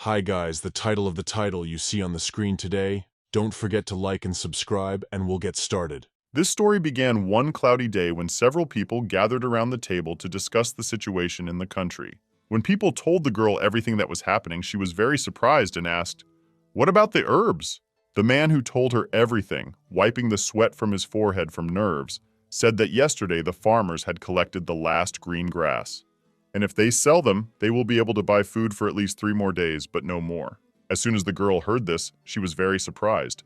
Hi guys, the title of the title you see on the screen today. Don't forget to like and subscribe, and we'll get started. This story began one cloudy day when several people gathered around the table to discuss the situation in the country. When people told the girl everything that was happening, she was very surprised and asked, "What about the herbs?" The man who told her everything, wiping the sweat from his forehead from nerves, said that yesterday the farmers had collected the last green grass. And if they sell them, they will be able to buy food for at least 3 more days, but no more. As soon as the girl heard this, she was very surprised.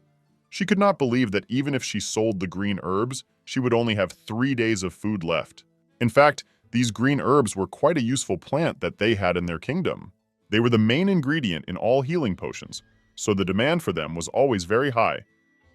She could not believe that even if she sold the green herbs, she would only have 3 days of food left. In fact, these green herbs were quite a useful plant that they had in their kingdom. They were the main ingredient in all healing potions, so the demand for them was always very high,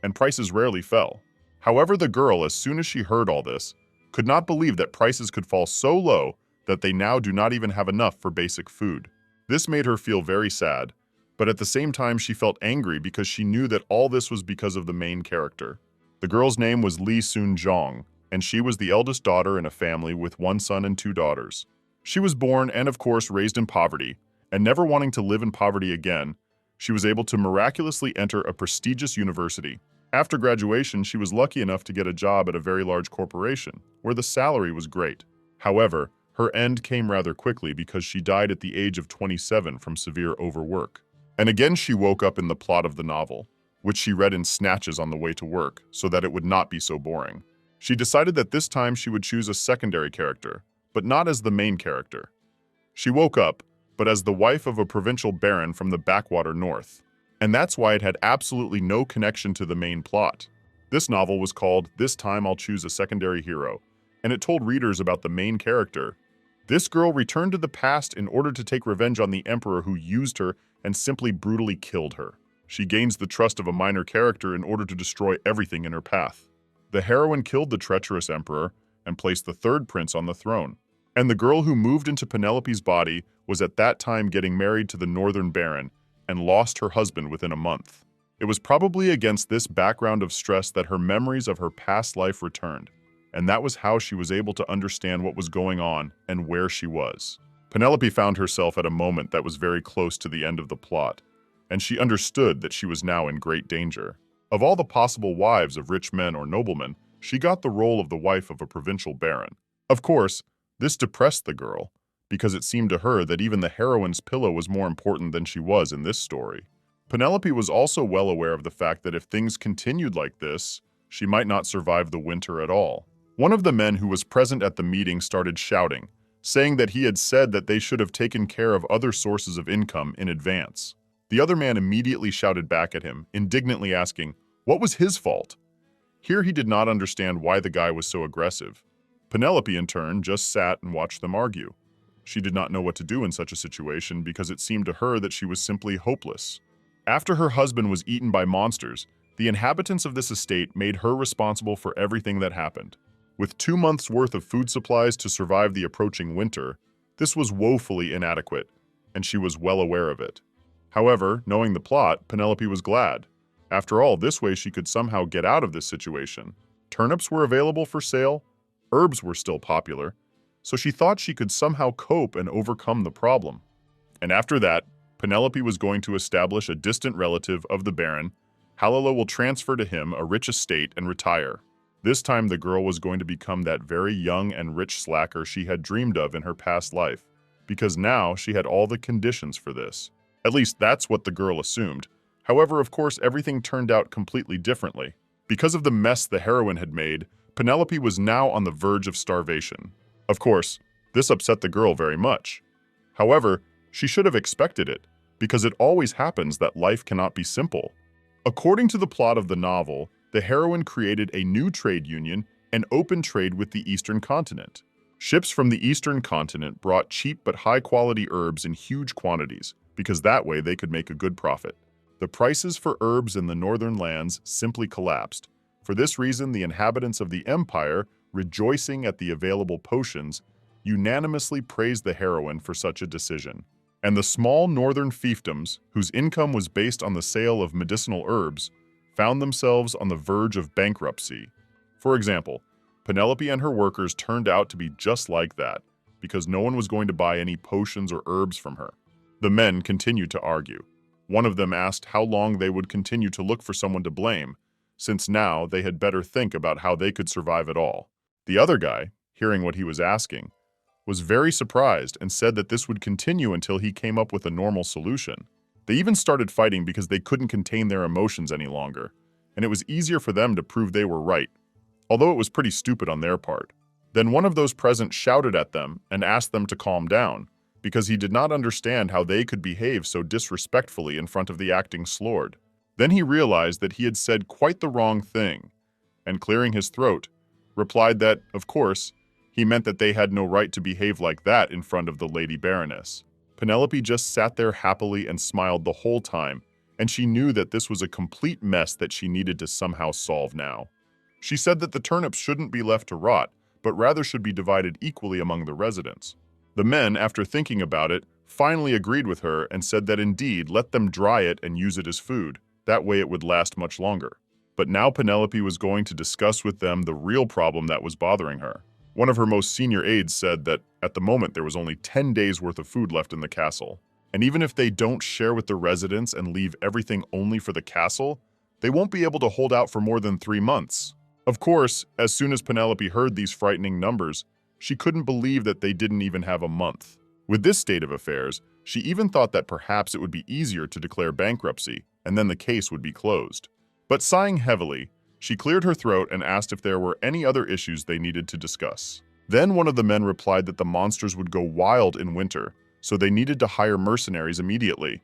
and prices rarely fell. However, the girl, as soon as she heard all this, could not believe that prices could fall so low that they now do not even have enough for basic food. This made her feel very sad, but at the same time she felt angry because she knew that all this was because of the main character. The girl's name was Lee Soon-jong, and she was the eldest daughter in a family with 1 son and 2 daughters. She was born and of course raised in poverty, and never wanting to live in poverty again, she was able to miraculously enter a prestigious university. After graduation, she was lucky enough to get a job at a very large corporation, where the salary was great. However, her end came rather quickly because she died at the age of 27 from severe overwork. And again she woke up in the plot of the novel, which she read in snatches on the way to work so that it would not be so boring. She decided that this time she would choose a secondary character, but not as the main character. She woke up, but as the wife of a provincial baron from the backwater north. And that's why it had absolutely no connection to the main plot. This novel was called This Time I'll Choose a Secondary Hero, and it told readers about the main character. This girl returned to the past in order to take revenge on the emperor who used her and simply brutally killed her. She gains the trust of a minor character in order to destroy everything in her path. The heroine killed the treacherous emperor and placed the third prince on the throne. And the girl who moved into Penelope's body was at that time getting married to the northern baron and lost her husband within a month. It was probably against this background of stress that her memories of her past life returned. And that was how she was able to understand what was going on and where she was. Penelope found herself at a moment that was very close to the end of the plot, and she understood that she was now in great danger. Of all the possible wives of rich men or noblemen, she got the role of the wife of a provincial baron. Of course, this depressed the girl, because it seemed to her that even the heroine's pillow was more important than she was in this story. Penelope was also well aware of the fact that if things continued like this, she might not survive the winter at all. One of the men who was present at the meeting started shouting, saying that he had said that they should have taken care of other sources of income in advance. The other man immediately shouted back at him, indignantly asking, what was his fault? Here he did not understand why the guy was so aggressive. Penelope, in turn, just sat and watched them argue. She did not know what to do in such a situation because it seemed to her that she was simply hopeless. After her husband was eaten by monsters, the inhabitants of this estate made her responsible for everything that happened. With 2 months' worth of food supplies to survive the approaching winter, this was woefully inadequate, and she was well aware of it. However, knowing the plot, Penelope was glad. After all, this way she could somehow get out of this situation. Turnips were available for sale, herbs were still popular, so she thought she could somehow cope and overcome the problem. And after that, Penelope was going to establish a distant relative of the baron. Halila will transfer to him a rich estate and retire. This time the girl was going to become that very young and rich slacker she had dreamed of in her past life, because now she had all the conditions for this. At least that's what the girl assumed. However, of course, everything turned out completely differently. Because of the mess the heroine had made, Penelope was now on the verge of starvation. Of course, this upset the girl very much. However, she should have expected it, because it always happens that life cannot be simple. According to the plot of the novel, the heroine created a new trade union and opened trade with the Eastern continent. Ships from the Eastern continent brought cheap but high-quality herbs in huge quantities, because that way they could make a good profit. The prices for herbs in the northern lands simply collapsed. For this reason, the inhabitants of the empire, rejoicing at the available potions, unanimously praised the heroine for such a decision. And the small northern fiefdoms, whose income was based on the sale of medicinal herbs, found themselves on the verge of bankruptcy. For example, Penelope and her workers turned out to be just like that, because no one was going to buy any potions or herbs from her. The men continued to argue. One of them asked how long they would continue to look for someone to blame, since now they had better think about how they could survive at all. The other guy, hearing what he was asking, was very surprised and said that this would continue until he came up with a normal solution. They even started fighting because they couldn't contain their emotions any longer, and it was easier for them to prove they were right, although it was pretty stupid on their part. Then one of those present shouted at them and asked them to calm down, because he did not understand how they could behave so disrespectfully in front of the acting slord. Then he realized that he had said quite the wrong thing, and clearing his throat, replied that, of course, he meant that they had no right to behave like that in front of the Lady Baroness. Penelope just sat there happily and smiled the whole time, and she knew that this was a complete mess that she needed to somehow solve now. She said that the turnips shouldn't be left to rot, but rather should be divided equally among the residents. The men, after thinking about it, finally agreed with her and said that indeed, let them dry it and use it as food. That way it would last much longer. But now Penelope was going to discuss with them the real problem that was bothering her. One of her most senior aides said that at the moment there was only 10 days worth of food left in the castle. And even if they don't share with the residents and leave everything only for the castle, they won't be able to hold out for more than 3 months. Of course, as soon as Penelope heard these frightening numbers, she couldn't believe that they didn't even have a month. With this state of affairs, she even thought that perhaps it would be easier to declare bankruptcy, and then the case would be closed. But sighing heavily, she cleared her throat and asked if there were any other issues they needed to discuss. Then one of the men replied that the monsters would go wild in winter, so they needed to hire mercenaries immediately.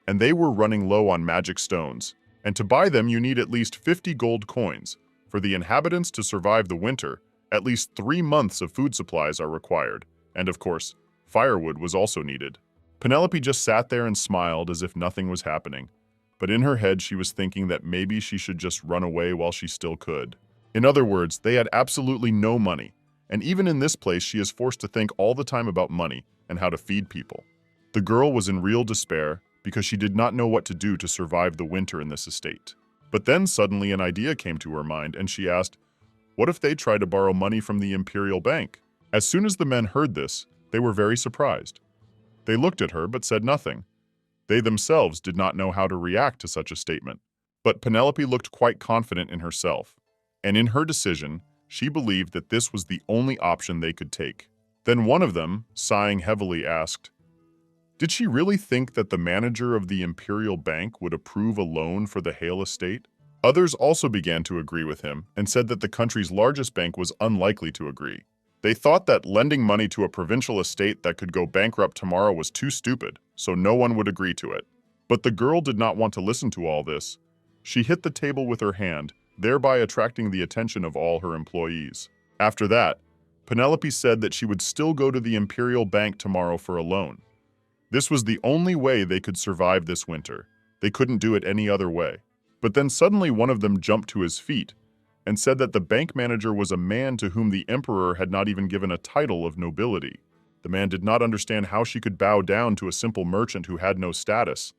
And they were running low on magic stones, and to buy them you need at least 50 gold coins. For the inhabitants to survive the winter, at least 3 months of food supplies are required, and of course, firewood was also needed. Penelope just sat there and smiled as if nothing was happening, but in her head she was thinking that maybe she should just run away while she still could. In other words, they had absolutely no money, and even in this place she is forced to think all the time about money and how to feed people. The girl was in real despair because she did not know what to do to survive the winter in this estate. But then suddenly an idea came to her mind and she asked, what if they tried to borrow money from the Imperial Bank? As soon as the men heard this, they were very surprised. They looked at her but said nothing. They themselves did not know how to react to such a statement. But Penelope looked quite confident in herself, and in her decision, she believed that this was the only option they could take. Then one of them, sighing heavily, asked, did she really think that the manager of the Imperial Bank would approve a loan for the Hale estate? Others also began to agree with him and said that the country's largest bank was unlikely to agree. They thought that lending money to a provincial estate that could go bankrupt tomorrow was too stupid, so no one would agree to it. But the girl did not want to listen to all this. She hit the table with her hand, thereby attracting the attention of all her employees. After that, Penelope said that she would still go to the Imperial Bank tomorrow for a loan. This was the only way they could survive this winter. They couldn't do it any other way. But then suddenly one of them jumped to his feet and said that the bank manager was a man to whom the emperor had not even given a title of nobility. The man did not understand how she could bow down to a simple merchant who had no status.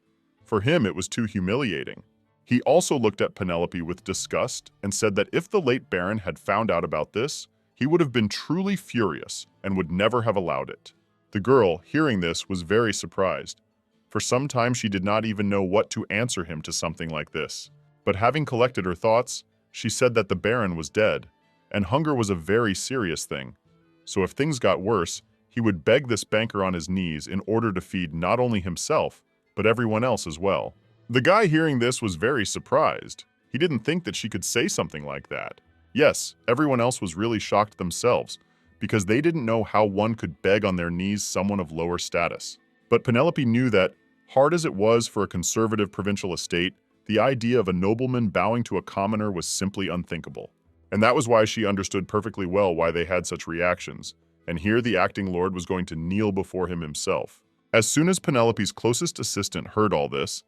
For him, it was too humiliating. He also looked at Penelope with disgust and said that if the late baron had found out about this, he would have been truly furious and would never have allowed it. The girl, hearing this, was very surprised. For some time she did not even know what to answer him to something like this. But having collected her thoughts, she said that the baron was dead, and hunger was a very serious thing. So if things got worse, he would beg this banker on his knees in order to feed not only himself, but everyone else as well. The guy hearing this was very surprised. He didn't think that she could say something like that. Yes, everyone else was really shocked themselves, because they didn't know how one could beg on their knees someone of lower status. But Penelope knew that, hard as it was for a conservative provincial estate, the idea of a nobleman bowing to a commoner was simply unthinkable. And that was why she understood perfectly well why they had such reactions. And here the acting lord was going to kneel before him himself. As soon as Penelope's closest assistant heard all this,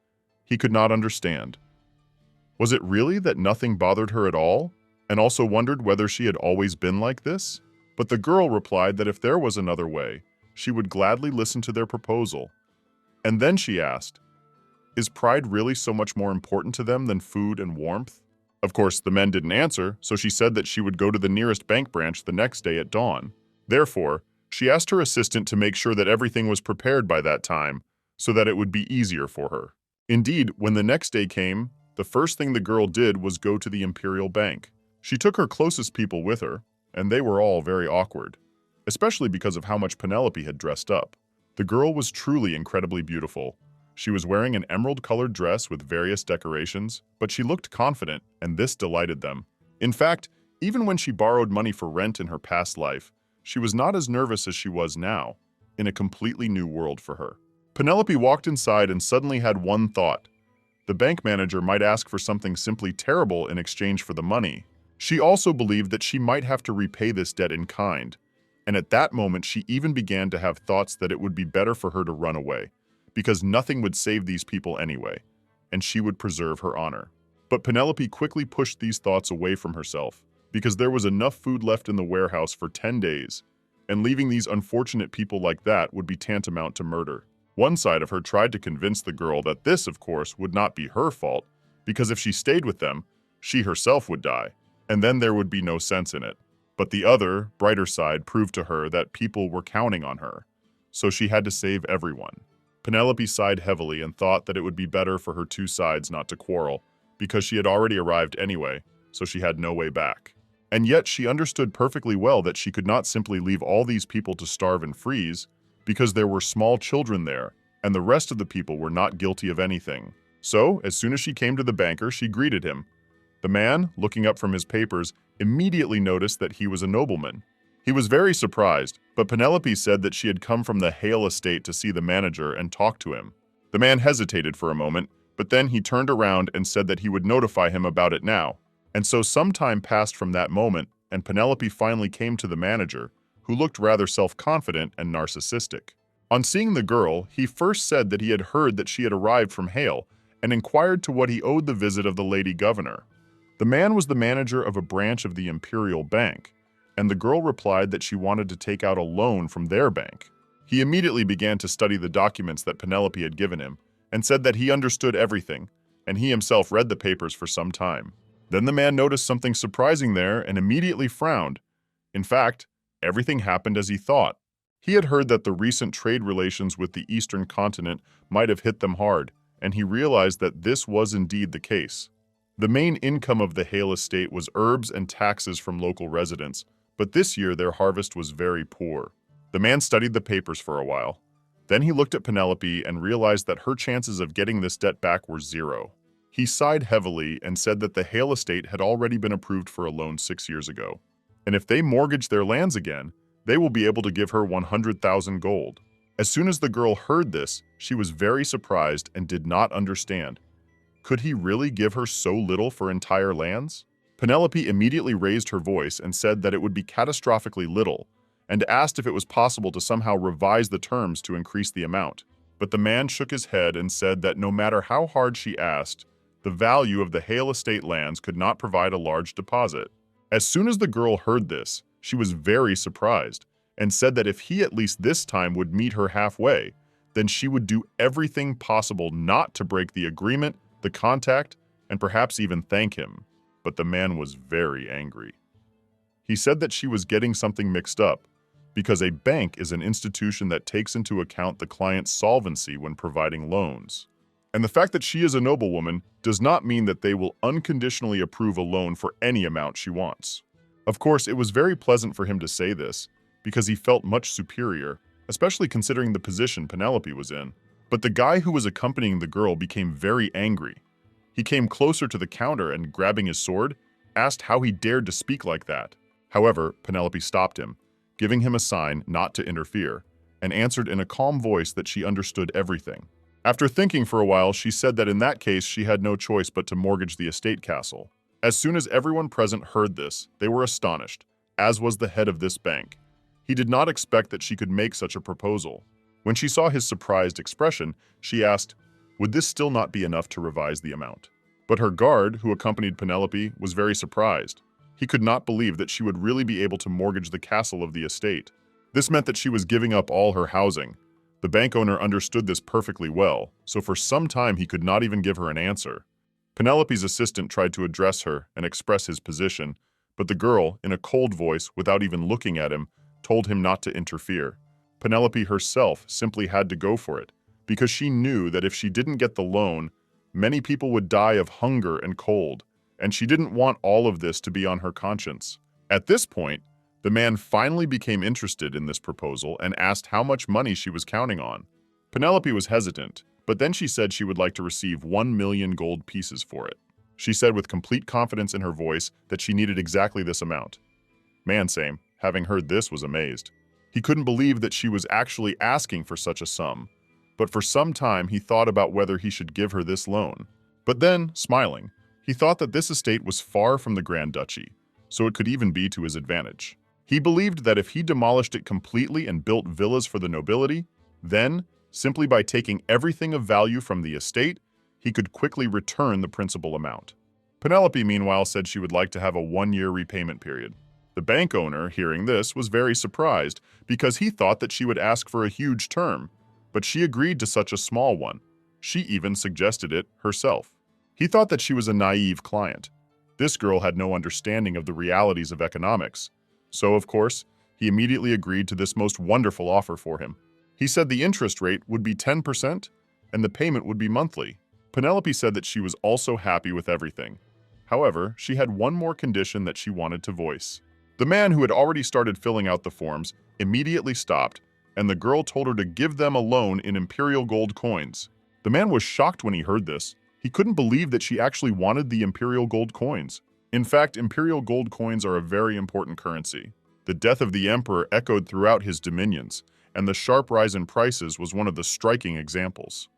he could not understand. Was it really that nothing bothered her at all? And also wondered whether she had always been like this? But the girl replied that if there was another way, she would gladly listen to their proposal. And then she asked, is pride really so much more important to them than food and warmth? Of course, the men didn't answer, so she said that she would go to the nearest bank branch the next day at dawn. Therefore, she asked her assistant to make sure that everything was prepared by that time, so that it would be easier for her. Indeed, when the next day came, the first thing the girl did was go to the Imperial Bank. She took her closest people with her, and they were all very awkward, especially because of how much Penelope had dressed up. The girl was truly incredibly beautiful. She was wearing an emerald-colored dress with various decorations, but she looked confident, and this delighted them. In fact, even when she borrowed money for rent in her past life, she was not as nervous as she was now, in a completely new world for her. Penelope walked inside and suddenly had one thought. The bank manager might ask for something simply terrible in exchange for the money. She also believed that she might have to repay this debt in kind, and at that moment she even began to have thoughts that it would be better for her to run away, because nothing would save these people anyway, and she would preserve her honor. But Penelope quickly pushed these thoughts away from herself, because there was enough food left in the warehouse for 10 days, and leaving these unfortunate people like that would be tantamount to murder. One side of her tried to convince the girl that this, of course, would not be her fault, because if she stayed with them, she herself would die, and then there would be no sense in it. But the other, brighter side proved to her that people were counting on her, so she had to save everyone. Penelope sighed heavily and thought that it would be better for her two sides not to quarrel, because she had already arrived anyway, so she had no way back. And yet she understood perfectly well that she could not simply leave all these people to starve and freeze, because there were small children there, and the rest of the people were not guilty of anything. So, as soon as she came to the banker, she greeted him. The man, looking up from his papers, immediately noticed that he was a nobleman. He was very surprised, but Penelope said that she had come from the Hale estate to see the manager and talk to him. The man hesitated for a moment, but then he turned around and said that he would notify him about it now. And so some time passed from that moment, and Penelope finally came to the manager, who looked rather self-confident and narcissistic. On seeing the girl, he first said that he had heard that she had arrived from Hale, and inquired to what he owed the visit of the lady governor. The man was the manager of a branch of the Imperial Bank, and the girl replied that she wanted to take out a loan from their bank. He immediately began to study the documents that Penelope had given him, and said that he understood everything, and he himself read the papers for some time. Then the man noticed something surprising there and immediately frowned. In fact, everything happened as he thought. He had heard that the recent trade relations with the Eastern continent might have hit them hard, and he realized that this was indeed the case. The main income of the Hale estate was herbs and taxes from local residents, but this year their harvest was very poor. The man studied the papers for a while. Then he looked at Penelope and realized that her chances of getting this debt back were 0. He sighed heavily and said that the Hale estate had already been approved for a loan 6 years ago, and if they mortgage their lands again, they will be able to give her 100,000 gold. As soon as the girl heard this, she was very surprised and did not understand. Could he really give her so little for entire lands? Penelope immediately raised her voice and said that it would be catastrophically little, and asked if it was possible to somehow revise the terms to increase the amount. But the man shook his head and said that no matter how hard she asked, the value of the Hale estate lands could not provide a large deposit. As soon as the girl heard this, she was very surprised, and said that if he at least this time would meet her halfway, then she would do everything possible not to break the agreement, the contact, and perhaps even thank him. But the man was very angry. He said that she was getting something mixed up, because a bank is an institution that takes into account the client's solvency when providing loans. And the fact that she is a noblewoman does not mean that they will unconditionally approve a loan for any amount she wants. Of course, it was very pleasant for him to say this, because he felt much superior, especially considering the position Penelope was in. But the guy who was accompanying the girl became very angry. He came closer to the counter and, grabbing his sword, asked how he dared to speak like that. However, Penelope stopped him, giving him a sign not to interfere, and answered in a calm voice that she understood everything. After thinking for a while, she said that in that case she had no choice but to mortgage the estate castle. As soon as everyone present heard this, they were astonished, as was the head of this bank. He did not expect that she could make such a proposal. When she saw his surprised expression, she asked, would this still not be enough to revise the amount? But her guard, who accompanied Penelope, was very surprised. He could not believe that she would really be able to mortgage the castle of the estate. This meant that she was giving up all her housing. The bank owner understood this perfectly well, so for some time he could not even give her an answer. Penelope's assistant tried to address her and express his position, but the girl, in a cold voice, without even looking at him, told him not to interfere. Penelope herself simply had to go for it, because she knew that if she didn't get the loan, many people would die of hunger and cold, and she didn't want all of this to be on her conscience. At this point, the man finally became interested in this proposal and asked how much money she was counting on. Penelope was hesitant, but then she said she would like to receive 1,000,000 gold pieces for it. She said with complete confidence in her voice that she needed exactly this amount. Mansame, having heard this, was amazed. He couldn't believe that she was actually asking for such a sum, but for some time he thought about whether he should give her this loan. But then, smiling, he thought that this estate was far from the Grand Duchy, so it could even be to his advantage. He believed that if he demolished it completely and built villas for the nobility, then, simply by taking everything of value from the estate, he could quickly return the principal amount. Penelope, meanwhile, said she would like to have a 1-year repayment period. The bank owner, hearing this, was very surprised because he thought that she would ask for a huge term, but she agreed to such a small one. She even suggested it herself. He thought that she was a naive client. This girl had no understanding of the realities of economics, so, of course, he immediately agreed to this most wonderful offer for him. He said the interest rate would be 10% and the payment would be monthly. Penelope said that she was also happy with everything. However, she had one more condition that she wanted to voice. The man, who had already started filling out the forms, immediately stopped, and the girl told her to give them a loan in imperial gold coins. The man was shocked when he heard this. He couldn't believe that she actually wanted the imperial gold coins. In fact, imperial gold coins are a very important currency. The death of the emperor echoed throughout his dominions, and the sharp rise in prices was one of the striking examples.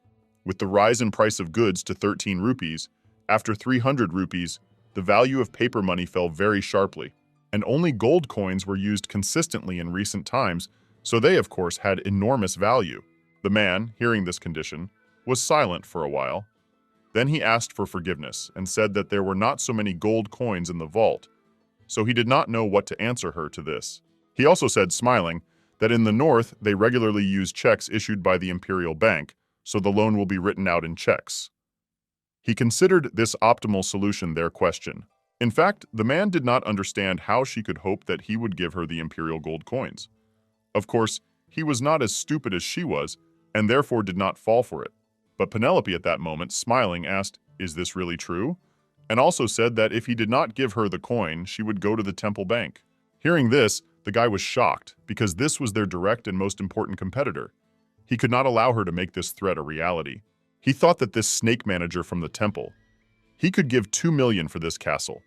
With the rise in price of goods to 13 rupees, after 300 rupees, the value of paper money fell very sharply, and only gold coins were used consistently in recent times, so they, of course, had enormous value. The man, hearing this condition, was silent for a while. Then he asked for forgiveness and said that there were not so many gold coins in the vault, so he did not know what to answer her to this. He also said, smiling, that in the north they regularly use checks issued by the Imperial Bank, so the loan will be written out in checks. He considered this optimal solution their question. In fact, the man did not understand how she could hope that he would give her the imperial gold coins. Of course, he was not as stupid as she was, and therefore did not fall for it. But Penelope at that moment, smiling, asked, "Is this really true?" and also said that if he did not give her the coin, she would go to the temple bank. Hearing this, the guy was shocked, because this was their direct and most important competitor. He could not allow her to make this threat a reality. He thought that this snake manager from the temple, he could give 2 million for this castle.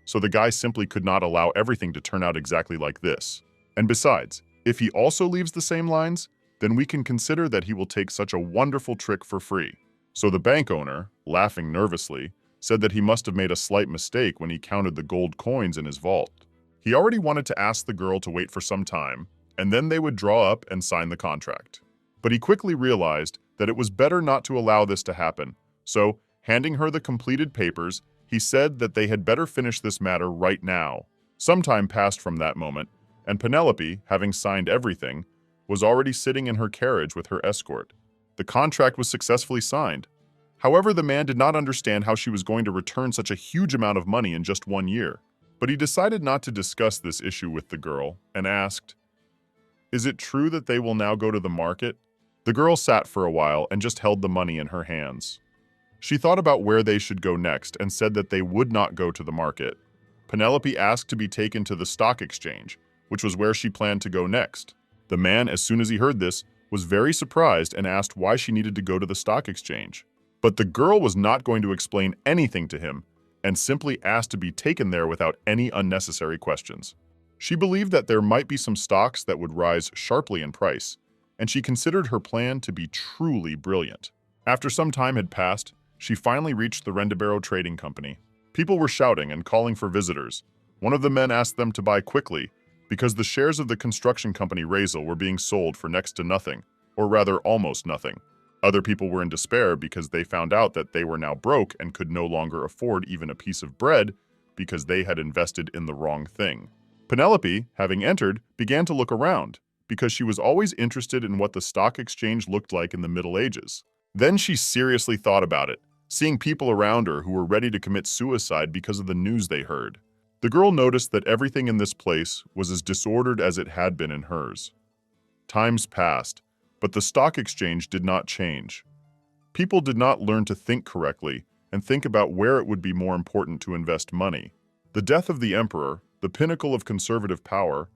So the guy simply could not allow everything to turn out exactly like this. And besides, if he also leaves the same lines, then we can consider that he will take such a wonderful trick for free. So the bank owner, laughing nervously, said that he must have made a slight mistake when he counted the gold coins in his vault. He already wanted to ask the girl to wait for some time, and then they would draw up and sign the contract. But he quickly realized that it was better not to allow this to happen, so, handing her the completed papers, he said that they had better finish this matter right now. Some time passed from that moment, and Penelope, having signed everything, was already sitting in her carriage with her escort. The contract was successfully signed. However, the man did not understand how she was going to return such a huge amount of money in just 1 year. But he decided not to discuss this issue with the girl and asked, "Is it true that they will now go to the market?" The girl sat for a while and just held the money in her hands. She thought about where they should go next and said that they would not go to the market. Penelope asked to be taken to the stock exchange, which was where she planned to go next. The man, as soon as he heard this, was very surprised and asked why she needed to go to the stock exchange. But the girl was not going to explain anything to him and simply asked to be taken there without any unnecessary questions. She believed that there might be some stocks that would rise sharply in price, and she considered her plan to be truly brilliant. After some time had passed, she finally reached the Rendibero Trading Company. People were shouting and calling for visitors. One of the men asked them to buy quickly because the shares of the construction company Razel were being sold for next to nothing, or rather almost nothing. Other people were in despair because they found out that they were now broke and could no longer afford even a piece of bread because they had invested in the wrong thing. Penelope, having entered, began to look around because she was always interested in what the stock exchange looked like in the Middle Ages. Then she seriously thought about it, seeing people around her who were ready to commit suicide because of the news they heard. The girl noticed that everything in this place was as disordered as it had been in hers. Times passed, But the stock exchange did not change. People did not learn to think correctly and think about where it would be more important to invest money. The death of the emperor, the pinnacle of conservative power,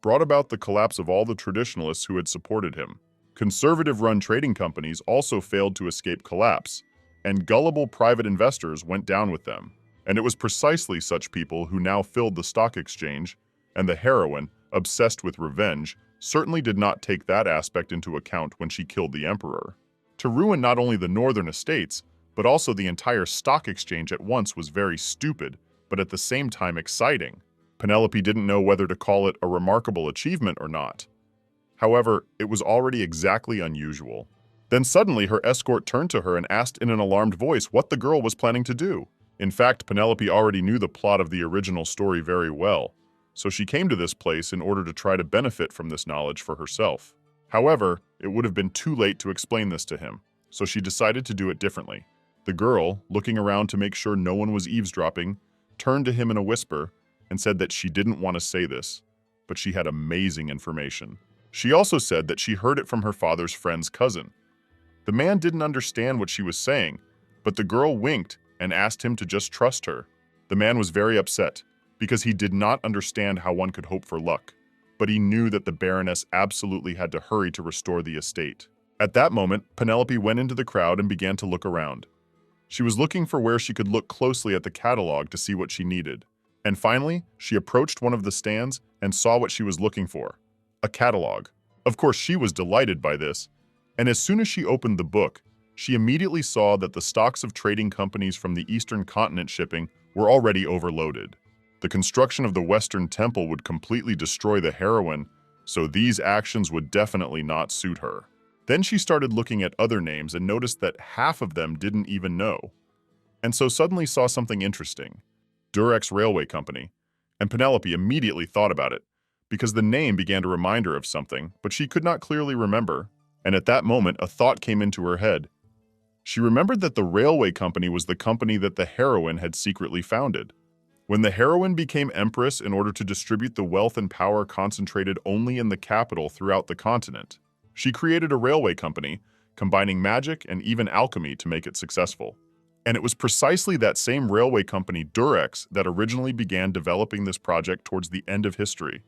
brought about the collapse of all the traditionalists who had supported him. Conservative-run trading companies also failed to escape collapse, and gullible private investors went down with them. And it was precisely such people who now filled the stock exchange, and the heroine, obsessed with revenge, certainly did not take that aspect into account when she killed the emperor. To ruin not only the northern estates, but also the entire stock exchange at once was very stupid, but at the same time exciting. Penelope didn't know whether to call it a remarkable achievement or not. However, it was already exactly unusual. Then suddenly her escort turned to her and asked in an alarmed voice what the girl was planning to do. In fact, Penelope already knew the plot of the original story very well, so she came to this place in order to try to benefit from this knowledge for herself. However, it would have been too late to explain this to him, so she decided to do it differently. The girl, looking around to make sure no one was eavesdropping, turned to him in a whisper and said that she didn't want to say this, but she had amazing information. She also said that she heard it from her father's friend's cousin. The man didn't understand what she was saying, but the girl winked and asked him to just trust her. The man was very upset, because he did not understand how one could hope for luck, but he knew that the Baroness absolutely had to hurry to restore the estate. At that moment, Penelope went into the crowd and began to look around. She was looking for where she could look closely at the catalog to see what she needed. And finally, she approached one of the stands and saw what she was looking for: a catalog. Of course, she was delighted by this, and as soon as she opened the book, she immediately saw that the stocks of trading companies from the Eastern continent shipping were already overloaded. The construction of the Western Temple would completely destroy the heroine, so these actions would definitely not suit her. Then she started looking at other names and noticed that half of them didn't even know. And so suddenly saw something interesting: Durex Railway Company. And Penelope immediately thought about it, because the name began to remind her of something, but she could not clearly remember. And at that moment, a thought came into her head. She remembered that the railway company was the company that the heroine had secretly founded. When the heroine became empress in order to distribute the wealth and power concentrated only in the capital throughout the continent, she created a railway company, combining magic and even alchemy to make it successful. And it was precisely that same railway company, Durex, that originally began developing this project towards the end of history.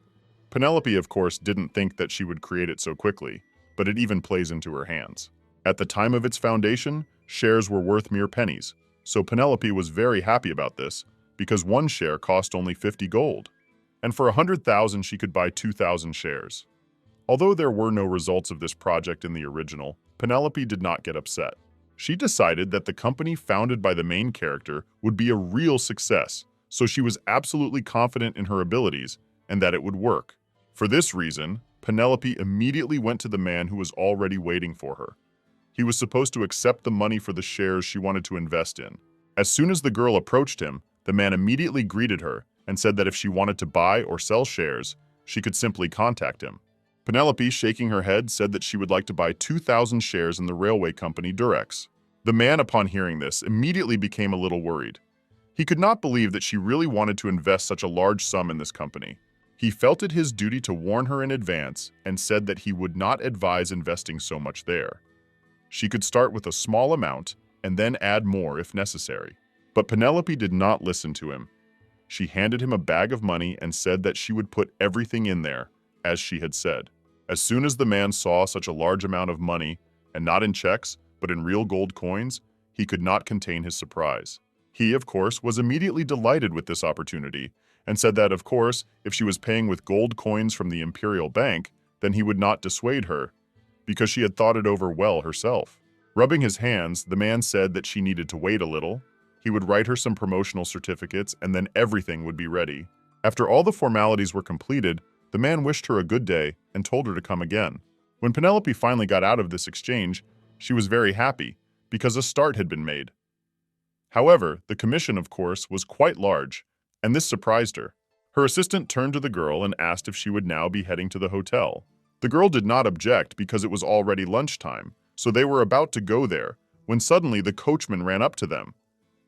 Penelope, of course, didn't think that she would create it so quickly, but it even plays into her hands. At the time of its foundation, shares were worth mere pennies, so Penelope was very happy about this, because one share cost only 50 gold, and for 100,000 she could buy 2,000 shares. Although there were no results of this project in the original, Penelope did not get upset. She decided that the company founded by the main character would be a real success, so she was absolutely confident in her abilities and that it would work. For this reason, Penelope immediately went to the man who was already waiting for her. He was supposed to accept the money for the shares she wanted to invest in. As soon as the girl approached him, the man immediately greeted her and said that if she wanted to buy or sell shares, she could simply contact him. Penelope, shaking her head, said that she would like to buy 2,000 shares in the railway company Durex. The man, upon hearing this, immediately became a little worried. He could not believe that she really wanted to invest such a large sum in this company. He felt it his duty to warn her in advance and said that he would not advise investing so much there. She could start with a small amount and then add more if necessary. But Penelope did not listen to him. She handed him a bag of money and said that she would put everything in there, as she had said. As soon as the man saw such a large amount of money, and not in checks, but in real gold coins, he could not contain his surprise. He, of course, was immediately delighted with this opportunity, and said that, of course, if she was paying with gold coins from the Imperial Bank, then he would not dissuade her, because she had thought it over well herself. Rubbing his hands, the man said that she needed to wait a little. He would write her some promotional certificates, and then everything would be ready. After all the formalities were completed, the man wished her a good day and told her to come again. When Penelope finally got out of this exchange, she was very happy, because a start had been made. However, the commission, of course, was quite large, and this surprised her. Her assistant turned to the girl and asked if she would now be heading to the hotel. The girl did not object because it was already lunchtime, so they were about to go there, when suddenly the coachman ran up to them.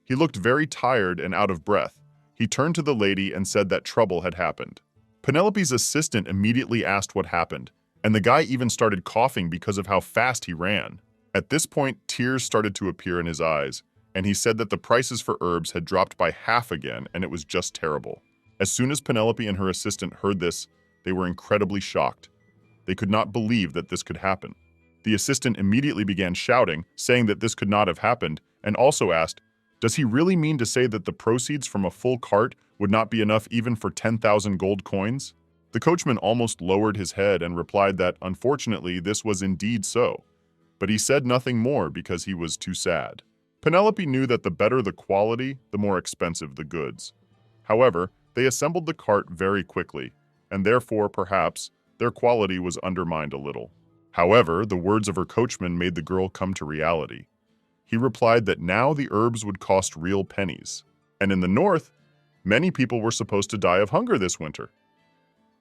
He looked very tired and out of breath. He turned to the lady and said that trouble had happened. Penelope's assistant immediately asked what happened, and the guy even started coughing because of how fast he ran. At this point, tears started to appear in his eyes, and he said that the prices for herbs had dropped by half again, and it was just terrible. As soon as Penelope and her assistant heard this, they were incredibly shocked. They could not believe that this could happen. The assistant immediately began shouting, saying that this could not have happened, and also asked, "Does he really mean to say that the proceeds from a full cart would not be enough even for 10,000 gold coins?" The coachman almost lowered his head and replied that, unfortunately, this was indeed so. But he said nothing more because he was too sad. Penelope knew that the better the quality, the more expensive the goods. However, they assembled the cart very quickly, and therefore, perhaps, their quality was undermined a little. However, the words of her coachman made the girl come to reality. He replied that now the herbs would cost real pennies, and in the north, many people were supposed to die of hunger this winter.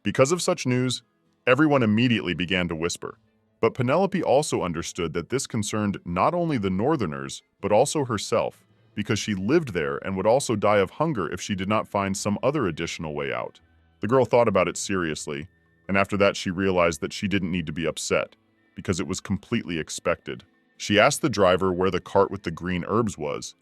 Because of such news, everyone immediately began to whisper. But Penelope also understood that this concerned not only the northerners, but also herself, because she lived there and would also die of hunger if she did not find some other additional way out. The girl thought about it seriously, and after that she realized that she didn't need to be upset, because it was completely expected. She asked the driver where the cart with the green herbs was.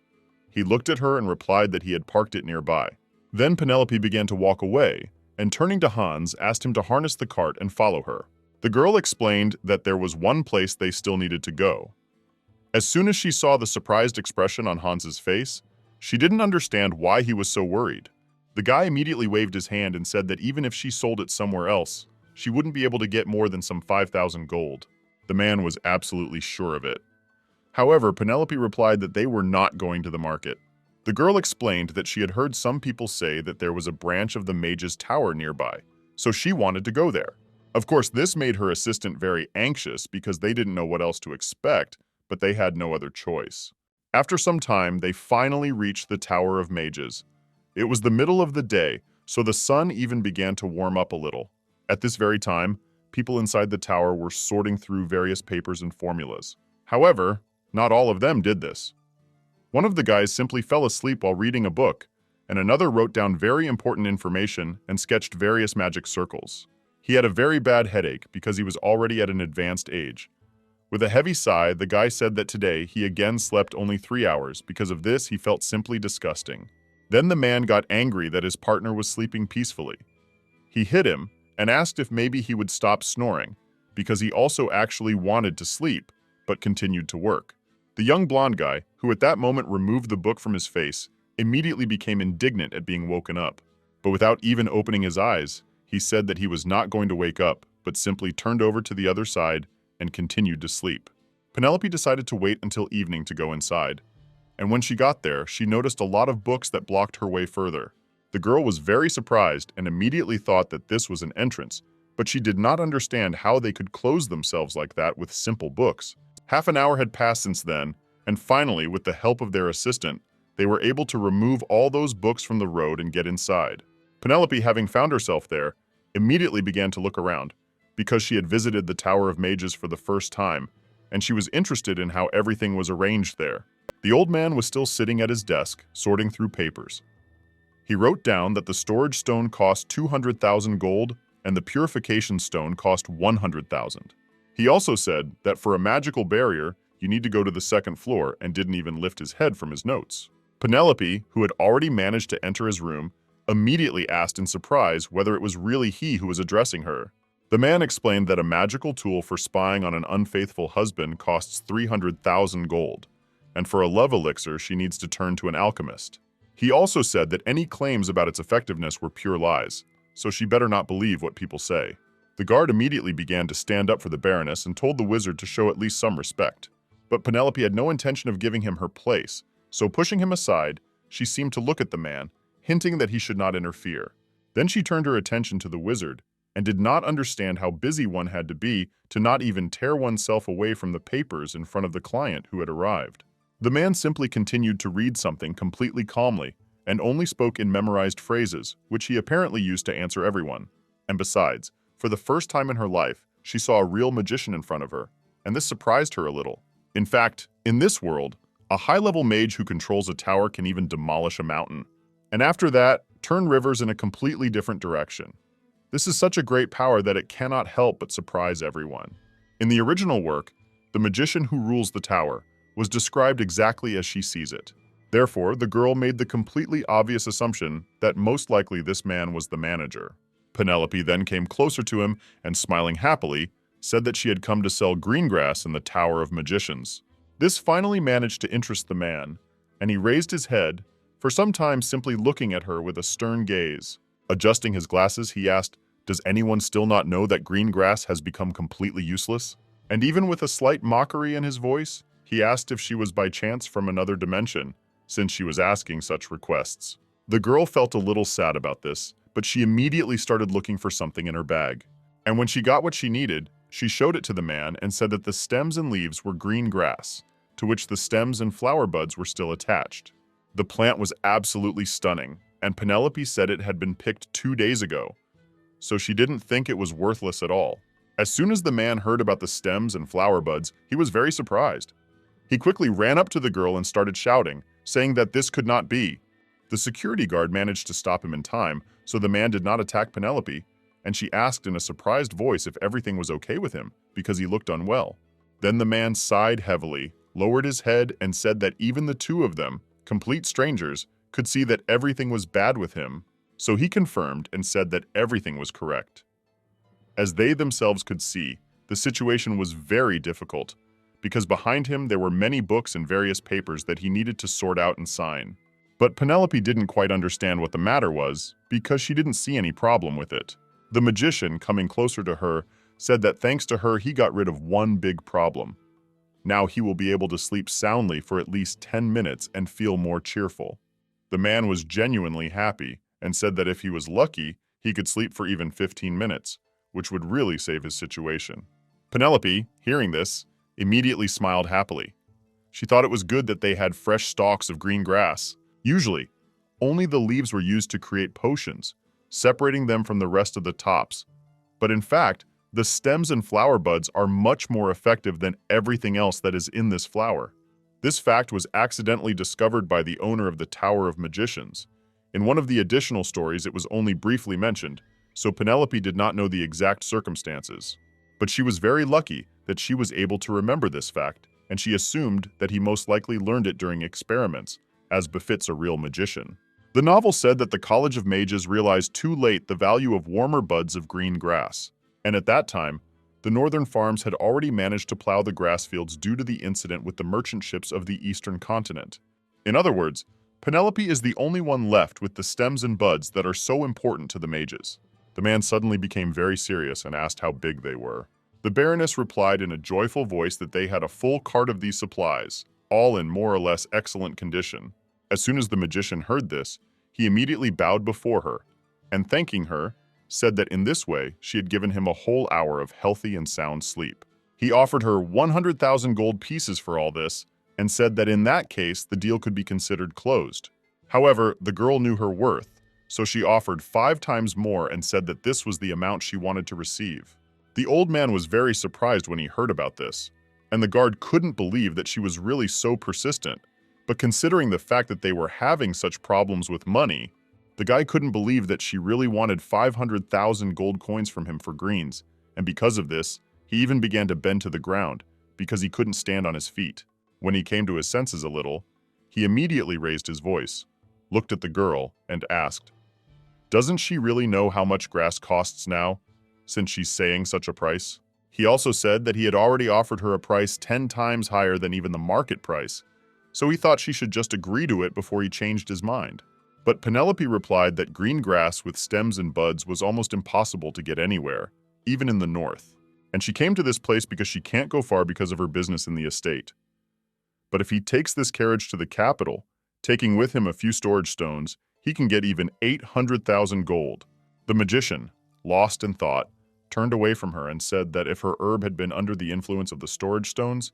He looked at her and replied that he had parked it nearby. Then Penelope began to walk away, and turning to Hans, asked him to harness the cart and follow her. The girl explained that there was one place they still needed to go. As soon as she saw the surprised expression on Hans's face, she didn't understand why he was so worried. The guy immediately waved his hand and said that even if she sold it somewhere else, she wouldn't be able to get more than some 5,000 gold. The man was absolutely sure of it. However, Penelope replied that they were not going to the market. The girl explained that she had heard some people say that there was a branch of the mage's tower nearby, so she wanted to go there. Of course, this made her assistant very anxious because they didn't know what else to expect, but they had no other choice. After some time, they finally reached the Tower of Mages. It was the middle of the day, so the sun even began to warm up a little. At this very time, people inside the tower were sorting through various papers and formulas. However, not all of them did this. One of the guys simply fell asleep while reading a book, and another wrote down very important information and sketched various magic circles. He had a very bad headache because he was already at an advanced age. With a heavy sigh, the guy said that today he again slept only 3 hours. Because of this, he felt simply disgusting. Then the man got angry that his partner was sleeping peacefully. He hit him and asked if maybe he would stop snoring, because he also actually wanted to sleep, but continued to work. The young blonde guy, who at that moment removed the book from his face, immediately became indignant at being woken up. But without even opening his eyes, he said that he was not going to wake up, but simply turned over to the other side and continued to sleep. Penelope decided to wait until evening to go inside, and when she got there, she noticed a lot of books that blocked her way further. The girl was very surprised and immediately thought that this was an entrance, but she did not understand how they could close themselves like that with simple books. Half an hour had passed since then, and finally, with the help of their assistant, they were able to remove all those books from the road and get inside. Penelope, having found herself there, immediately began to look around, because she had visited the Tower of Mages for the first time, and she was interested in how everything was arranged there. The old man was still sitting at his desk, sorting through papers. He wrote down that the storage stone cost 200,000 gold and the purification stone cost 100,000. He also said that for a magical barrier, you need to go to the second floor, and didn't even lift his head from his notes. Penelope, who had already managed to enter his room, immediately asked in surprise whether it was really he who was addressing her. The man explained that a magical tool for spying on an unfaithful husband costs 300,000 gold, and for a love elixir she needs to turn to an alchemist. He also said that any claims about its effectiveness were pure lies, so she better not believe what people say. The guard immediately began to stand up for the Baroness and told the wizard to show at least some respect. But Penelope had no intention of giving him her place, so pushing him aside, she seemed to look at the man, hinting that he should not interfere. Then she turned her attention to the wizard, and did not understand how busy one had to be to not even tear oneself away from the papers in front of the client who had arrived. The man simply continued to read something completely calmly, and only spoke in memorized phrases, which he apparently used to answer everyone. And besides, for the first time in her life, she saw a real magician in front of her, and this surprised her a little. In fact, in this world, a high-level mage who controls a tower can even demolish a mountain, and after that, turn rivers in a completely different direction. This is such a great power that it cannot help but surprise everyone. In the original work, the magician who rules the tower was described exactly as she sees it. Therefore, the girl made the completely obvious assumption that most likely this man was the manager. Penelope then came closer to him and, smiling happily, said that she had come to sell green grass in the Tower of Magicians. This finally managed to interest the man, and he raised his head, for some time simply looking at her with a stern gaze. Adjusting his glasses, he asked, "Does anyone still not know that green grass has become completely useless?" And even with a slight mockery in his voice, he asked if she was by chance from another dimension, since she was asking such requests. The girl felt a little sad about this, but she immediately started looking for something in her bag. And when she got what she needed, she showed it to the man and said that the stems and leaves were green grass, to which the stems and flower buds were still attached. The plant was absolutely stunning, and Penelope said it had been picked 2 days ago, so she didn't think it was worthless at all. As soon as the man heard about the stems and flower buds, he was very surprised. He quickly ran up to the girl and started shouting, saying that this could not be. The security guard managed to stop him in time, so the man did not attack Penelope, and she asked in a surprised voice if everything was okay with him, because he looked unwell. Then the man sighed heavily, lowered his head, and said that even the two of them, complete strangers, could see that everything was bad with him, so he confirmed and said that everything was correct. As they themselves could see, the situation was very difficult, because behind him there were many books and various papers that he needed to sort out and sign. But Penelope didn't quite understand what the matter was, because she didn't see any problem with it. The magician, coming closer to her, said that thanks to her he got rid of one big problem. Now he will be able to sleep soundly for at least 10 minutes and feel more cheerful. The man was genuinely happy and said that if he was lucky, he could sleep for even 15 minutes, which would really save his situation. Penelope, hearing this, immediately smiled happily. She thought it was good that they had fresh stalks of green grass. Usually, only the leaves were used to create potions, separating them from the rest of the tops. But in fact, the stems and flower buds are much more effective than everything else that is in this flower. This fact was accidentally discovered by the owner of the Tower of Magicians. In one of the additional stories, it was only briefly mentioned, so Penelope did not know the exact circumstances. But she was very lucky that she was able to remember this fact, and she assumed that he most likely learned it during experiments, as befits a real magician. The novel said that the College of Mages realized too late the value of warmer buds of green grass, and at that time, the northern farms had already managed to plow the grass fields due to the incident with the merchant ships of the eastern continent. In other words, Penelope is the only one left with the stems and buds that are so important to the mages. The man suddenly became very serious and asked how big they were. The Baroness replied in a joyful voice that they had a full cart of these supplies, all in more or less excellent condition. As soon as the magician heard this, he immediately bowed before her, and thanking her, said that in this way she had given him a whole hour of healthy and sound sleep. He offered her 100,000 gold pieces for all this, and said that in that case the deal could be considered closed. However, the girl knew her worth, so she offered 5 times more and said that this was the amount she wanted to receive. The old man was very surprised when he heard about this, and the guard couldn't believe that she was really so persistent. But considering the fact that they were having such problems with money, the guy couldn't believe that she really wanted 500,000 gold coins from him for greens, and because of this, he even began to bend to the ground, because he couldn't stand on his feet. When he came to his senses a little, he immediately raised his voice, looked at the girl, and asked, "Doesn't she really know how much grass costs now, since she's saying such a price?" He also said that he had already offered her a price 10 times higher than even the market price, so he thought she should just agree to it before he changed his mind. But Penelope replied that green grass with stems and buds was almost impossible to get anywhere, even in the north. And she came to this place because she can't go far because of her business in the estate. But if he takes this carriage to the capital, taking with him a few storage stones, he can get even 800,000 gold. The magician, lost in thought, turned away from her and said that if her herb had been under the influence of the storage stones,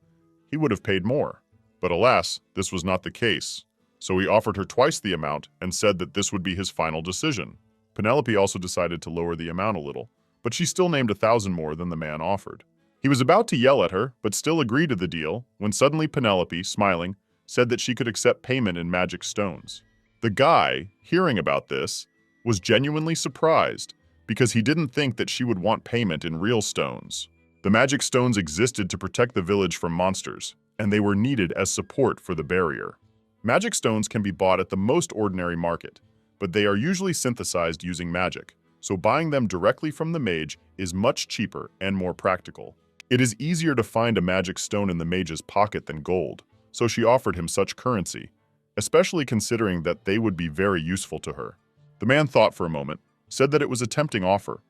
he would have paid more. But alas, this was not the case, so he offered her twice the amount and said that this would be his final decision. Penelope also decided to lower the amount a little, but she still named 1,000 more than the man offered. He was about to yell at her, but still agreed to the deal, when suddenly Penelope, smiling, said that she could accept payment in magic stones. The guy, hearing about this, was genuinely surprised, because he didn't think that she would want payment in real stones. The magic stones existed to protect the village from monsters, and they were needed as support for the barrier. Magic stones can be bought at the most ordinary market, but they are usually synthesized using magic, so buying them directly from the mage is much cheaper and more practical. It is easier to find a magic stone in the mage's pocket than gold, so she offered him such currency, especially considering that they would be very useful to her. The man thought for a moment, said that it was a tempting offer,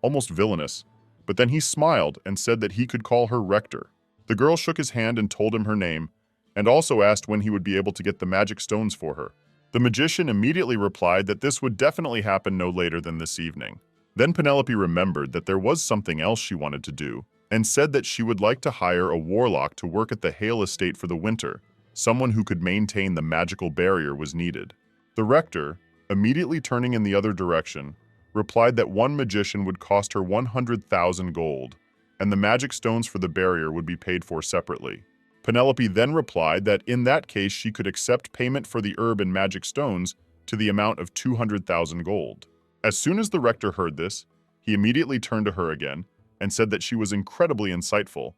almost villainous, but then he smiled and said that he could call her Rector. The girl shook his hand and told him her name, and also asked when he would be able to get the magic stones for her. The magician immediately replied that this would definitely happen no later than this evening. Then Penelope remembered that there was something else she wanted to do, and said that she would like to hire a warlock to work at the Hale estate for the winter. Someone who could maintain the magical barrier was needed. The rector, immediately turning in the other direction, replied that one magician would cost her 100,000 gold, and the magic stones for the barrier would be paid for separately. Penelope then replied that in that case she could accept payment for the herb and magic stones to the amount of 200,000 gold. As soon as the rector heard this, he immediately turned to her again and said that she was incredibly insightful,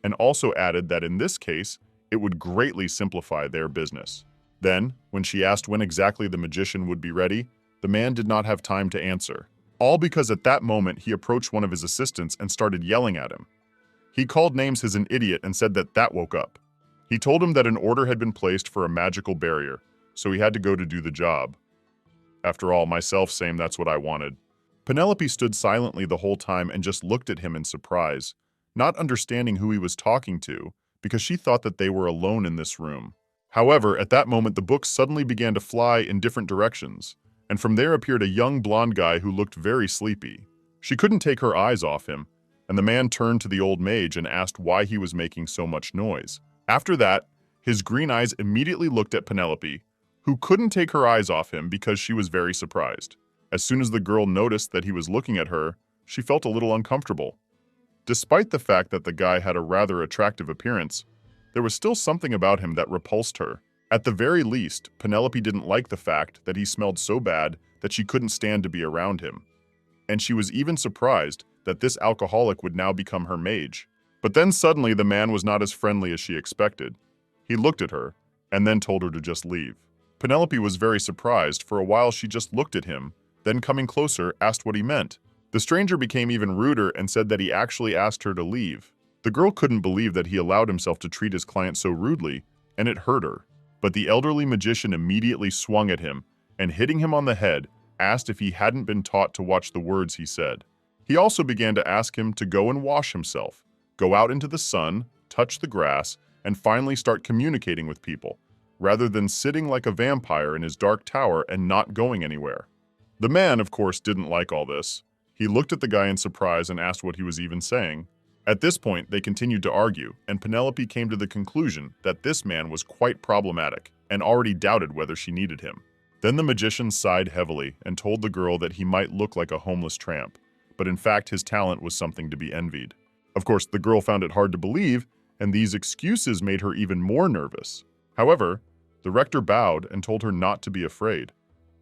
and also added that in this case, it would greatly simplify their business. Then, when she asked when exactly the magician would be ready, the man did not have time to answer. All because at that moment he approached one of his assistants and started yelling at him. He called names as an idiot and said that woke up. He told him that an order had been placed for a magical barrier, so he had to go to do the job. After all, myself saying that's what I wanted. Penelope stood silently the whole time and just looked at him in surprise, not understanding who he was talking to, because she thought that they were alone in this room. However, at that moment the books suddenly began to fly in different directions, and from there appeared a young blonde guy who looked very sleepy. She couldn't take her eyes off him, and the man turned to the old mage and asked why he was making so much noise. After that, his green eyes immediately looked at Penelope, who couldn't take her eyes off him because she was very surprised. As soon as the girl noticed that he was looking at her, she felt a little uncomfortable. Despite the fact that the guy had a rather attractive appearance, there was still something about him that repulsed her. At the very least, Penelope didn't like the fact that he smelled so bad that she couldn't stand to be around him. And she was even surprised that this alcoholic would now become her mage. But then suddenly the man was not as friendly as she expected. He looked at her, and then told her to just leave. Penelope was very surprised. For a while she just looked at him, then coming closer, asked what he meant. The stranger became even ruder and said that he actually asked her to leave. The girl couldn't believe that he allowed himself to treat his client so rudely, and it hurt her. But the elderly magician immediately swung at him, and hitting him on the head, asked if he hadn't been taught to watch the words he said. He also began to ask him to go and wash himself, go out into the sun, touch the grass, and finally start communicating with people, rather than sitting like a vampire in his dark tower and not going anywhere. The man, of course, didn't like all this. He looked at the guy in surprise and asked what he was even saying. At this point, they continued to argue, and Penelope came to the conclusion that this man was quite problematic and already doubted whether she needed him. Then the magician sighed heavily and told the girl that he might look like a homeless tramp, but in fact his talent was something to be envied. Of course, the girl found it hard to believe, and these excuses made her even more nervous. However, the rector bowed and told her not to be afraid.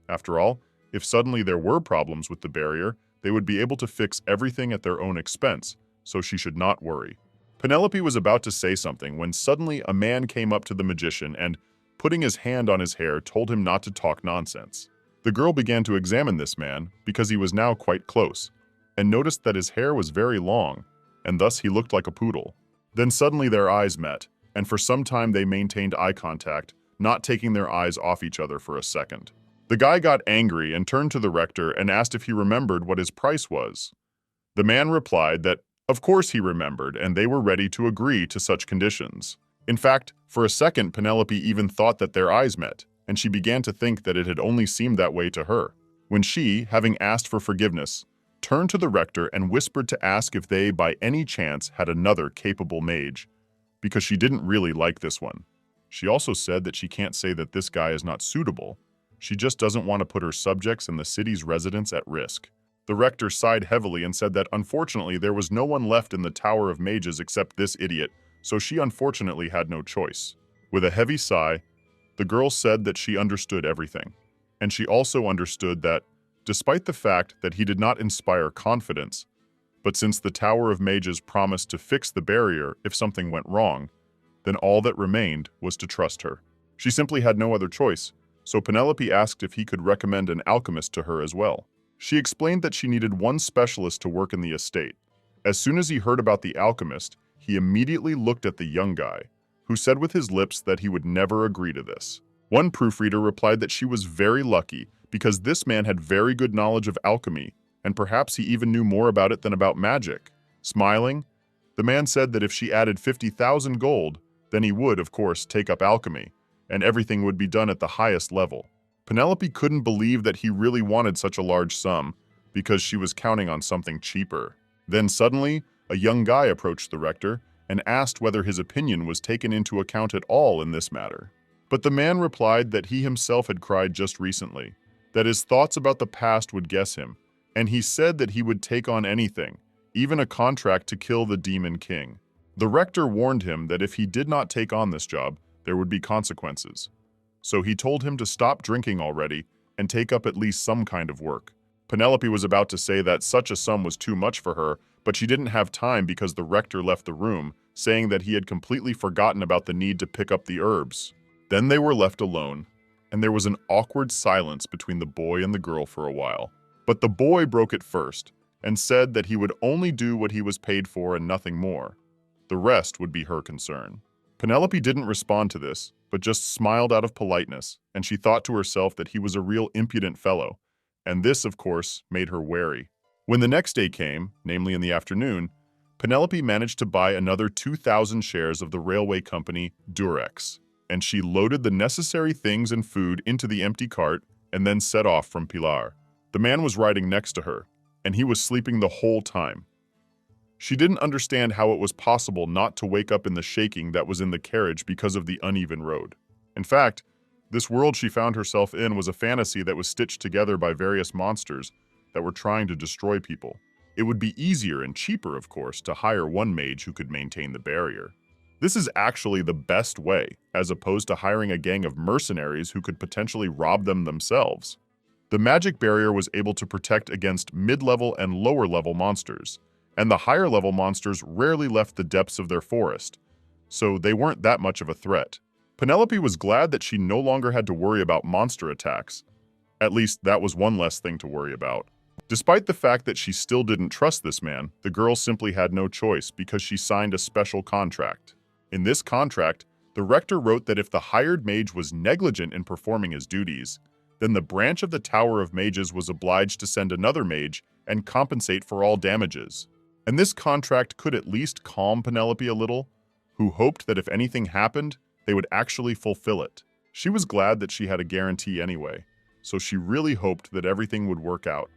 After all, if suddenly there were problems with the barrier, they would be able to fix everything at their own expense, so she should not worry. Penelope was about to say something when suddenly a man came up to the magician and, putting his hand on his hair, told him not to talk nonsense. The girl began to examine this man because he was now quite close, and noticed that his hair was very long, and thus he looked like a poodle. Then suddenly their eyes met, and for some time they maintained eye contact, not taking their eyes off each other for a second. The guy got angry and turned to the rector and asked if he remembered what his price was. The man replied that, of course he remembered, and they were ready to agree to such conditions. In fact, for a second Penelope even thought that their eyes met, and she began to think that it had only seemed that way to her. When she, having asked for forgiveness, turned to the rector and whispered to ask if they by any chance had another capable mage, because she didn't really like this one. She also said that she can't say that this guy is not suitable. She just doesn't want to put her subjects and the city's residents at risk. The rector sighed heavily and said that unfortunately there was no one left in the Tower of Mages except this idiot, so she unfortunately had no choice. With a heavy sigh, the girl said that she understood everything, and she also understood that, despite the fact that he did not inspire confidence. But since the Tower of Mages promised to fix the barrier if something went wrong, then all that remained was to trust her. She simply had no other choice, so Penelope asked if he could recommend an alchemist to her as well. She explained that she needed one specialist to work in the estate. As soon as he heard about the alchemist, he immediately looked at the young guy, who said with his lips that he would never agree to this. One proofreader replied that she was very lucky because this man had very good knowledge of alchemy, and perhaps he even knew more about it than about magic. Smiling, the man said that if she added 50,000 gold, then he would, of course, take up alchemy, and everything would be done at the highest level. Penelope couldn't believe that he really wanted such a large sum, because she was counting on something cheaper. Then suddenly, a young guy approached the rector and asked whether his opinion was taken into account at all in this matter. But the man replied that he himself had cried just recently, that his thoughts about the past would guess him, and he said that he would take on anything, even a contract to kill the Demon King. The rector warned him that if he did not take on this job, there would be consequences. So he told him to stop drinking already and take up at least some kind of work. Penelope was about to say that such a sum was too much for her, but she didn't have time because the rector left the room, saying that he had completely forgotten about the need to pick up the herbs. Then they were left alone, and there was an awkward silence between the boy and the girl for a while. But the boy broke it first, and said that he would only do what he was paid for and nothing more. The rest would be her concern. Penelope didn't respond to this, but just smiled out of politeness, and she thought to herself that he was a real impudent fellow, and this, of course, made her wary. When the next day came, namely in the afternoon, Penelope managed to buy another 2,000 shares of the railway company Durex, and she loaded the necessary things and food into the empty cart and then set off from Pilar. The man was riding next to her, and he was sleeping the whole time. She didn't understand how it was possible not to wake up in the shaking that was in the carriage because of the uneven road. In fact, this world she found herself in was a fantasy that was stitched together by various monsters that were trying to destroy people. It would be easier and cheaper, of course, to hire one mage who could maintain the barrier. This is actually the best way, as opposed to hiring a gang of mercenaries who could potentially rob them themselves. The magic barrier was able to protect against mid-level and lower-level monsters, and the higher-level monsters rarely left the depths of their forest, so they weren't that much of a threat. Penelope was glad that she no longer had to worry about monster attacks. At least that was one less thing to worry about. Despite the fact that she still didn't trust this man, the girl simply had no choice because she signed a special contract. In this contract, the rector wrote that if the hired mage was negligent in performing his duties, then the branch of the Tower of Mages was obliged to send another mage and compensate for all damages. And this contract could at least calm Penelope a little, who hoped that if anything happened, they would actually fulfill it. She was glad that she had a guarantee anyway, so she really hoped that everything would work out.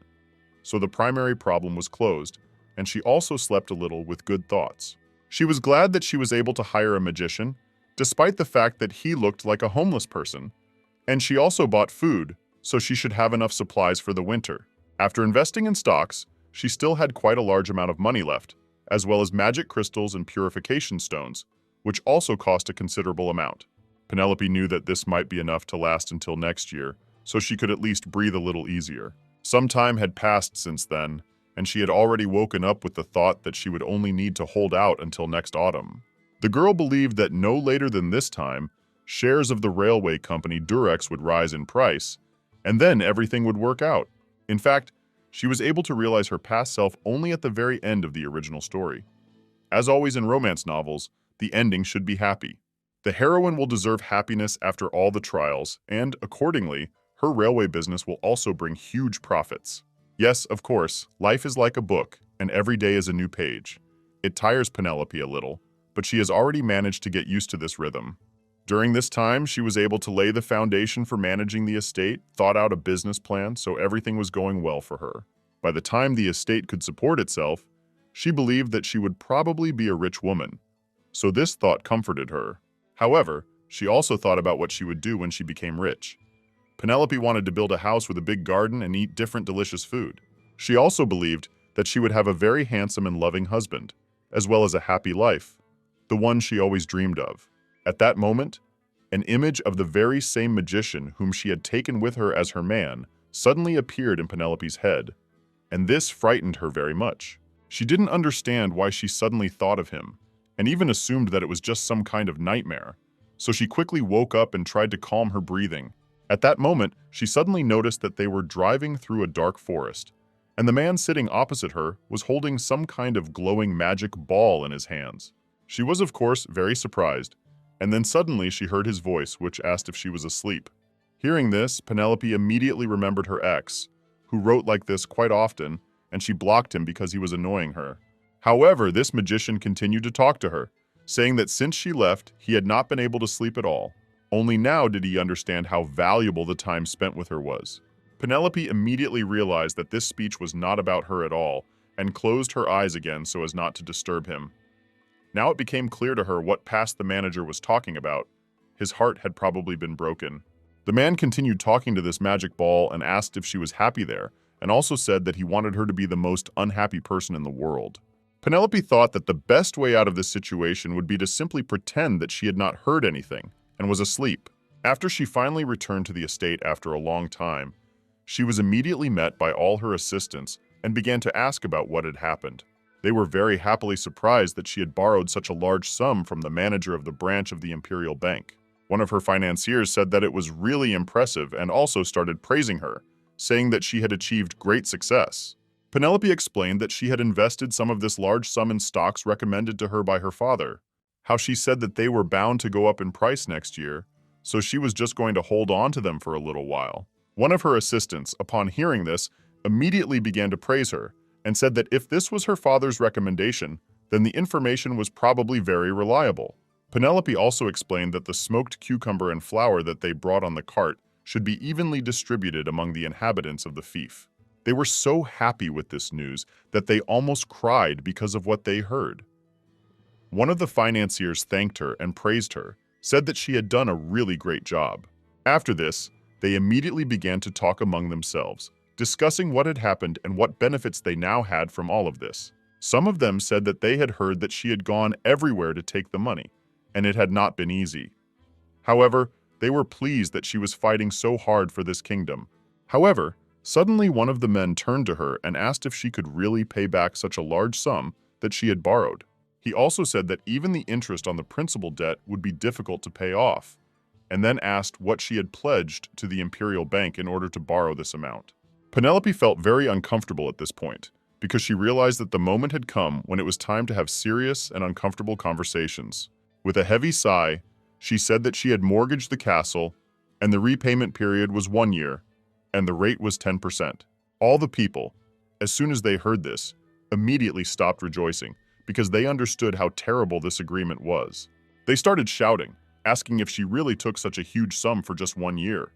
So the primary problem was closed, and she also slept a little with good thoughts. She was glad that she was able to hire a magician, despite the fact that he looked like a homeless person. And she also bought food, so she should have enough supplies for the winter. After investing in stocks, she still had quite a large amount of money left, as well as magic crystals and purification stones, which also cost a considerable amount. Penelope knew that this might be enough to last until next year, so she could at least breathe a little easier. Some time had passed since then, and she had already woken up with the thought that she would only need to hold out until next autumn. The girl believed that no later than this time, shares of the railway company Durex would rise in price, and then everything would work out. In fact, she was able to realize her past self only at the very end of the original story. As always in romance novels, the ending should be happy. The heroine will deserve happiness after all the trials, and, accordingly, her railway business will also bring huge profits. Yes, of course, life is like a book, and every day is a new page. It tires Penelope a little, but she has already managed to get used to this rhythm. During this time, she was able to lay the foundation for managing the estate, thought out a business plan, so everything was going well for her. By the time the estate could support itself, she believed that she would probably be a rich woman. So this thought comforted her. However, she also thought about what she would do when she became rich. Penelope wanted to build a house with a big garden and eat different delicious food. She also believed that she would have a very handsome and loving husband, as well as a happy life, the one she always dreamed of. At that moment, an image of the very same magician whom she had taken with her as her man suddenly appeared in Penelope's head, and this frightened her very much. She didn't understand why she suddenly thought of him, and even assumed that it was just some kind of nightmare. So she quickly woke up and tried to calm her breathing. At that moment, she suddenly noticed that they were driving through a dark forest, and the man sitting opposite her was holding some kind of glowing magic ball in his hands. She was, of course, very surprised, and then suddenly she heard his voice, which asked if she was asleep. Hearing this, Penelope immediately remembered her ex, who wrote like this quite often, and she blocked him because he was annoying her. However, this magician continued to talk to her, saying that since she left, he had not been able to sleep at all. Only now did he understand how valuable the time spent with her was. Penelope immediately realized that this speech was not about her at all, and closed her eyes again so as not to disturb him. Now it became clear to her what past the manager was talking about. His heart had probably been broken. The man continued talking to this magic ball and asked if she was happy there, and also said that he wanted her to be the most unhappy person in the world. Penelope thought that the best way out of this situation would be to simply pretend that she had not heard anything and was asleep. After she finally returned to the estate after a long time, she was immediately met by all her assistants and began to ask about what had happened. They were very happily surprised that she had borrowed such a large sum from the manager of the branch of the Imperial Bank. One of her financiers said that it was really impressive and also started praising her, saying that she had achieved great success. Penelope explained that she had invested some of this large sum in stocks recommended to her by her father, how she said that they were bound to go up in price next year, so she was just going to hold on to them for a little while. One of her assistants, upon hearing this, immediately began to praise her and said that if this was her father's recommendation, then the information was probably very reliable. Penelope also explained that the smoked cucumber and flour that they brought on the cart should be evenly distributed among the inhabitants of the fief. They were so happy with this news that they almost cried because of what they heard. One of the financiers thanked her and praised her, said that she had done a really great job. After this, they immediately began to talk among themselves, discussing what had happened and what benefits they now had from all of this. Some of them said that they had heard that she had gone everywhere to take the money, and it had not been easy. However, they were pleased that she was fighting so hard for this kingdom. However, suddenly one of the men turned to her and asked if she could really pay back such a large sum that she had borrowed. He also said that even the interest on the principal debt would be difficult to pay off, and then asked what she had pledged to the Imperial Bank in order to borrow this amount. Penelope felt very uncomfortable at this point, because she realized that the moment had come when it was time to have serious and uncomfortable conversations. With a heavy sigh, she said that she had mortgaged the castle, and the repayment period was 1 year, and the rate was 10%. All the people, as soon as they heard this, immediately stopped rejoicing, because they understood how terrible this agreement was. They started shouting, asking if she really took such a huge sum for just 1 year.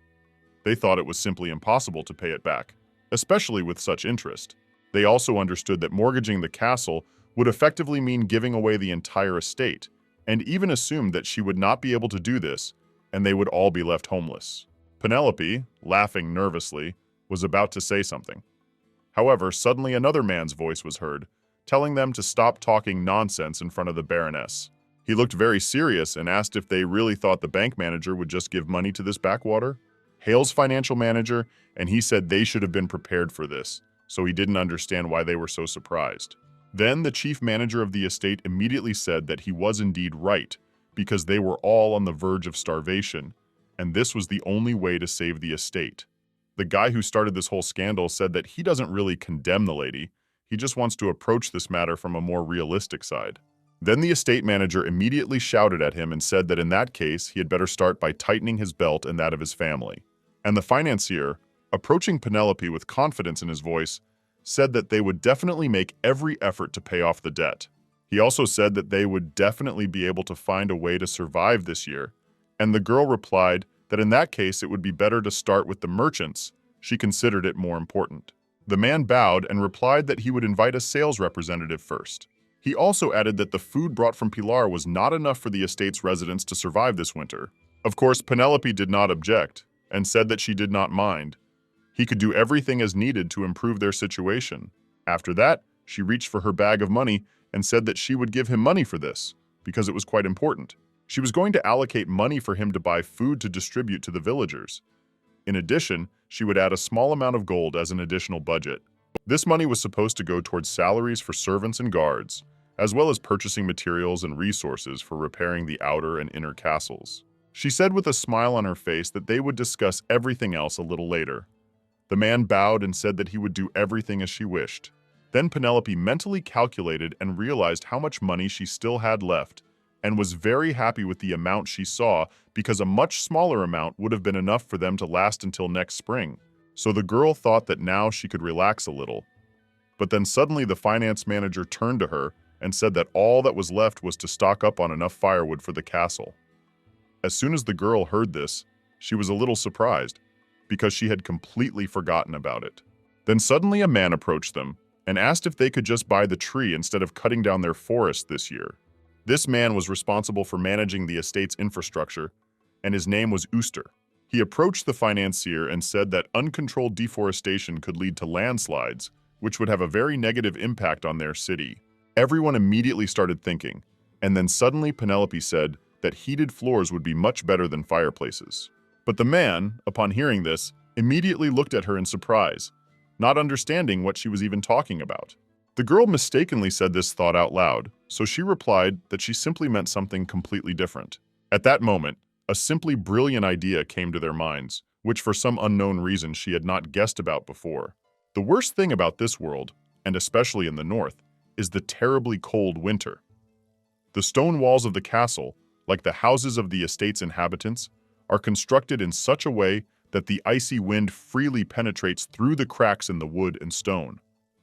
They thought it was simply impossible to pay it back, especially with such interest. They also understood that mortgaging the castle would effectively mean giving away the entire estate, and even assumed that she would not be able to do this, and they would all be left homeless. Penelope, laughing nervously, was about to say something. However, suddenly another man's voice was heard, telling them to stop talking nonsense in front of the Baroness. He looked very serious and asked if they really thought the bank manager would just give money to this backwater. Hale's financial manager, and he said they should have been prepared for this, so he didn't understand why they were so surprised. Then the chief manager of the estate immediately said that he was indeed right, because they were all on the verge of starvation, and this was the only way to save the estate. The guy who started this whole scandal said that he doesn't really condemn the lady, he just wants to approach this matter from a more realistic side. Then the estate manager immediately shouted at him and said that in that case, he had better start by tightening his belt and that of his family. And the financier, approaching Penelope with confidence in his voice, said that they would definitely make every effort to pay off the debt. He also said that they would definitely be able to find a way to survive this year, and the girl replied that in that case it would be better to start with the merchants. She considered it more important. The man bowed and replied that he would invite a sales representative first. He also added that the food brought from Pilar was not enough for the estate's residents to survive this winter. Of course, Penelope did not object, and said that she did not mind. He could do everything as needed to improve their situation. After that, she reached for her bag of money and said that she would give him money for this, because it was quite important. She was going to allocate money for him to buy food to distribute to the villagers. In addition, she would add a small amount of gold as an additional budget. This money was supposed to go towards salaries for servants and guards, as well as purchasing materials and resources for repairing the outer and inner castles. She said with a smile on her face that they would discuss everything else a little later. The man bowed and said that he would do everything as she wished. Then Penelope mentally calculated and realized how much money she still had left, and was very happy with the amount she saw because a much smaller amount would have been enough for them to last until next spring. So the girl thought that now she could relax a little. But then suddenly the finance manager turned to her and said that all that was left was to stock up on enough firewood for the castle. As soon as the girl heard this, she was a little surprised, because she had completely forgotten about it. Then suddenly a man approached them and asked if they could just buy the tree instead of cutting down their forest this year. This man was responsible for managing the estate's infrastructure, and his name was Ooster. He approached the financier and said that uncontrolled deforestation could lead to landslides, which would have a very negative impact on their city. Everyone immediately started thinking, and then suddenly Penelope said that heated floors would be much better than fireplaces. But the man, upon hearing this, immediately looked at her in surprise, not understanding what she was even talking about. The girl mistakenly said this thought out loud, so she replied that she simply meant something completely different. At that moment, a simply brilliant idea came to their minds, which for some unknown reason she had not guessed about before. The worst thing about this world, and especially in the north, is the terribly cold winter. The stone walls of the castle, like the houses of the estate's inhabitants, are constructed in such a way that the icy wind freely penetrates through the cracks in the wood and stone.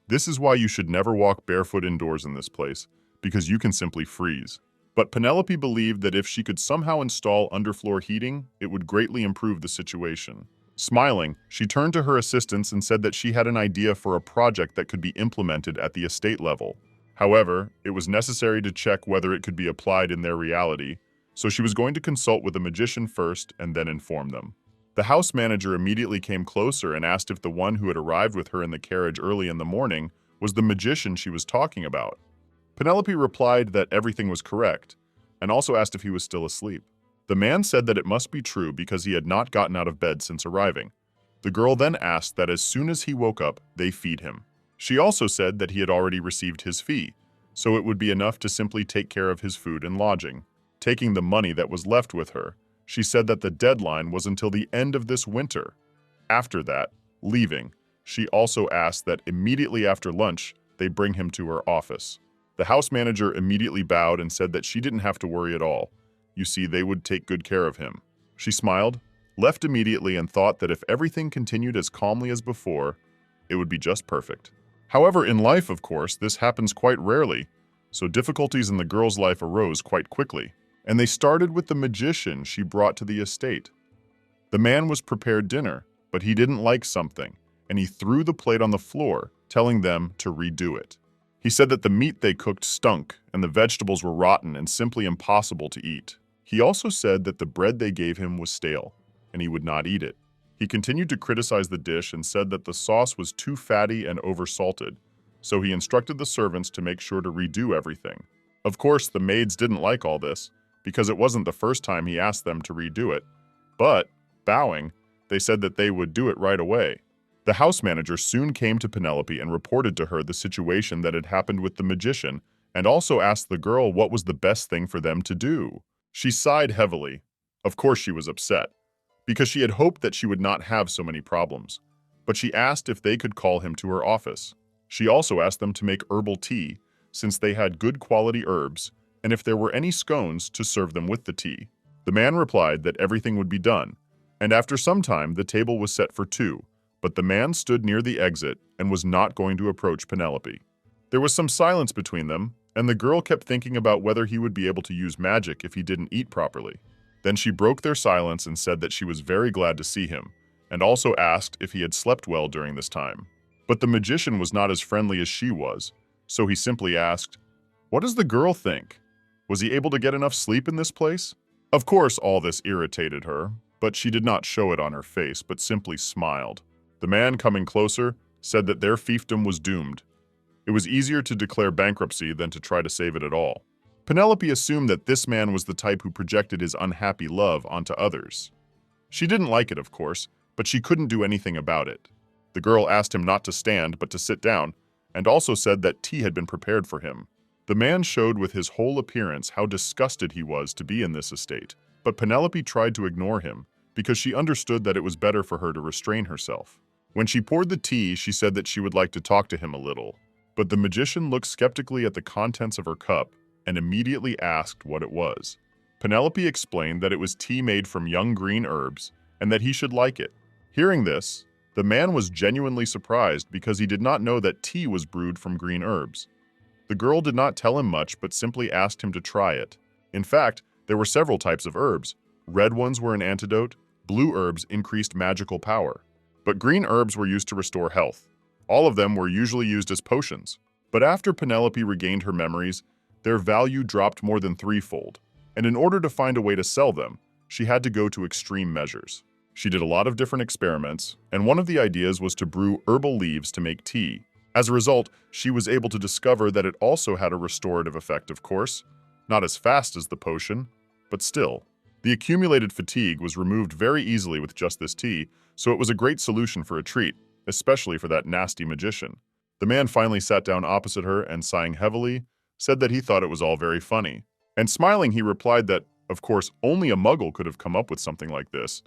This is why you should never walk barefoot indoors in this place, because you can simply freeze. But Penelope believed that if she could somehow install underfloor heating, it would greatly improve the situation. Smiling, she turned to her assistants and said that she had an idea for a project that could be implemented at the estate level. However, it was necessary to check whether it could be applied in their reality, so she was going to consult with a magician first and then inform them. The house manager immediately came closer and asked if the one who had arrived with her in the carriage early in the morning was the magician she was talking about. Penelope replied that everything was correct, and also asked if he was still asleep. The man said that it must be true because he had not gotten out of bed since arriving. The girl then asked that as soon as he woke up, they feed him. She also said that he had already received his fee, so it would be enough to simply take care of his food and lodging. Taking the money that was left with her, she said that the deadline was until the end of this winter. After that, leaving, she also asked that immediately after lunch, they bring him to her office. The house manager immediately bowed and said that she didn't have to worry at all. You see, they would take good care of him. She smiled, left immediately, and thought that if everything continued as calmly as before, it would be just perfect. However, in life, of course, this happens quite rarely, so difficulties in the girl's life arose quite quickly. And they started with the magician she brought to the estate. The man was prepared dinner, but he didn't like something, and he threw the plate on the floor, telling them to redo it. He said that the meat they cooked stunk, and the vegetables were rotten and simply impossible to eat. He also said that the bread they gave him was stale, and he would not eat it. He continued to criticize the dish and said that the sauce was too fatty and oversalted, so he instructed the servants to make sure to redo everything. Of course, the maids didn't like all this, because it wasn't the first time he asked them to redo it, but, bowing, they said that they would do it right away. The house manager soon came to Penelope and reported to her the situation that had happened with the magician, and also asked the girl what was the best thing for them to do. She sighed heavily. Of course she was upset, because she had hoped that she would not have so many problems, but she asked if they could call him to her office. She also asked them to make herbal tea, since they had good quality herbs, and if there were any scones to serve them with the tea. The man replied that everything would be done, and after some time the table was set for two, but the man stood near the exit and was not going to approach Penelope. There was some silence between them, and the girl kept thinking about whether he would be able to use magic if he didn't eat properly. Then she broke their silence and said that she was very glad to see him, and also asked if he had slept well during this time. But the magician was not as friendly as she was, so he simply asked, "What does the girl think? Was he able to get enough sleep in this place?" Of course, all this irritated her, but she did not show it on her face, but simply smiled. The man, coming closer, said that their fiefdom was doomed. It was easier to declare bankruptcy than to try to save it at all. Penelope assumed that this man was the type who projected his unhappy love onto others. She didn't like it, of course, but she couldn't do anything about it. The girl asked him not to stand, but to sit down, and also said that tea had been prepared for him. The man showed with his whole appearance how disgusted he was to be in this estate, but Penelope tried to ignore him because she understood that it was better for her to restrain herself. When she poured the tea, she said that she would like to talk to him a little, but the magician looked skeptically at the contents of her cup and immediately asked what it was. Penelope explained that it was tea made from young green herbs and that he should like it. Hearing this, the man was genuinely surprised because he did not know that tea was brewed from green herbs. The girl did not tell him much but simply asked him to try it. In fact, there were several types of herbs. Red ones were an antidote, blue herbs increased magical power, but green herbs were used to restore health. All of them were usually used as potions. But after Penelope regained her memories, their value dropped more than threefold, and in order to find a way to sell them, she had to go to extreme measures. She did a lot of different experiments, and one of the ideas was to brew herbal leaves to make tea. As a result, she was able to discover that it also had a restorative effect, of course. Not as fast as the potion, but still. The accumulated fatigue was removed very easily with just this tea, so it was a great solution for a treat, especially for that nasty magician. The man finally sat down opposite her and, sighing heavily, said that he thought it was all very funny. And smiling, he replied that, of course, only a muggle could have come up with something like this,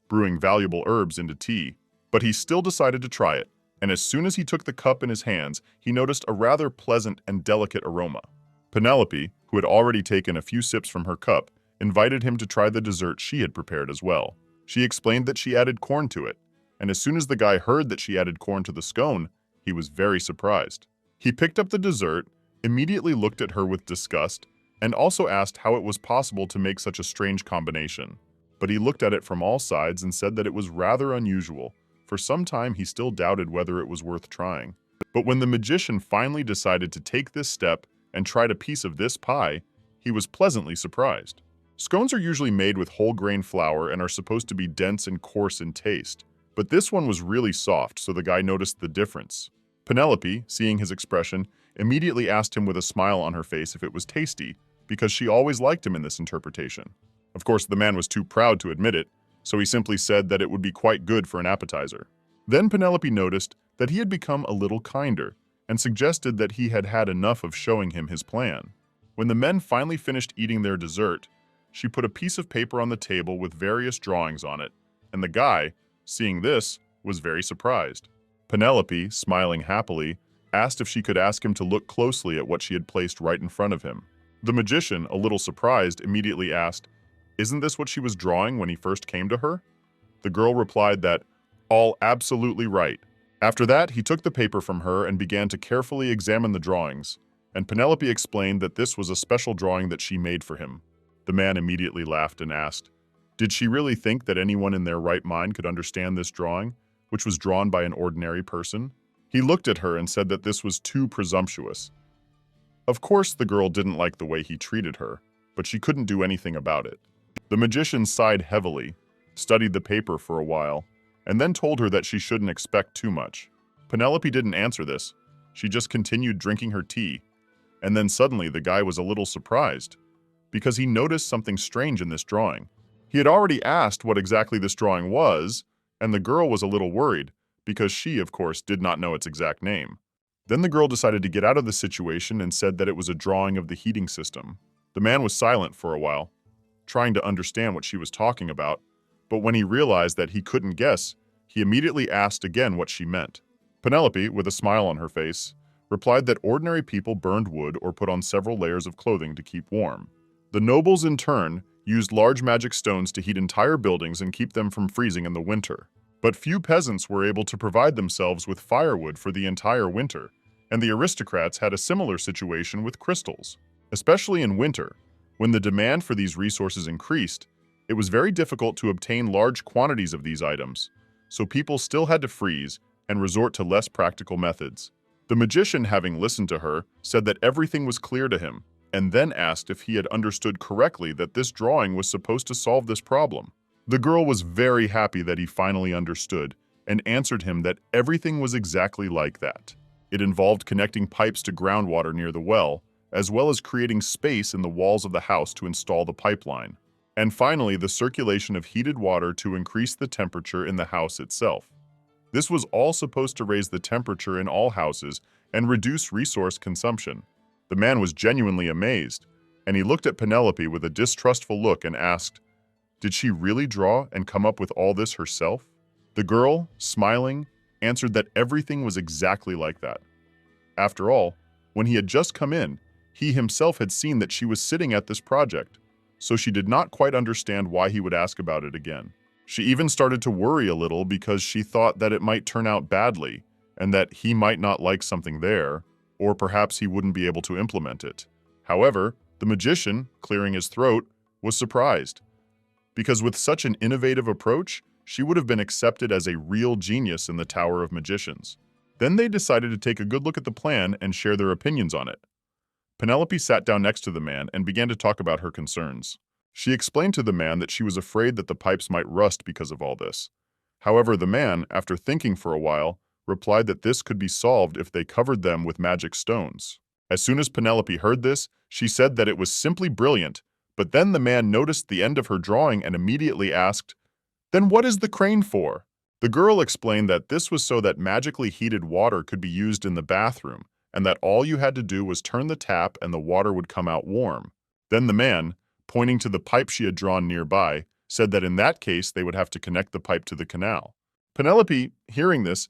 brewing valuable herbs into tea. But he still decided to try it, and as soon as he took the cup in his hands, he noticed a rather pleasant and delicate aroma. Penelope, who had already taken a few sips from her cup, invited him to try the dessert she had prepared as well. She explained that she added corn to it, and as soon as the guy heard that she added corn to the scone, he was very surprised. He picked up the dessert, immediately looked at her with disgust, and also asked how it was possible to make such a strange combination. But he looked at it from all sides and said that it was rather unusual. For some time, he still doubted whether it was worth trying. But when the magician finally decided to take this step and tried a piece of this pie, he was pleasantly surprised. Scones are usually made with whole grain flour and are supposed to be dense and coarse in taste. But this one was really soft, so the guy noticed the difference. Penelope, seeing his expression, immediately asked him with a smile on her face if it was tasty, because she always liked him in this interpretation. Of course, the man was too proud to admit it, so he simply said that it would be quite good for an appetizer. Then Penelope noticed that he had become a little kinder, and suggested that he had had enough of showing him his plan. When the men finally finished eating their dessert, she put a piece of paper on the table with various drawings on it, and the guy, seeing this, was very surprised. Penelope, smiling happily, asked if she could ask him to look closely at what she had placed right in front of him. The magician, a little surprised, immediately asked, "Isn't this what she was drawing when he first came to her?" The girl replied that, "All absolutely right." After that, he took the paper from her and began to carefully examine the drawings, and Penelope explained that this was a special drawing that she made for him. The man immediately laughed and asked, did she really think that anyone in their right mind could understand this drawing, which was drawn by an ordinary person? He looked at her and said that this was too presumptuous. Of course, the girl didn't like the way he treated her, but she couldn't do anything about it. The magician sighed heavily, studied the paper for a while, and then told her that she shouldn't expect too much. Penelope didn't answer this. She just continued drinking her tea, and then suddenly the guy was a little surprised, because he noticed something strange in this drawing. He had already asked what exactly this drawing was, and the girl was a little worried, because she, of course, did not know its exact name. Then the girl decided to get out of the situation and said that it was a drawing of the heating system. The man was silent for a while, trying to understand what she was talking about, but when he realized that he couldn't guess, he immediately asked again what she meant. Penelope, with a smile on her face, replied that ordinary people burned wood or put on several layers of clothing to keep warm. The nobles, in turn, used large magic stones to heat entire buildings and keep them from freezing in the winter. But few peasants were able to provide themselves with firewood for the entire winter, and the aristocrats had a similar situation with crystals. Especially in winter, when the demand for these resources increased, it was very difficult to obtain large quantities of these items, so people still had to freeze and resort to less practical methods. The magician, having listened to her, said that everything was clear to him, and then asked if he had understood correctly that this drawing was supposed to solve this problem. The girl was very happy that he finally understood, and answered him that everything was exactly like that. It involved connecting pipes to groundwater near the well, as well as creating space in the walls of the house to install the pipeline. And finally, the circulation of heated water to increase the temperature in the house itself. This was all supposed to raise the temperature in all houses and reduce resource consumption. The man was genuinely amazed, and he looked at Penelope with a distrustful look and asked, "Did she really draw and come up with all this herself?" The girl, smiling, answered that everything was exactly like that. After all, when he had just come in, he himself had seen that she was sitting at this project, so she did not quite understand why he would ask about it again. She even started to worry a little because she thought that it might turn out badly and that he might not like something there, or perhaps he wouldn't be able to implement it. However, the magician, clearing his throat, was surprised, because with such an innovative approach, she would have been accepted as a real genius in the Tower of Magicians. Then they decided to take a good look at the plan and share their opinions on it. Penelope sat down next to the man and began to talk about her concerns. She explained to the man that she was afraid that the pipes might rust because of all this. However, the man, after thinking for a while, replied that this could be solved if they covered them with magic stones. As soon as Penelope heard this, she said that it was simply brilliant, but then the man noticed the end of her drawing and immediately asked, "Then what is the crane for?" The girl explained that this was so that magically heated water could be used in the bathroom, and that all you had to do was turn the tap and the water would come out warm. Then the man, pointing to the pipe she had drawn nearby, said that in that case they would have to connect the pipe to the canal. Penelope, hearing this,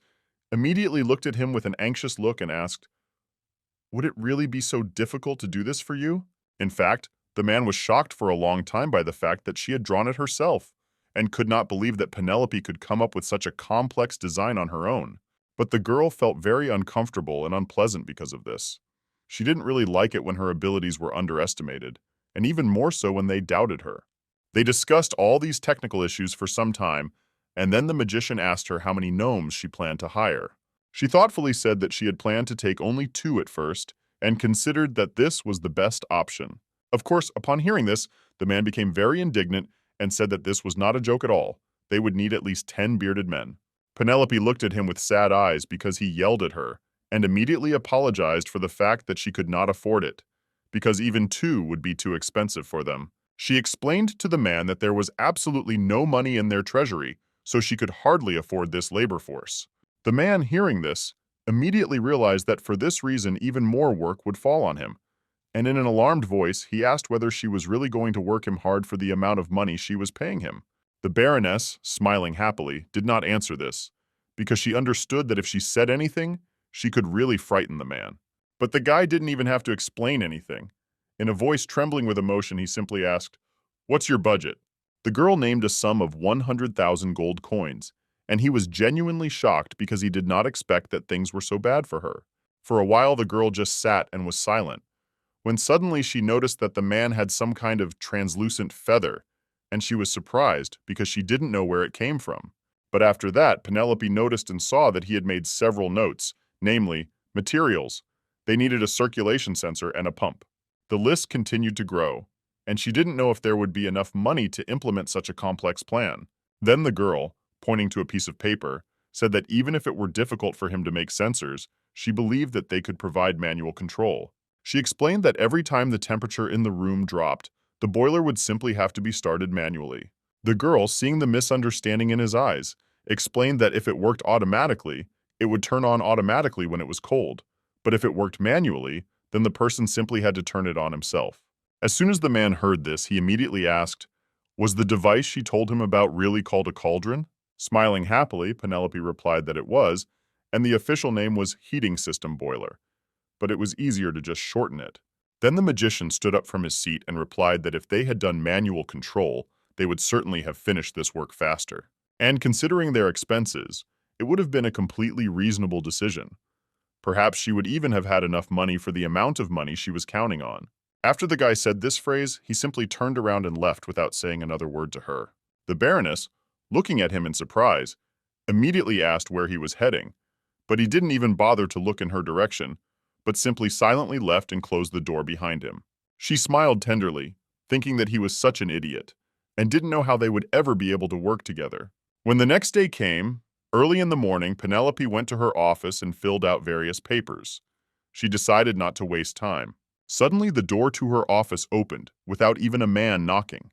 immediately looked at him with an anxious look and asked, "Would it really be so difficult to do this for you?" In fact, the man was shocked for a long time by the fact that she had drawn it herself, and could not believe that Penelope could come up with such a complex design on her own. But the girl felt very uncomfortable and unpleasant because of this. She didn't really like it when her abilities were underestimated, and even more so when they doubted her. They discussed all these technical issues for some time, and then the magician asked her how many gnomes she planned to hire. She thoughtfully said that she had planned to take only 2 at first, and considered that this was the best option. Of course, upon hearing this, the man became very indignant and said that this was not a joke at all. They would need at least 10 bearded men. Penelope looked at him with sad eyes because he yelled at her, and immediately apologized for the fact that she could not afford it, because even 2 would be too expensive for them. She explained to the man that there was absolutely no money in their treasury, so she could hardly afford this labor force. The man, hearing this, immediately realized that for this reason even more work would fall on him, and in an alarmed voice, he asked whether she was really going to work him hard for the amount of money she was paying him. The Baroness, smiling happily, did not answer this, because she understood that if she said anything, she could really frighten the man. But the guy didn't even have to explain anything. In a voice trembling with emotion, he simply asked, "What's your budget?" The girl named a sum of 100,000 gold coins, and he was genuinely shocked because he did not expect that things were so bad for her. For a while, the girl just sat and was silent, when suddenly she noticed that the man had some kind of translucent feather, and she was surprised because she didn't know where it came from. But after that, Penelope noticed and saw that he had made several notes, namely, materials. They needed a circulation sensor and a pump. The list continued to grow, and she didn't know if there would be enough money to implement such a complex plan. Then the girl, pointing to a piece of paper, said that even if it were difficult for him to make sensors, she believed that they could provide manual control. She explained that every time the temperature in the room dropped, the boiler would simply have to be started manually. The girl, seeing the misunderstanding in his eyes, explained that if it worked automatically, it would turn on automatically when it was cold, but if it worked manually, then the person simply had to turn it on himself. As soon as the man heard this, he immediately asked, "Was the device she told him about really called a cauldron?" Smiling happily, Penelope replied that it was, and the official name was heating system boiler, but it was easier to just shorten it. Then the magician stood up from his seat and replied that if they had done manual control, they would certainly have finished this work faster. And considering their expenses, it would have been a completely reasonable decision. Perhaps she would even have had enough money for the amount of money she was counting on. After the guy said this phrase, he simply turned around and left without saying another word to her. The Baroness, looking at him in surprise, immediately asked where he was heading, but he didn't even bother to look in her direction, but simply silently left and closed the door behind him. She smiled tenderly, thinking that he was such an idiot, and didn't know how they would ever be able to work together. When the next day came, early in the morning, Penelope went to her office and filled out various papers. She decided not to waste time. Suddenly, the door to her office opened, without even a man knocking.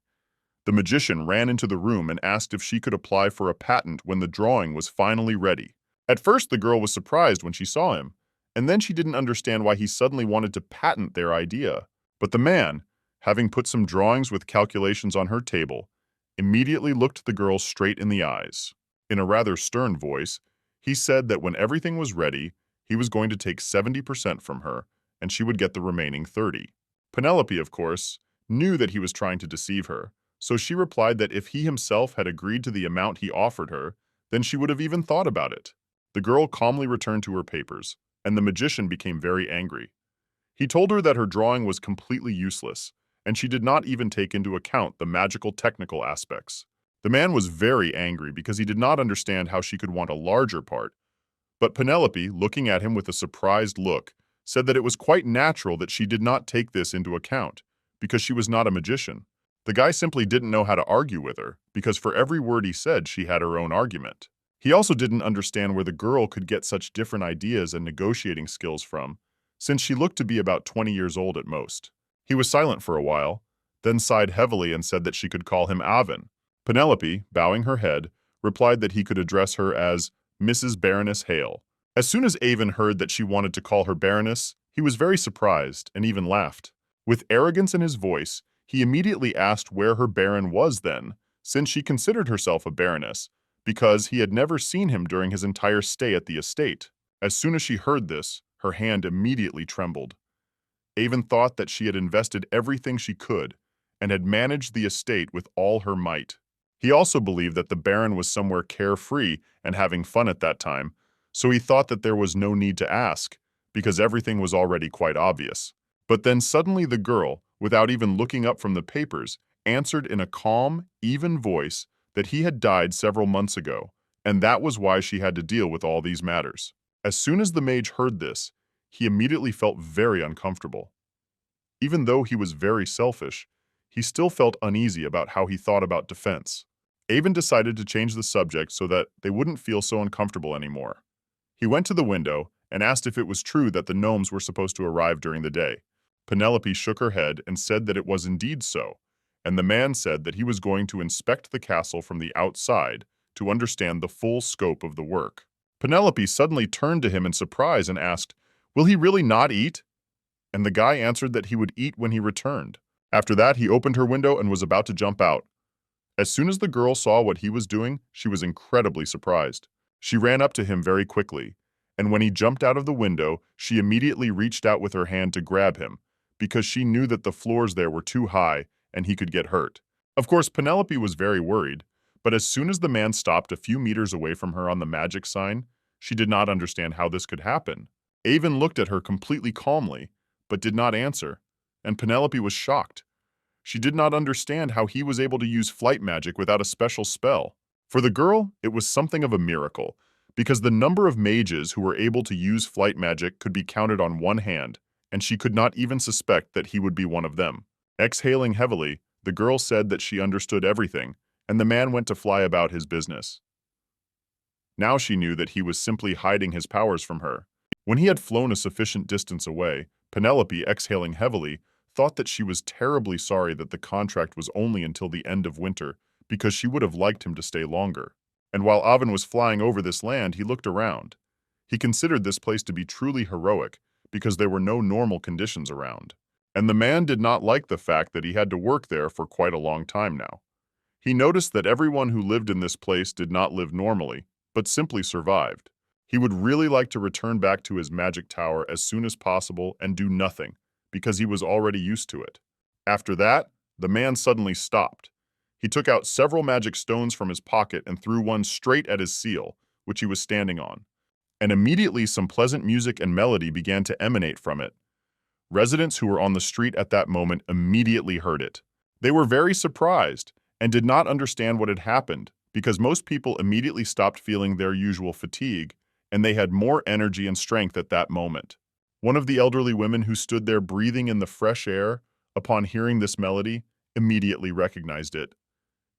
The magician ran into the room and asked if she could apply for a patent when the drawing was finally ready. At first, the girl was surprised when she saw him, and then she didn't understand why he suddenly wanted to patent their idea. But the man, having put some drawings with calculations on her table, immediately looked the girl straight in the eyes. In a rather stern voice, he said that when everything was ready, he was going to take 70% from her, and she would get the remaining 30. Penelope, of course, knew that he was trying to deceive her, so she replied that if he himself had agreed to the amount he offered her, then she would have even thought about it. The girl calmly returned to her papers, and the magician became very angry. He told her that her drawing was completely useless, and she did not even take into account the magical technical aspects. The man was very angry because he did not understand how she could want a larger part, but Penelope, looking at him with a surprised look, said that it was quite natural that she did not take this into account, because she was not a magician. The guy simply didn't know how to argue with her, because for every word he said, she had her own argument. He also didn't understand where the girl could get such different ideas and negotiating skills from, since she looked to be about 20 years old at most. He was silent for a while, then sighed heavily and said that she could call him Avon. Penelope, bowing her head, replied that he could address her as Mrs. Baroness Hale. As soon as Avon heard that she wanted to call her Baroness, he was very surprised and even laughed. With arrogance in his voice, he immediately asked where her Baron was then, since she considered herself a Baroness, because he had never seen him during his entire stay at the estate. As soon as she heard this, her hand immediately trembled. Avon thought that she had invested everything she could and had managed the estate with all her might. He also believed that the Baron was somewhere carefree and having fun at that time, so he thought that there was no need to ask, because everything was already quite obvious. But then suddenly the girl, without even looking up from the papers, answered in a calm, even voice that he had died several months ago, and that was why she had to deal with all these matters. As soon as the mage heard this, he immediately felt very uncomfortable. Even though he was very selfish, he still felt uneasy about how he thought about defense. Avon decided to change the subject so that they wouldn't feel so uncomfortable anymore. He went to the window and asked if it was true that the gnomes were supposed to arrive during the day. Penelope shook her head and said that it was indeed so, and the man said that he was going to inspect the castle from the outside to understand the full scope of the work. Penelope suddenly turned to him in surprise and asked, "Will he really not eat?" And the guy answered that he would eat when he returned. After that, he opened her window and was about to jump out. As soon as the girl saw what he was doing, she was incredibly surprised. She ran up to him very quickly, and when he jumped out of the window, she immediately reached out with her hand to grab him, because she knew that the floors there were too high and he could get hurt. Of course, Penelope was very worried, but as soon as the man stopped a few meters away from her on the magic sign, she did not understand how this could happen. Avon looked at her completely calmly, but did not answer, and Penelope was shocked. She did not understand how he was able to use flight magic without a special spell. For the girl, it was something of a miracle, because the number of mages who were able to use flight magic could be counted on one hand, and she could not even suspect that he would be one of them. Exhaling heavily, the girl said that she understood everything, and the man went to fly about his business. Now she knew that he was simply hiding his powers from her. When he had flown a sufficient distance away, Penelope, exhaling heavily, thought that she was terribly sorry that the contract was only until the end of winter, because she would have liked him to stay longer. And while Avon was flying over this land, he looked around. He considered this place to be truly heroic, because there were no normal conditions around. And the man did not like the fact that he had to work there for quite a long time now. He noticed that everyone who lived in this place did not live normally, but simply survived. He would really like to return back to his magic tower as soon as possible and do nothing, because he was already used to it. After that, the man suddenly stopped. He took out several magic stones from his pocket and threw one straight at his seal, which he was standing on. And immediately some pleasant music and melody began to emanate from it. Residents who were on the street at that moment immediately heard it. They were very surprised and did not understand what had happened, because most people immediately stopped feeling their usual fatigue, and they had more energy and strength at that moment. One of the elderly women who stood there breathing in the fresh air, upon hearing this melody, immediately recognized it.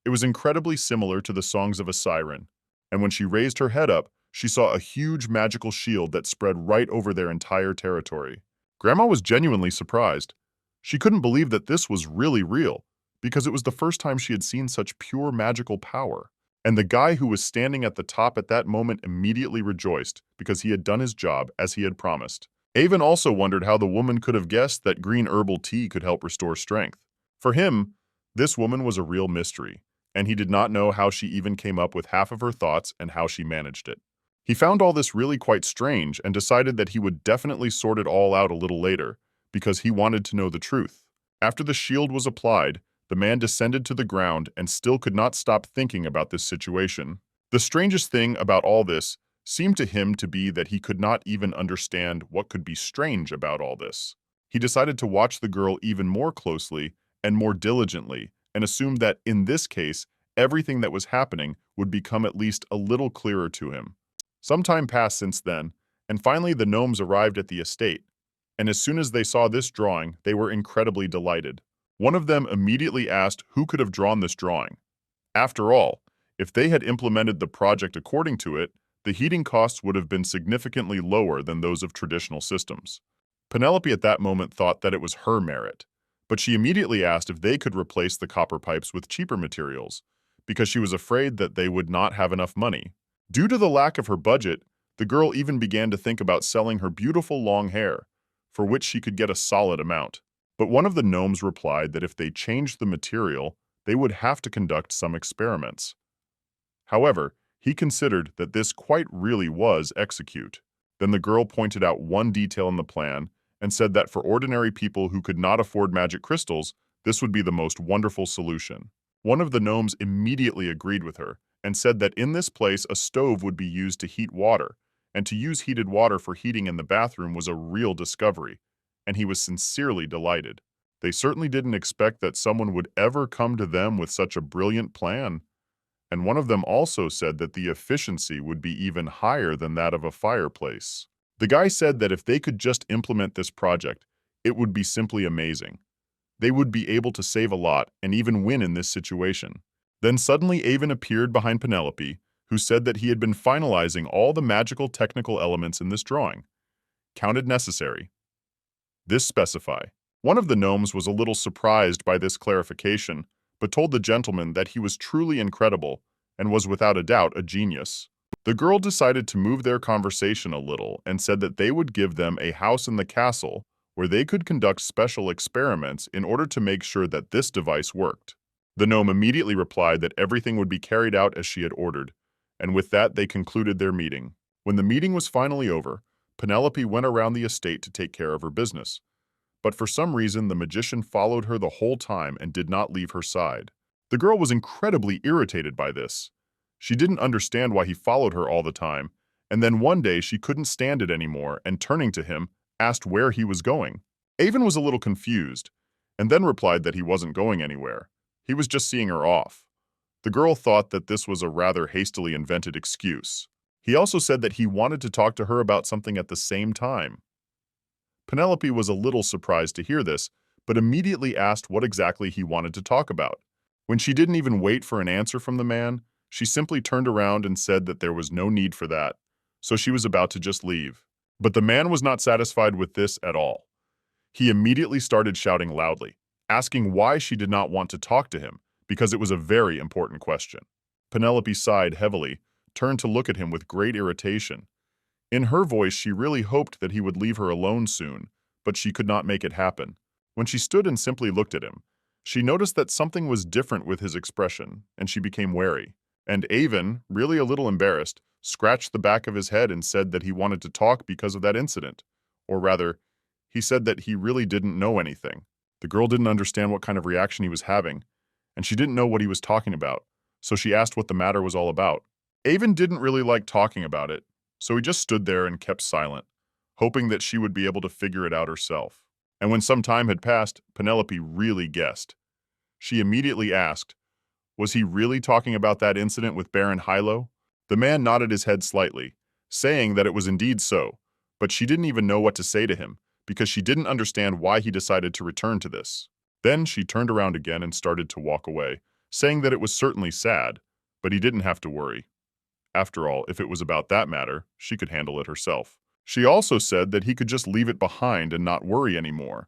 It was incredibly similar to the songs of a siren, and when she raised her head up, she saw a huge magical shield that spread right over their entire territory. Grandma was genuinely surprised. She couldn't believe that this was really real, because it was the first time she had seen such pure magical power. And the guy who was standing at the top at that moment immediately rejoiced because he had done his job as he had promised. Avon also wondered how the woman could have guessed that green herbal tea could help restore strength. For him, this woman was a real mystery, and he did not know how she even came up with half of her thoughts and how she managed it. He found all this really quite strange and decided that he would definitely sort it all out a little later, because he wanted to know the truth. After the shield was applied, the man descended to the ground and still could not stop thinking about this situation. The strangest thing about all this seemed to him to be that he could not even understand what could be strange about all this. He decided to watch the girl even more closely and more diligently, and assumed that in this case, everything that was happening would become at least a little clearer to him. Some time passed since then, and finally the gnomes arrived at the estate, and as soon as they saw this drawing, they were incredibly delighted. One of them immediately asked who could have drawn this drawing. After all, if they had implemented the project according to it, the heating costs would have been significantly lower than those of traditional systems. Penelope at that moment thought that it was her merit, but she immediately asked if they could replace the copper pipes with cheaper materials, because she was afraid that they would not have enough money. Due to the lack of her budget, the girl even began to think about selling her beautiful long hair, for which she could get a solid amount. But one of the gnomes replied that if they changed the material, they would have to conduct some experiments. However, he considered that this quite really was execute. Then the girl pointed out one detail in the plan and said that for ordinary people who could not afford magic crystals, this would be the most wonderful solution. One of the gnomes immediately agreed with her and said that in this place a stove would be used to heat water, and to use heated water for heating in the bathroom was a real discovery, and he was sincerely delighted. They certainly didn't expect that someone would ever come to them with such a brilliant plan. And one of them also said that the efficiency would be even higher than that of a fireplace. The guy said that if they could just implement this project, it would be simply amazing. They would be able to save a lot and even win in this situation. Then suddenly Avon appeared behind Penelope, who said that he had been finalizing all the magical technical elements in this drawing. Counted necessary. This specify. One of the gnomes was a little surprised by this clarification, but told the gentleman that he was truly incredible and was without a doubt a genius. The girl decided to move their conversation a little and said that they would give them a house in the castle where they could conduct special experiments in order to make sure that this device worked. The gnome immediately replied that everything would be carried out as she had ordered, and with that they concluded their meeting. When the meeting was finally over, Penelope went around the estate to take care of her business. But for some reason, the magician followed her the whole time and did not leave her side. The girl was incredibly irritated by this. She didn't understand why he followed her all the time, and then one day she couldn't stand it anymore and turning to him, asked where he was going. Avon was a little confused, and then replied that he wasn't going anywhere. He was just seeing her off. The girl thought that this was a rather hastily invented excuse. He also said that he wanted to talk to her about something at the same time. Penelope was a little surprised to hear this, but immediately asked what exactly he wanted to talk about. When she didn't even wait for an answer from the man, she simply turned around and said that there was no need for that, so she was about to just leave. But the man was not satisfied with this at all. He immediately started shouting loudly, asking why she did not want to talk to him, because it was a very important question. Penelope sighed heavily, turned to look at him with great irritation. In her voice, she really hoped that he would leave her alone soon, but she could not make it happen. When she stood and simply looked at him, she noticed that something was different with his expression, and she became wary. And Avon, really a little embarrassed, scratched the back of his head and said that he wanted to talk because of that incident. Or rather, he said that he really didn't know anything. The girl didn't understand what kind of reaction he was having, and she didn't know what he was talking about, so she asked what the matter was all about. Avon didn't really like talking about it, so he just stood there and kept silent, hoping that she would be able to figure it out herself. And when some time had passed, Penelope really guessed. She immediately asked, was he really talking about that incident with Baron Hilo? The man nodded his head slightly, saying that it was indeed so, but she didn't even know what to say to him, because she didn't understand why he decided to return to this. Then she turned around again and started to walk away, saying that it was certainly sad, but he didn't have to worry. After all, if it was about that matter, she could handle it herself. She also said that he could just leave it behind and not worry anymore.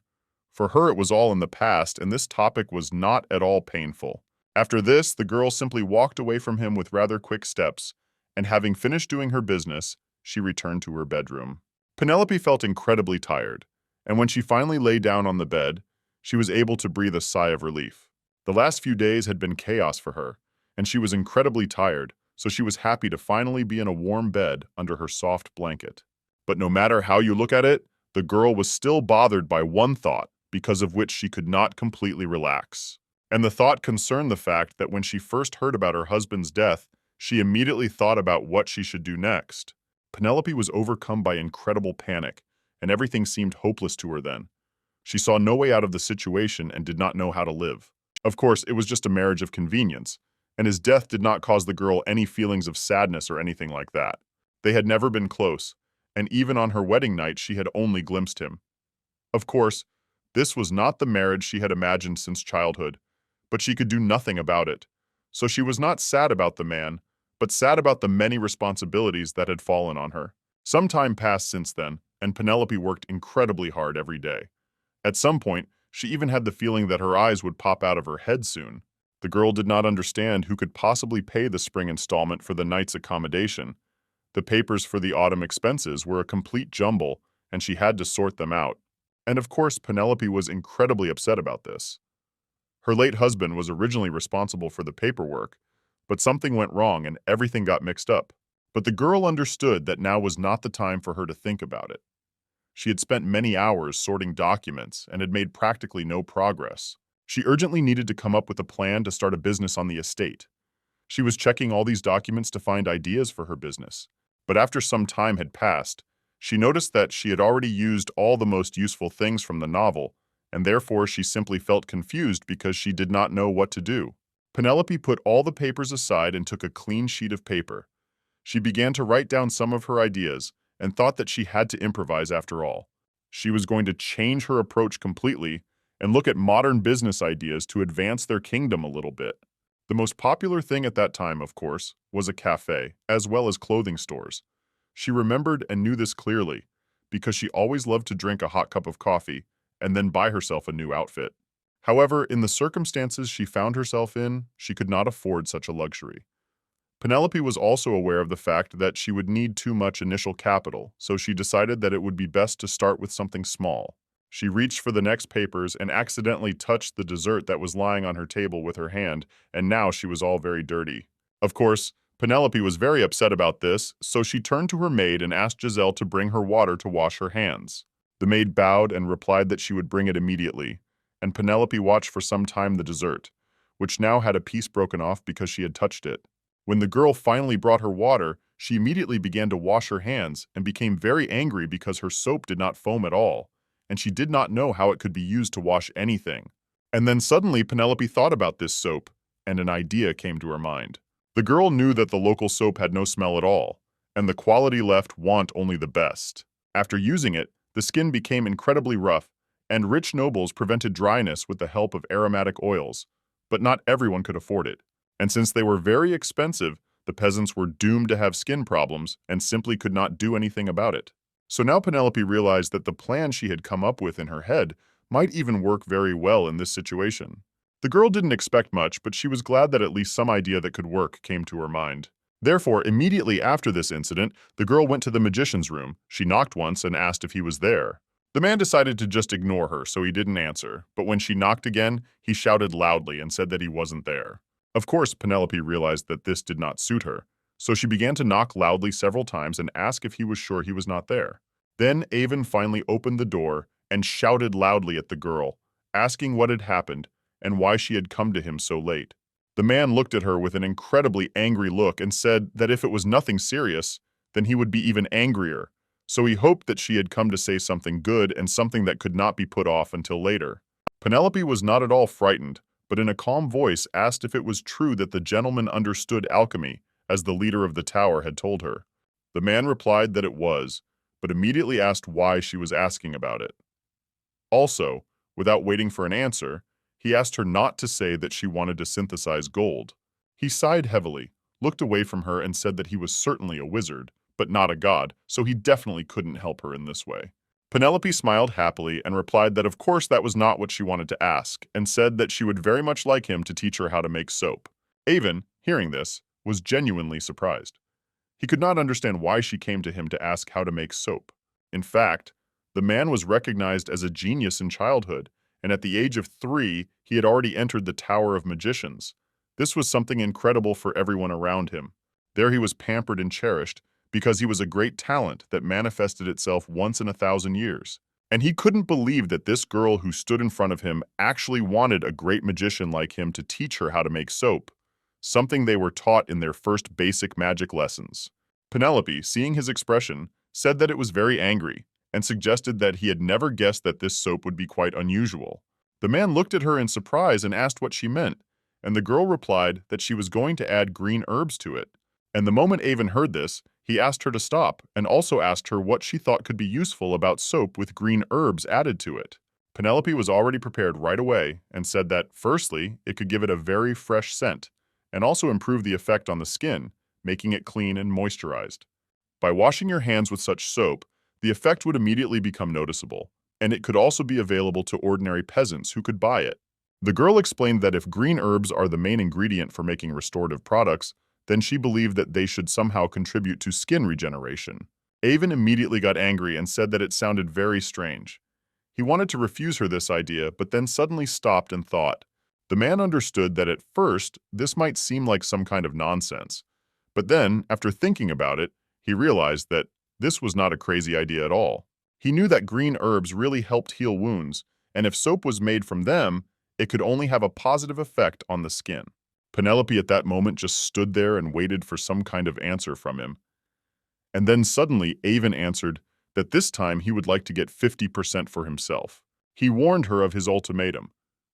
For her, it was all in the past, and this topic was not at all painful. After this, the girl simply walked away from him with rather quick steps, and having finished doing her business, she returned to her bedroom. Penelope felt incredibly tired, and when she finally lay down on the bed, she was able to breathe a sigh of relief. The last few days had been chaos for her, and she was incredibly tired, so she was happy to finally be in a warm bed under her soft blanket. But no matter how you look at it, the girl was still bothered by one thought, because of which she could not completely relax. And the thought concerned the fact that when she first heard about her husband's death, she immediately thought about what she should do next. Penelope was overcome by incredible panic, and everything seemed hopeless to her then. She saw no way out of the situation and did not know how to live. Of course, it was just a marriage of convenience, and his death did not cause the girl any feelings of sadness or anything like that. They had never been close, and even on her wedding night she had only glimpsed him. Of course, this was not the marriage she had imagined since childhood, but she could do nothing about it. So she was not sad about the man, but sad about the many responsibilities that had fallen on her. Some time passed since then, and Penelope worked incredibly hard every day. At some point, she even had the feeling that her eyes would pop out of her head soon. The girl did not understand who could possibly pay the spring installment for the night's accommodation. The papers for the autumn expenses were a complete jumble, and she had to sort them out. And of course, Penelope was incredibly upset about this. Her late husband was originally responsible for the paperwork, but something went wrong and everything got mixed up. But the girl understood that now was not the time for her to think about it. She had spent many hours sorting documents and had made practically no progress. She urgently needed to come up with a plan to start a business on the estate. She was checking all these documents to find ideas for her business. But after some time had passed, she noticed that she had already used all the most useful things from the novel, and therefore she simply felt confused because she did not know what to do. Penelope put all the papers aside and took a clean sheet of paper. She began to write down some of her ideas and thought that she had to improvise after all. She was going to change her approach completely and look at modern business ideas to advance their kingdom a little bit. The most popular thing at that time, of course, was a cafe, as well as clothing stores. She remembered and knew this clearly, because she always loved to drink a hot cup of coffee and then buy herself a new outfit. However, in the circumstances she found herself in, she could not afford such a luxury. Penelope was also aware of the fact that she would need too much initial capital, so she decided that it would be best to start with something small. She reached for the next papers and accidentally touched the dessert that was lying on her table with her hand, and now she was all very dirty. Of course, Penelope was very upset about this, so she turned to her maid and asked Giselle to bring her water to wash her hands. The maid bowed and replied that she would bring it immediately, and Penelope watched for some time the dessert, which now had a piece broken off because she had touched it. When the girl finally brought her water, she immediately began to wash her hands and became very angry because her soap did not foam at all, and she did not know how it could be used to wash anything. And then suddenly Penelope thought about this soap, and an idea came to her mind. The girl knew that the local soap had no smell at all, and the quality left want only the best. After using it, the skin became incredibly rough, and rich nobles prevented dryness with the help of aromatic oils, but not everyone could afford it. And since they were very expensive, the peasants were doomed to have skin problems and simply could not do anything about it. So now Penelope realized that the plan she had come up with in her head might even work very well in this situation. The girl didn't expect much, but she was glad that at least some idea that could work came to her mind. Therefore, immediately after this incident, the girl went to the magician's room. She knocked once and asked if he was there. The man decided to just ignore her, so he didn't answer, but when she knocked again, he shouted loudly and said that he wasn't there. Of course, Penelope realized that this did not suit her, so she began to knock loudly several times and ask if he was sure he was not there. Then Avon finally opened the door and shouted loudly at the girl, asking what had happened and why she had come to him so late. The man looked at her with an incredibly angry look and said that if it was nothing serious, then he would be even angrier, so he hoped that she had come to say something good and something that could not be put off until later. Penelope was not at all frightened, but in a calm voice asked if it was true that the gentleman understood alchemy, as the leader of the tower had told her. The man replied that it was, but immediately asked why she was asking about it. Also, without waiting for an answer, he asked her not to say that she wanted to synthesize gold. He sighed heavily, looked away from her and said that he was certainly a wizard, but not a god, so he definitely couldn't help her in this way. Penelope smiled happily and replied that of course that was not what she wanted to ask, and said that she would very much like him to teach her how to make soap. Avon, hearing this, was genuinely surprised. He could not understand why she came to him to ask how to make soap. In fact, the man was recognized as a genius in childhood, and at the age of 3, he had already entered the Tower of Magicians. This was something incredible for everyone around him. There he was pampered and cherished, because he was a great talent that manifested itself once in 1,000 years. And he couldn't believe that this girl who stood in front of him actually wanted a great magician like him to teach her how to make soap, something they were taught in their first basic magic lessons. Penelope, seeing his expression, said that it was very angry, and suggested that he had never guessed that this soap would be quite unusual. The man looked at her in surprise and asked what she meant, and the girl replied that she was going to add green herbs to it. And the moment Avon heard this, he asked her to stop, and also asked her what she thought could be useful about soap with green herbs added to it. Penelope was already prepared right away, and said that, firstly, it could give it a very fresh scent, and also improve the effect on the skin, making it clean and moisturized. By washing your hands with such soap, the effect would immediately become noticeable, and it could also be available to ordinary peasants who could buy it. The girl explained that if green herbs are the main ingredient for making restorative products, then she believed that they should somehow contribute to skin regeneration. Avon immediately got angry and said that it sounded very strange. He wanted to refuse her this idea, but then suddenly stopped and thought. The man understood that at first, this might seem like some kind of nonsense. But then, after thinking about it, he realized that this was not a crazy idea at all. He knew that green herbs really helped heal wounds, and if soap was made from them, it could only have a positive effect on the skin. Penelope at that moment just stood there and waited for some kind of answer from him. And then suddenly Avon answered that this time he would like to get 50% for himself. He warned her of his ultimatum.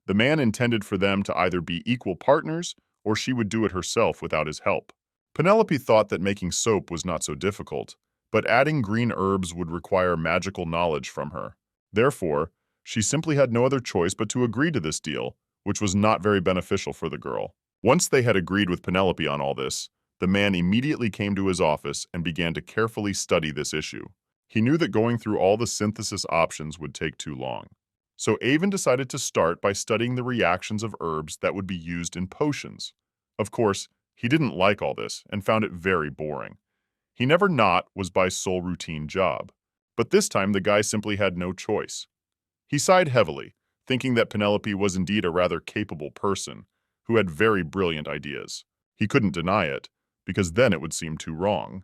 The man intended for them to either be equal partners or she would do it herself without his help. Penelope thought that making soap was not so difficult, but adding green herbs would require magical knowledge from her. Therefore, she simply had no other choice but to agree to this deal, which was not very beneficial for the girl. Once they had agreed with Penelope on all this, the man immediately came to his office and began to carefully study this issue. He knew that going through all the synthesis options would take too long. So Avon decided to start by studying the reactions of herbs that would be used in potions. Of course, he didn't like all this and found it very boring. He never not was by sole routine job. But this time the guy simply had no choice. He sighed heavily, thinking that Penelope was indeed a rather capable person, who had very brilliant ideas. He couldn't deny it, because then it would seem too wrong.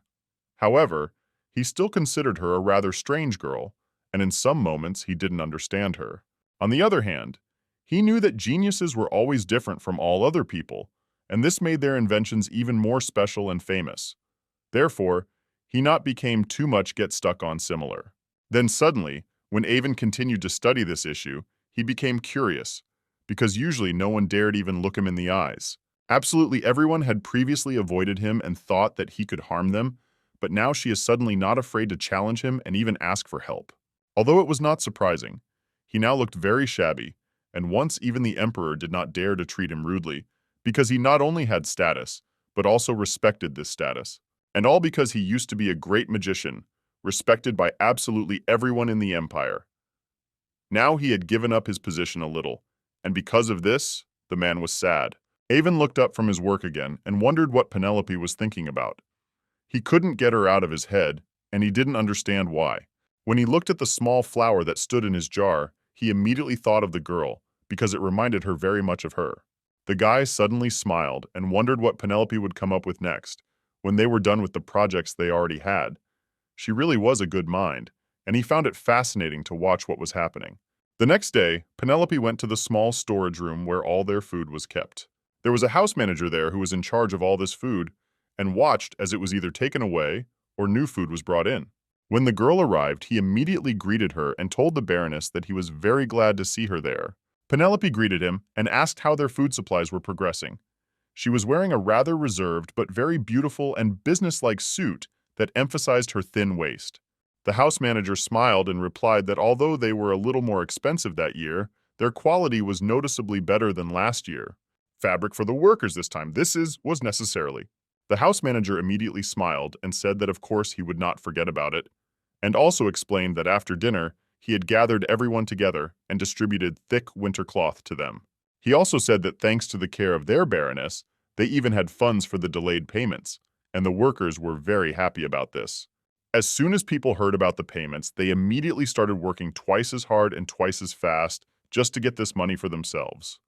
However, he still considered her a rather strange girl, and in some moments he didn't understand her. On the other hand, he knew that geniuses were always different from all other people, and this made their inventions even more special and famous. Therefore, he not became too much get stuck on similar. Then suddenly, when Avon continued to study this issue, he became curious, because usually no one dared even look him in the eyes. Absolutely everyone had previously avoided him and thought that he could harm them, but now she is suddenly not afraid to challenge him and even ask for help. Although it was not surprising, he now looked very shabby, and once even the emperor did not dare to treat him rudely, because he not only had status, but also respected this status. And all because he used to be a great magician, respected by absolutely everyone in the empire. Now he had given up his position a little, and because of this, the man was sad. Avon looked up from his work again and wondered what Penelope was thinking about. He couldn't get her out of his head, and he didn't understand why. When he looked at the small flower that stood in his jar, he immediately thought of the girl, because it reminded her very much of her. The guy suddenly smiled and wondered what Penelope would come up with next, when they were done with the projects they already had. She really was a good mind, and he found it fascinating to watch what was happening. The next day, Penelope went to the small storage room where all their food was kept. There was a house manager there who was in charge of all this food, and watched as it was either taken away or new food was brought in. When the girl arrived, he immediately greeted her and told the Baroness that he was very glad to see her there. Penelope greeted him and asked how their food supplies were progressing. She was wearing a rather reserved but very beautiful and businesslike suit that emphasized her thin waist. The house manager smiled and replied that although they were a little more expensive that year, their quality was noticeably better than last year. Fabric for the workers this time, was necessarily. The house manager immediately smiled and said that of course he would not forget about it, and also explained that after dinner, he had gathered everyone together and distributed thick winter cloth to them. He also said that thanks to the care of their baroness, they even had funds for the delayed payments, and the workers were very happy about this. As soon as people heard about the payments, they immediately started working twice as hard and twice as fast just to get this money for themselves.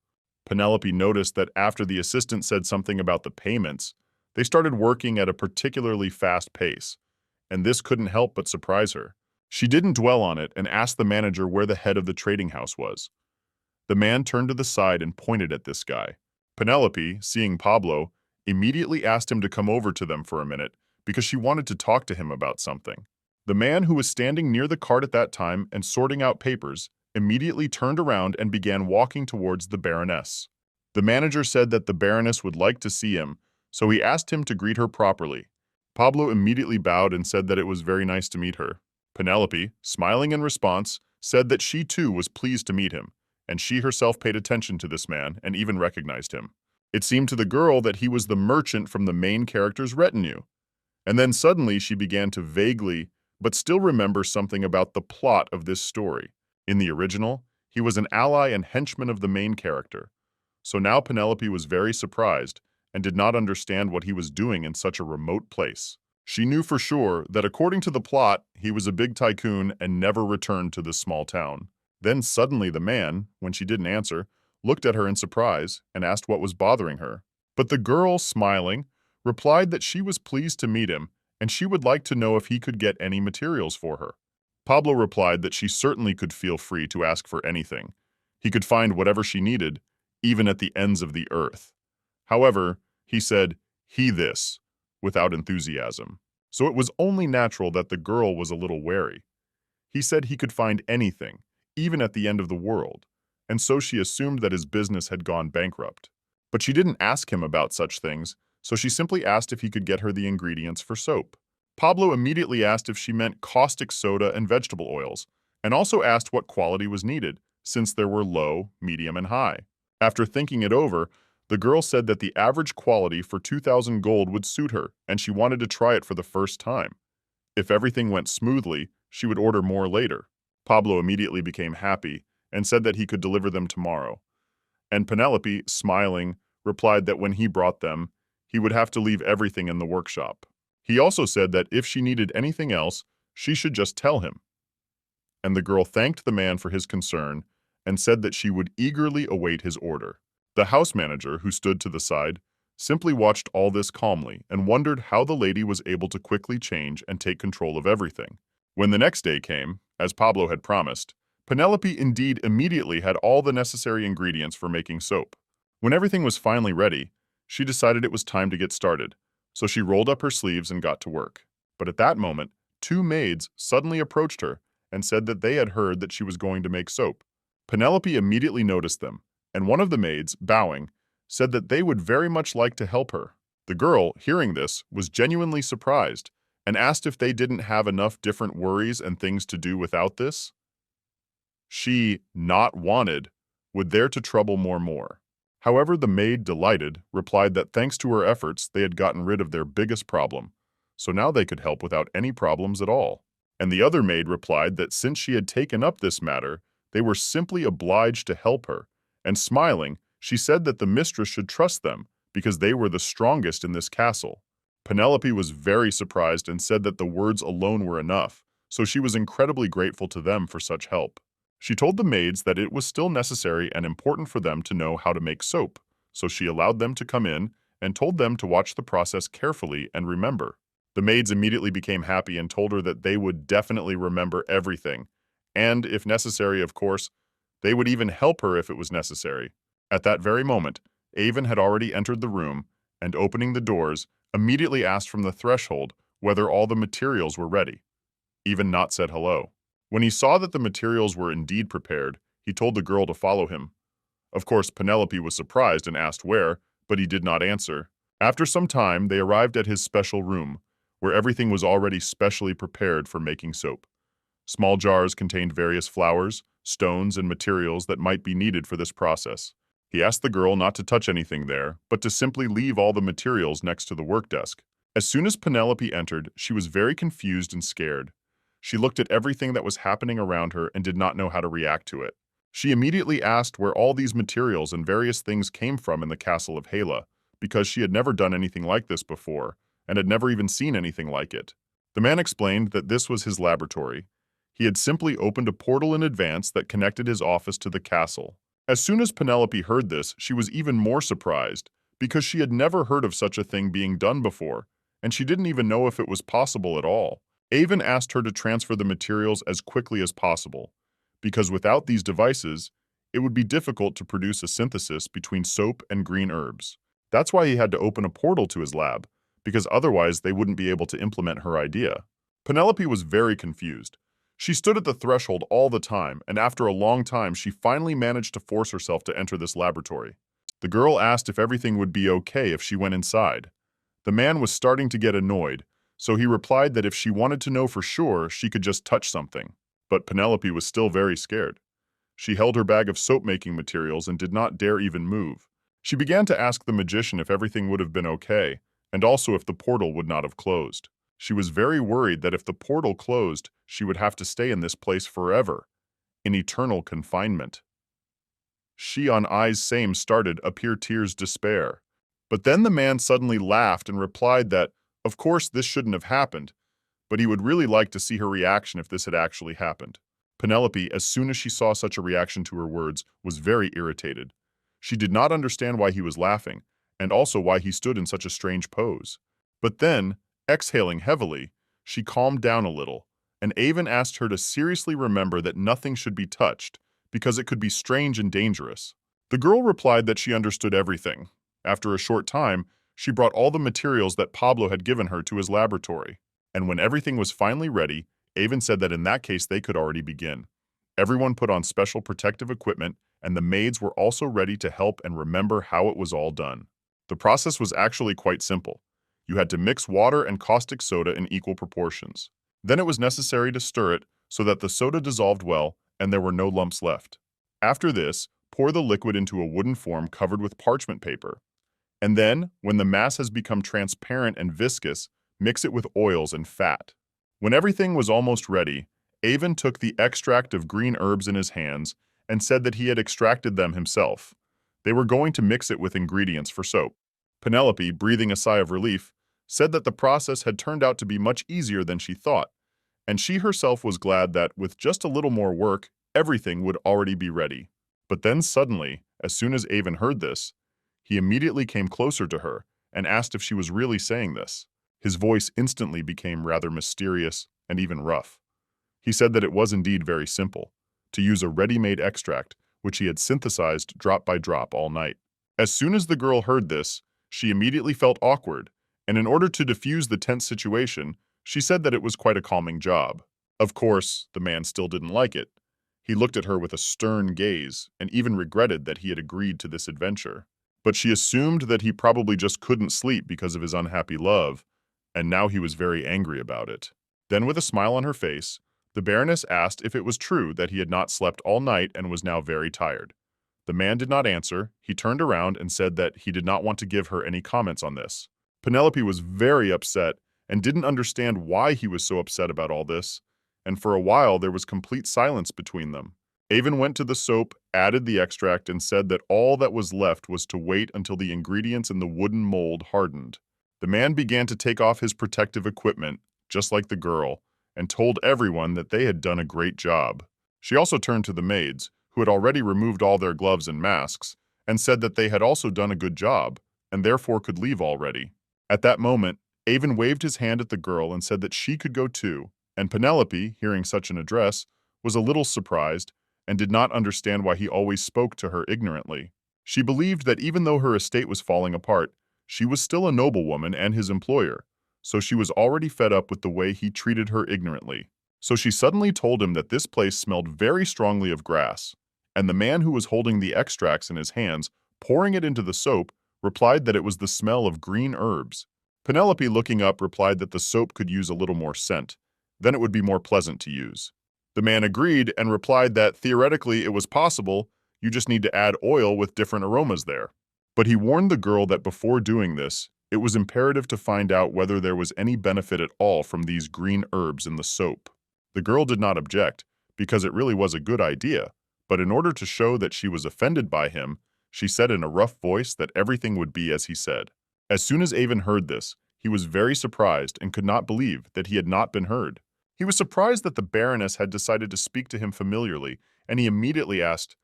Penelope noticed that after the assistant said something about the payments, they started working at a particularly fast pace, and this couldn't help but surprise her. She didn't dwell on it and asked the manager where the head of the trading house was. The man turned to the side and pointed at this guy. Penelope, seeing Pablo, immediately asked him to come over to them for a minute because she wanted to talk to him about something. The man who was standing near the cart at that time and sorting out papers immediately turned around and began walking towards the Baroness. The manager said that the Baroness would like to see him, so he asked him to greet her properly. Pablo immediately bowed and said that it was very nice to meet her. Penelope, smiling in response, said that she too was pleased to meet him, and she herself paid attention to this man and even recognized him. It seemed to the girl that he was the merchant from the main character's retinue. And then suddenly she began to vaguely, but still remember something about the plot of this story. In the original, he was an ally and henchman of the main character. So now Penelope was very surprised and did not understand what he was doing in such a remote place. She knew for sure that according to the plot, he was a big tycoon and never returned to this small town. Then suddenly the man, when she didn't answer, looked at her in surprise and asked what was bothering her. But the girl, smiling, replied that she was pleased to meet him and she would like to know if he could get any materials for her. Pablo replied that she certainly could feel free to ask for anything. He could find whatever she needed, even at the ends of the earth. However, he said, "He this," without enthusiasm. So it was only natural that the girl was a little wary. He said he could find anything, even at the end of the world, and so she assumed that his business had gone bankrupt. But she didn't ask him about such things, so she simply asked if he could get her the ingredients for soap. Pablo immediately asked if she meant caustic soda and vegetable oils, and also asked what quality was needed, since there were low, medium, and high. After thinking it over, the girl said that the average quality for 2,000 gold would suit her, and she wanted to try it for the first time. If everything went smoothly, she would order more later. Pablo immediately became happy and said that he could deliver them tomorrow. And Penelope, smiling, replied that when he brought them, he would have to leave everything in the workshop. He also said that if she needed anything else, she should just tell him. And the girl thanked the man for his concern and said that she would eagerly await his order. The house manager, who stood to the side, simply watched all this calmly and wondered how the lady was able to quickly change and take control of everything. When the next day came, as Pablo had promised, Penelope indeed immediately had all the necessary ingredients for making soap. When everything was finally ready, she decided it was time to get started, so she rolled up her sleeves and got to work. But at that moment, two maids suddenly approached her and said that they had heard that she was going to make soap. Penelope immediately noticed them, and one of the maids, bowing, said that they would very much like to help her. The girl, hearing this, was genuinely surprised and asked if they didn't have enough different worries and things to do without this. She, not wanted, would dare to trouble more. However, the maid, delighted, replied that thanks to her efforts, they had gotten rid of their biggest problem, so now they could help without any problems at all. And the other maid replied that since she had taken up this matter, they were simply obliged to help her, and smiling, she said that the mistress should trust them because they were the strongest in this castle. Penelope was very surprised and said that the words alone were enough, so she was incredibly grateful to them for such help. She told the maids that it was still necessary and important for them to know how to make soap, so she allowed them to come in and told them to watch the process carefully and remember. The maids immediately became happy and told her that they would definitely remember everything, and, if necessary, of course, they would even help her if it was necessary. At that very moment, Avon had already entered the room and, opening the doors, immediately asked from the threshold whether all the materials were ready. Even not said hello. When he saw that the materials were indeed prepared, he told the girl to follow him. Of course, Penelope was surprised and asked where, but he did not answer. After some time, they arrived at his special room, where everything was already specially prepared for making soap. Small jars contained various flowers, stones, and materials that might be needed for this process. He asked the girl not to touch anything there, but to simply leave all the materials next to the work desk. As soon as Penelope entered, she was very confused and scared. She looked at everything that was happening around her and did not know how to react to it. She immediately asked where all these materials and various things came from in the castle of Hala, because she had never done anything like this before, and had never even seen anything like it. The man explained that this was his laboratory. He had simply opened a portal in advance that connected his office to the castle. As soon as Penelope heard this, she was even more surprised, because she had never heard of such a thing being done before, and she didn't even know if it was possible at all. Avon asked her to transfer the materials as quickly as possible, because without these devices, it would be difficult to produce a synthesis between soap and green herbs. That's why he had to open a portal to his lab, because otherwise they wouldn't be able to implement her idea. Penelope was very confused. She stood at the threshold all the time, and after a long time she finally managed to force herself to enter this laboratory. The girl asked if everything would be okay if she went inside. The man was starting to get annoyed, so he replied that if she wanted to know for sure, she could just touch something. But Penelope was still very scared. She held her bag of soap-making materials and did not dare even move. She began to ask the magician if everything would have been okay, and also if the portal would not have closed. She was very worried that if the portal closed, she would have to stay in this place forever, in eternal confinement. She on eyes same started appear tears despair. But then the man suddenly laughed and replied that, of course, this shouldn't have happened, but he would really like to see her reaction if this had actually happened. Penelope, as soon as she saw such a reaction to her words, was very irritated. She did not understand why he was laughing, and also why he stood in such a strange pose. But then, exhaling heavily, she calmed down a little, and Avon asked her to seriously remember that nothing should be touched, because it could be strange and dangerous. The girl replied that she understood everything. After a short time, she brought all the materials that Pablo had given her to his laboratory. And when everything was finally ready, Avon said that in that case they could already begin. Everyone put on special protective equipment, and the maids were also ready to help and remember how it was all done. The process was actually quite simple. You had to mix water and caustic soda in equal proportions. Then it was necessary to stir it so that the soda dissolved well and there were no lumps left. After this, pour the liquid into a wooden form covered with parchment paper. And then, when the mass has become transparent and viscous, mix it with oils and fat. When everything was almost ready, Avon took the extract of green herbs in his hands and said that he had extracted them himself. They were going to mix it with ingredients for soap. Penelope, breathing a sigh of relief, said that the process had turned out to be much easier than she thought, and she herself was glad that, with just a little more work, everything would already be ready. But then suddenly, as soon as Avon heard this, he immediately came closer to her and asked if she was really saying this. His voice instantly became rather mysterious and even rough. He said that it was indeed very simple, to use a ready-made extract which he had synthesized drop by drop all night. As soon as the girl heard this, she immediately felt awkward, and in order to diffuse the tense situation, she said that it was quite a calming job. Of course, the man still didn't like it. He looked at her with a stern gaze and even regretted that he had agreed to this adventure. But she assumed that he probably just couldn't sleep because of his unhappy love, and now he was very angry about it. Then, with a smile on her face, the Baroness asked if it was true that he had not slept all night and was now very tired. The man did not answer. He turned around and said that he did not want to give her any comments on this. Penelope was very upset and didn't understand why he was so upset about all this, and for a while there was complete silence between them. Avon went to the soap, added the extract, and said that all that was left was to wait until the ingredients in the wooden mold hardened. The man began to take off his protective equipment, just like the girl, and told everyone that they had done a great job. She also turned to the maids, who had already removed all their gloves and masks, and said that they had also done a good job, and therefore could leave already. At that moment, Avon waved his hand at the girl and said that she could go too, and Penelope, hearing such an address, was a little surprised and did not understand why he always spoke to her ignorantly. She believed that even though her estate was falling apart, she was still a noblewoman and his employer, so she was already fed up with the way he treated her ignorantly. So she suddenly told him that this place smelled very strongly of grass, and the man who was holding the extracts in his hands, pouring it into the soap, replied that it was the smell of green herbs. Penelope, looking up, replied that the soap could use a little more scent, then it would be more pleasant to use. The man agreed and replied that theoretically it was possible, you just need to add oil with different aromas there. But he warned the girl that before doing this, it was imperative to find out whether there was any benefit at all from these green herbs in the soap. The girl did not object, because it really was a good idea, but in order to show that she was offended by him, she said in a rough voice that everything would be as he said. As soon as Avon heard this, he was very surprised and could not believe that he had not been heard. He was surprised that the Baroness had decided to speak to him familiarly, and he immediately asked,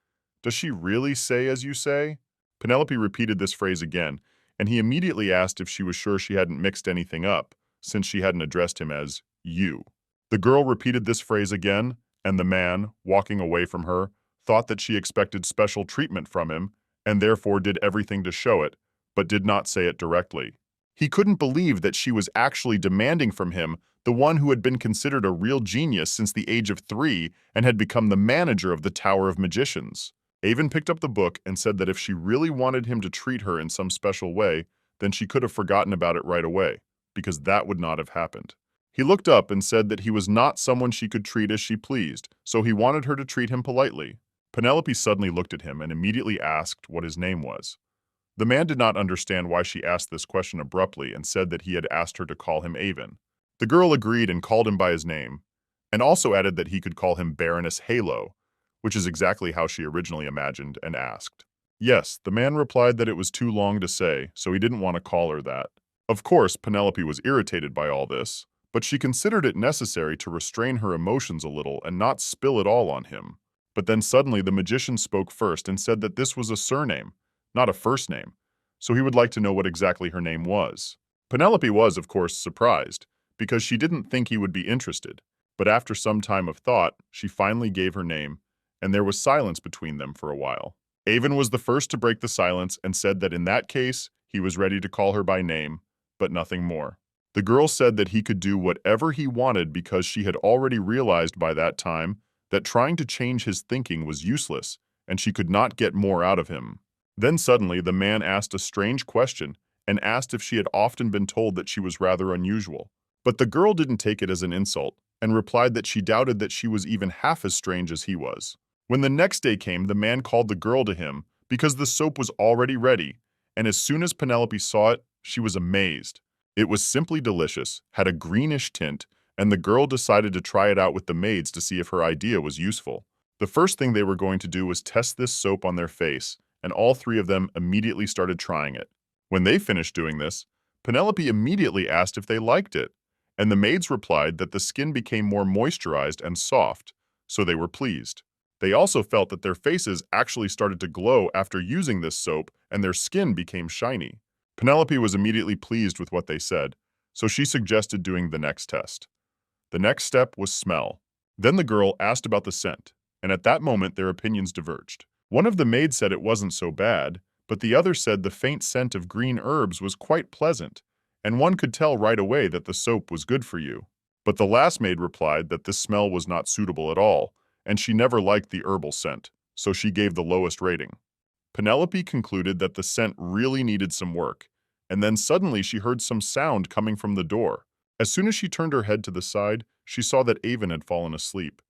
"Does she really say as you say?" Penelope repeated this phrase again, and he immediately asked if she was sure she hadn't mixed anything up, since she hadn't addressed him as you. The girl repeated this phrase again, and the man, walking away from her, thought that she expected special treatment from him, and therefore did everything to show it, but did not say it directly. He couldn't believe that she was actually demanding from him, the one who had been considered a real genius since the age of 3 and had become the manager of the Tower of Magicians. Avon picked up the book and said that if she really wanted him to treat her in some special way, then she could have forgotten about it right away, because that would not have happened. He looked up and said that he was not someone she could treat as she pleased, so he wanted her to treat him politely. Penelope suddenly looked at him and immediately asked what his name was. The man did not understand why she asked this question abruptly and said that he had asked her to call him Avon. The girl agreed and called him by his name, and also added that he could call him Baroness Halo, which is exactly how she originally imagined and asked. Yes, the man replied that it was too long to say, so he didn't want to call her that. Of course, Penelope was irritated by all this, but she considered it necessary to restrain her emotions a little and not spill it all on him. But then suddenly the magician spoke first and said that this was a surname, not a first name, so he would like to know what exactly her name was. Penelope was, of course, surprised, because she didn't think he would be interested, but after some time of thought, she finally gave her name, and there was silence between them for a while. Avon was the first to break the silence and said that in that case, he was ready to call her by name, but nothing more. The girl said that he could do whatever he wanted because she had already realized by that time that trying to change his thinking was useless, and she could not get more out of him. Then suddenly the man asked a strange question and asked if she had often been told that she was rather unusual. But the girl didn't take it as an insult and replied that she doubted that she was even half as strange as he was. When the next day came, the man called the girl to him because the soap was already ready, and as soon as Penelope saw it, she was amazed. It was simply delicious, had a greenish tint, and the girl decided to try it out with the maids to see if her idea was useful. The first thing they were going to do was test this soap on their face, and all 3 of them immediately started trying it. When they finished doing this, Penelope immediately asked if they liked it, and the maids replied that the skin became more moisturized and soft, so they were pleased. They also felt that their faces actually started to glow after using this soap and their skin became shiny. Penelope was immediately pleased with what they said, so she suggested doing the next test. The next step was smell. Then the girl asked about the scent, and at that moment their opinions diverged. One of the maids said it wasn't so bad, but the other said the faint scent of green herbs was quite pleasant, and one could tell right away that the soap was good for you. But the last maid replied that this smell was not suitable at all, and she never liked the herbal scent, so she gave the lowest rating. Penelope concluded that the scent really needed some work, and then suddenly she heard some sound coming from the door. As soon as she turned her head to the side, she saw that Avon had fallen asleep,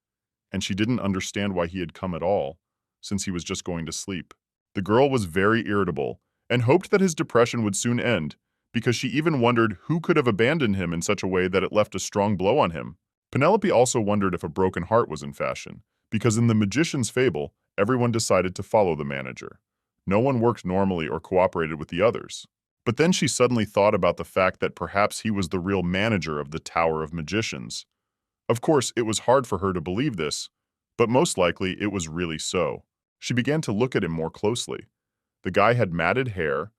and she didn't understand why he had come at all, since he was just going to sleep. The girl was very irritable, and hoped that his depression would soon end, because she even wondered who could have abandoned him in such a way that it left a strong blow on him. Penelope also wondered if a broken heart was in fashion, because in the magician's fable, everyone decided to follow the manager. No one worked normally or cooperated with the others. But then she suddenly thought about the fact that perhaps he was the real manager of the Tower of Magicians. Of course, it was hard for her to believe this, but most likely it was really so. She began to look at him more closely. The guy had matted hair,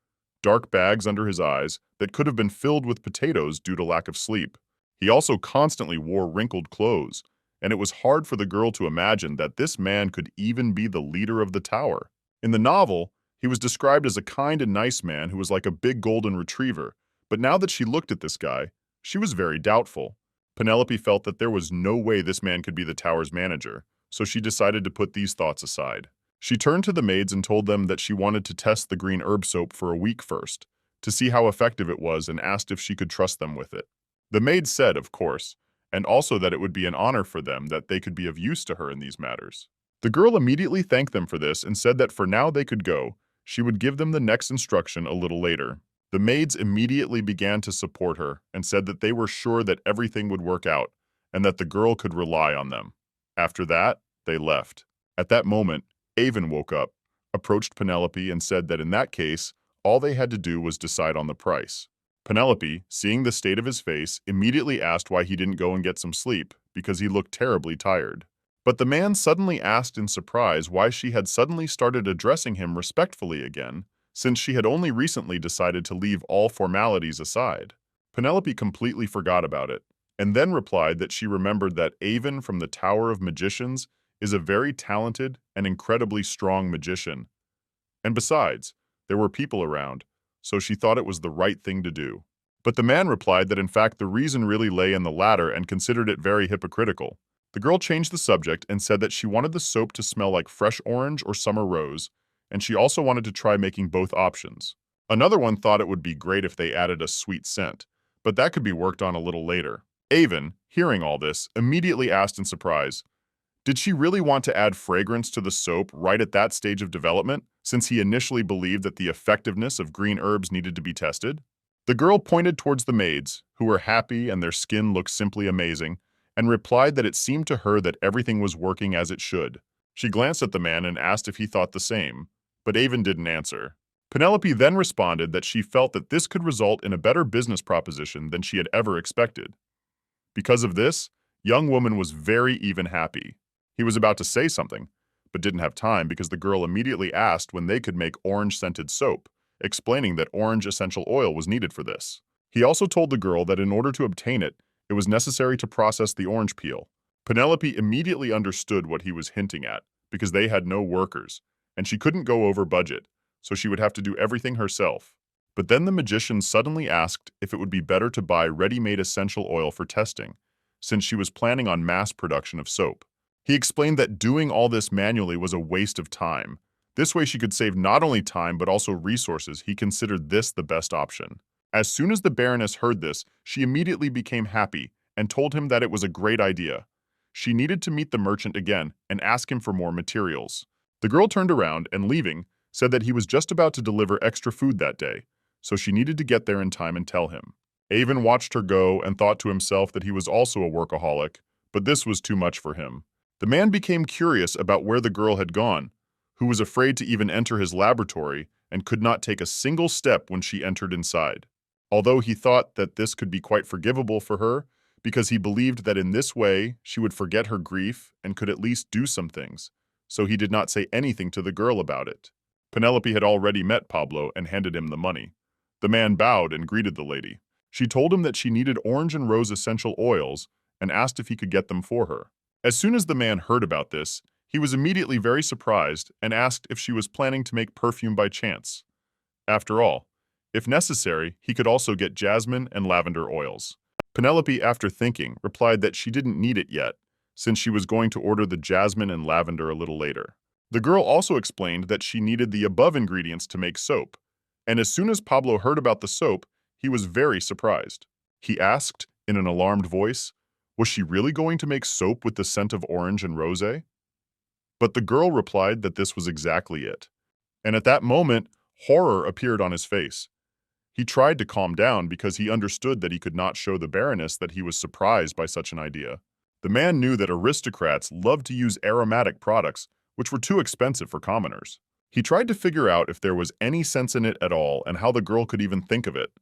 dark bags under his eyes that could have been filled with potatoes due to lack of sleep. He also constantly wore wrinkled clothes, and it was hard for the girl to imagine that this man could even be the leader of the tower. In the novel, he was described as a kind and nice man who was like a big golden retriever, but now that she looked at this guy, she was very doubtful. Penelope felt that there was no way this man could be the tower's manager, so she decided to put these thoughts aside. She turned to the maids and told them that she wanted to test the green herb soap for a week first, to see how effective it was, and asked if she could trust them with it. The maids said, of course, and also that it would be an honor for them that they could be of use to her in these matters. The girl immediately thanked them for this and said that for now they could go. She would give them the next instruction a little later. The maids immediately began to support her and said that they were sure that everything would work out, and that the girl could rely on them. After that, they left. At that moment, Avon woke up, approached Penelope, and said that in that case, all they had to do was decide on the price. Penelope, seeing the state of his face, immediately asked why he didn't go and get some sleep, because he looked terribly tired. But the man suddenly asked in surprise why she had suddenly started addressing him respectfully again, since she had only recently decided to leave all formalities aside. Penelope completely forgot about it, and then replied that she remembered that Avon from the Tower of Magicians is a very talented and incredibly strong magician. And besides, there were people around, so she thought it was the right thing to do. But the man replied that in fact the reason really lay in the latter and considered it very hypocritical. The girl changed the subject and said that she wanted the soap to smell like fresh orange or summer rose, and she also wanted to try making both options. Another one thought it would be great if they added a sweet scent, but that could be worked on a little later. Avon, hearing all this, immediately asked in surprise, did she really want to add fragrance to the soap right at that stage of development, since he initially believed that the effectiveness of green herbs needed to be tested? The girl pointed towards the maids, who were happy and their skin looked simply amazing, and replied that it seemed to her that everything was working as it should. She glanced at the man and asked if he thought the same, but Avon didn't answer. Penelope then responded that she felt that this could result in a better business proposition than she had ever expected. Because of this, young woman was very even happy. He was about to say something, but didn't have time because the girl immediately asked when they could make orange-scented soap, explaining that orange essential oil was needed for this. He also told the girl that in order to obtain it, it was necessary to process the orange peel. Penelope immediately understood what he was hinting at, because they had no workers, and she couldn't go over budget, so she would have to do everything herself. But then the magician suddenly asked if it would be better to buy ready-made essential oil for testing, since she was planning on mass production of soap. He explained that doing all this manually was a waste of time. This way she could save not only time but also resources. He considered this the best option. As soon as the Baroness heard this, she immediately became happy and told him that it was a great idea. She needed to meet the merchant again and ask him for more materials. The girl turned around and, leaving, said that he was just about to deliver extra food that day, so she needed to get there in time and tell him. Avon watched her go and thought to himself that he was also a workaholic, but this was too much for him. The man became curious about where the girl had gone, who was afraid to even enter his laboratory and could not take a single step when she entered inside. Although he thought that this could be quite forgivable for her, because he believed that in this way she would forget her grief and could at least do some things, so he did not say anything to the girl about it. Penelope had already met Pablo and handed him the money. The man bowed and greeted the lady. She told him that she needed orange and rose essential oils and asked if he could get them for her. As soon as the man heard about this, he was immediately very surprised and asked if she was planning to make perfume by chance. After all, if necessary, he could also get jasmine and lavender oils. Penelope, after thinking, replied that she didn't need it yet, since she was going to order the jasmine and lavender a little later. The girl also explained that she needed the above ingredients to make soap, and as soon as Pablo heard about the soap, he was very surprised. He asked, in an alarmed voice, was she really going to make soap with the scent of orange and rosé? But the girl replied that this was exactly it. And at that moment, horror appeared on his face. He tried to calm down because he understood that he could not show the Baroness that he was surprised by such an idea. The man knew that aristocrats loved to use aromatic products, which were too expensive for commoners. He tried to figure out if there was any sense in it at all and how the girl could even think of it.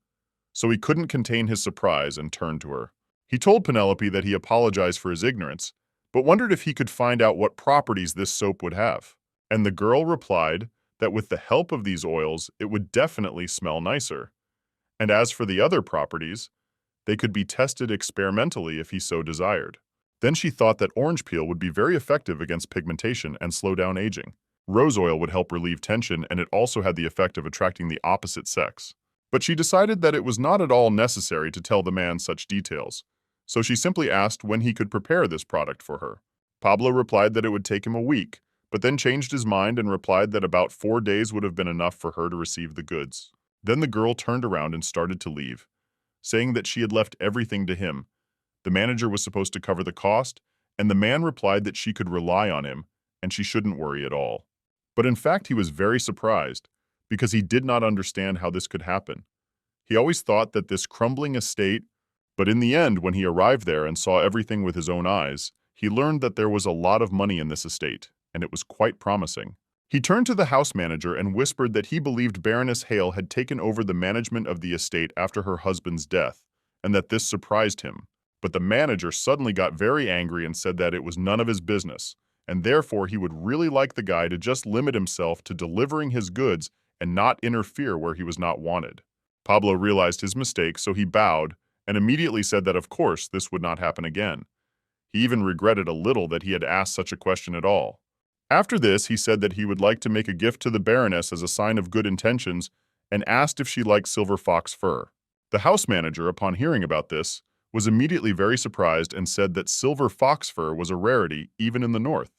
So he couldn't contain his surprise and turned to her. He told Penelope that he apologized for his ignorance, but wondered if he could find out what properties this soap would have. And the girl replied that with the help of these oils, it would definitely smell nicer. And as for the other properties, they could be tested experimentally if he so desired. Then she thought that orange peel would be very effective against pigmentation and slow down aging. Rose oil would help relieve tension, and it also had the effect of attracting the opposite sex. But she decided that it was not at all necessary to tell the man such details, so she simply asked when he could prepare this product for her. Pablo replied that it would take him a week, but then changed his mind and replied that about 4 days would have been enough for her to receive the goods. Then the girl turned around and started to leave, saying that she had left everything to him. The manager was supposed to cover the cost, and the man replied that she could rely on him and she shouldn't worry at all. But in fact, he was very surprised, because he did not understand how this could happen. He always thought that this crumbling estate But in the end, when he arrived there and saw everything with his own eyes, he learned that there was a lot of money in this estate, and it was quite promising. He turned to the house manager and whispered that he believed Baroness Hale had taken over the management of the estate after her husband's death, and that this surprised him. But the manager suddenly got very angry and said that it was none of his business, and therefore he would really like the guy to just limit himself to delivering his goods and not interfere where he was not wanted. Pablo realized his mistake, so he bowed and immediately said that of course this would not happen again. He even regretted a little that he had asked such a question at all. After this, he said that he would like to make a gift to the Baroness as a sign of good intentions and asked if she liked silver fox fur. The house manager, upon hearing about this, was immediately very surprised and said that silver fox fur was a rarity even in the north.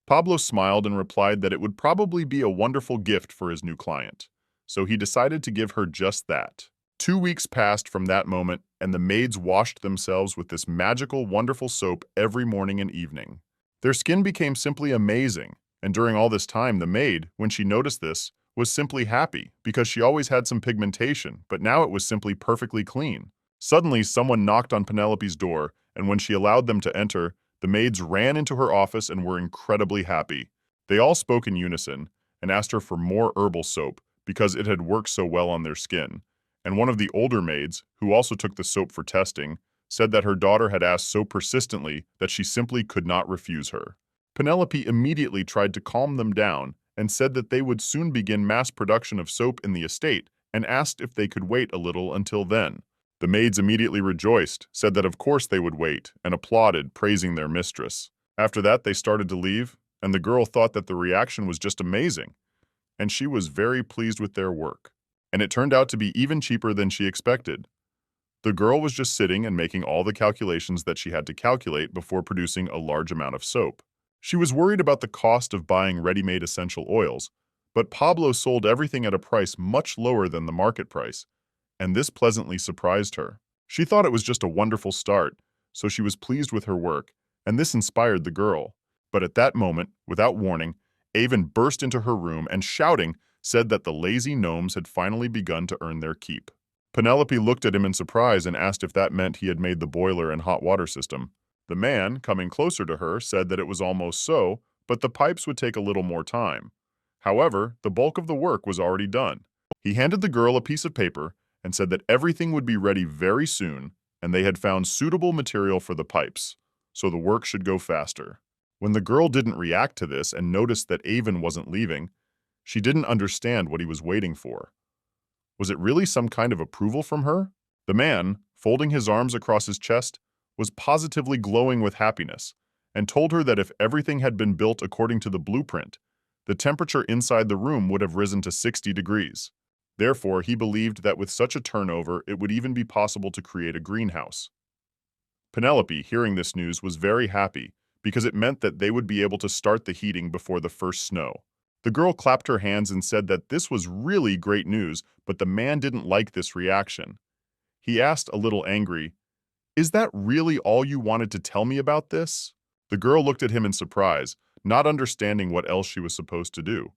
Pablo smiled and replied that it would probably be a wonderful gift for his new client, so he decided to give her just that. 2 weeks passed from that moment, and the maids washed themselves with this magical, wonderful soap every morning and evening. Their skin became simply amazing, and during all this time, the maid, when she noticed this, was simply happy because she always had some pigmentation, but now it was simply perfectly clean. Suddenly, someone knocked on Penelope's door, and when she allowed them to enter, the maids ran into her office and were incredibly happy. They all spoke in unison and asked her for more herbal soap because it had worked so well on their skin. And one of the older maids, who also took the soap for testing, said that her daughter had asked so persistently that she simply could not refuse her. Penelope immediately tried to calm them down and said that they would soon begin mass production of soap in the estate and asked if they could wait a little until then. The maids immediately rejoiced, said that of course they would wait, and applauded, praising their mistress. After that, they started to leave, and the girl thought that the reaction was just amazing, and she was very pleased with their work. And it turned out to be even cheaper than she expected. The girl was just sitting and making all the calculations that she had to calculate before producing a large amount of soap. She was worried about the cost of buying ready-made essential oils, but Pablo sold everything at a price much lower than the market price, and this pleasantly surprised her. She thought it was just a wonderful start, so she was pleased with her work, and this inspired the girl. But at that moment, without warning, Avon burst into her room and, shouting, said that the lazy gnomes had finally begun to earn their keep. Penelope looked at him in surprise and asked if that meant he had made the boiler and hot water system. The man, coming closer to her, said that it was almost so, but the pipes would take a little more time. However, the bulk of the work was already done. He handed the girl a piece of paper and said that everything would be ready very soon, and they had found suitable material for the pipes, so the work should go faster. When the girl didn't react to this and noticed that Avon wasn't leaving, she didn't understand what he was waiting for. Was it really some kind of approval from her? The man, folding his arms across his chest, was positively glowing with happiness, and told her that if everything had been built according to the blueprint, the temperature inside the room would have risen to 60 degrees. Therefore, he believed that with such a turnover, it would even be possible to create a greenhouse. Penelope, hearing this news, was very happy because it meant that they would be able to start the heating before the first snow. The girl clapped her hands and said that this was really great news, but the man didn't like this reaction. He asked, a little angry, "Is that really all you wanted to tell me about this?" The girl looked at him in surprise, not understanding what else she was supposed to do.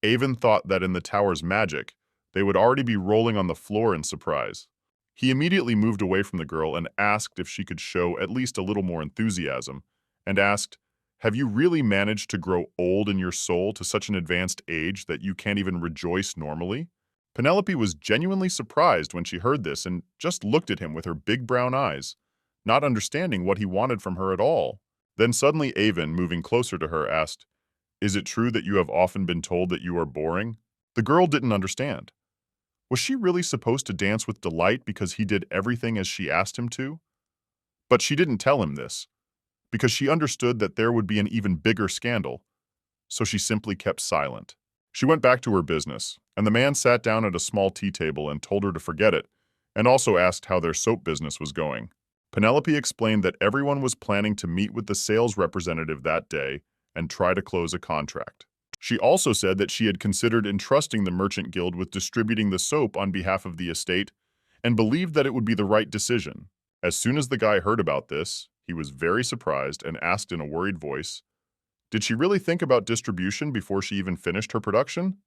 Avon thought that in the tower's magic, they would already be rolling on the floor in surprise. He immediately moved away from the girl and asked if she could show at least a little more enthusiasm, and asked, "Have you really managed to grow old in your soul to such an advanced age that you can't even rejoice normally?" Penelope was genuinely surprised when she heard this and just looked at him with her big brown eyes, not understanding what he wanted from her at all. Then suddenly Avon, moving closer to her, asked, "Is it true that you have often been told that you are boring?" The girl didn't understand. Was she really supposed to dance with delight because he did everything as she asked him to? But she didn't tell him this, because she understood that there would be an even bigger scandal, so she simply kept silent. She went back to her business, and the man sat down at a small tea table and told her to forget it, and also asked how their soap business was going. Penelope explained that everyone was planning to meet with the sales representative that day and try to close a contract. She also said that she had considered entrusting the Merchant Guild with distributing the soap on behalf of the estate and believed that it would be the right decision. As soon as the guy heard about this, he was very surprised and asked in a worried voice, did she really think about distribution before she even finished her production?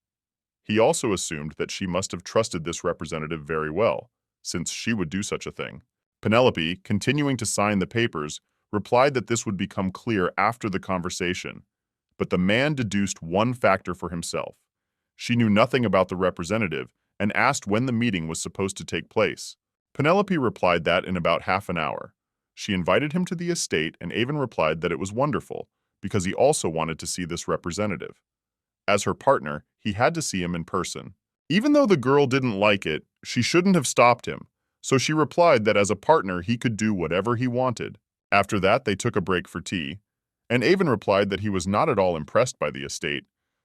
He also assumed that she must have trusted this representative very well, since she would do such a thing. Penelope, continuing to sign the papers, replied that this would become clear after the conversation. But the man deduced one factor for himself. She knew nothing about the representative and asked when the meeting was supposed to take place. Penelope replied that in about half an hour. She invited him to the estate and Avon replied that it was wonderful because he also wanted to see this representative. As her partner, he had to see him in person. Even though the girl didn't like it, she shouldn't have stopped him, so she replied that as a partner he could do whatever he wanted. After that, they took a break for tea, and Avon replied that he was not at all impressed by the estate,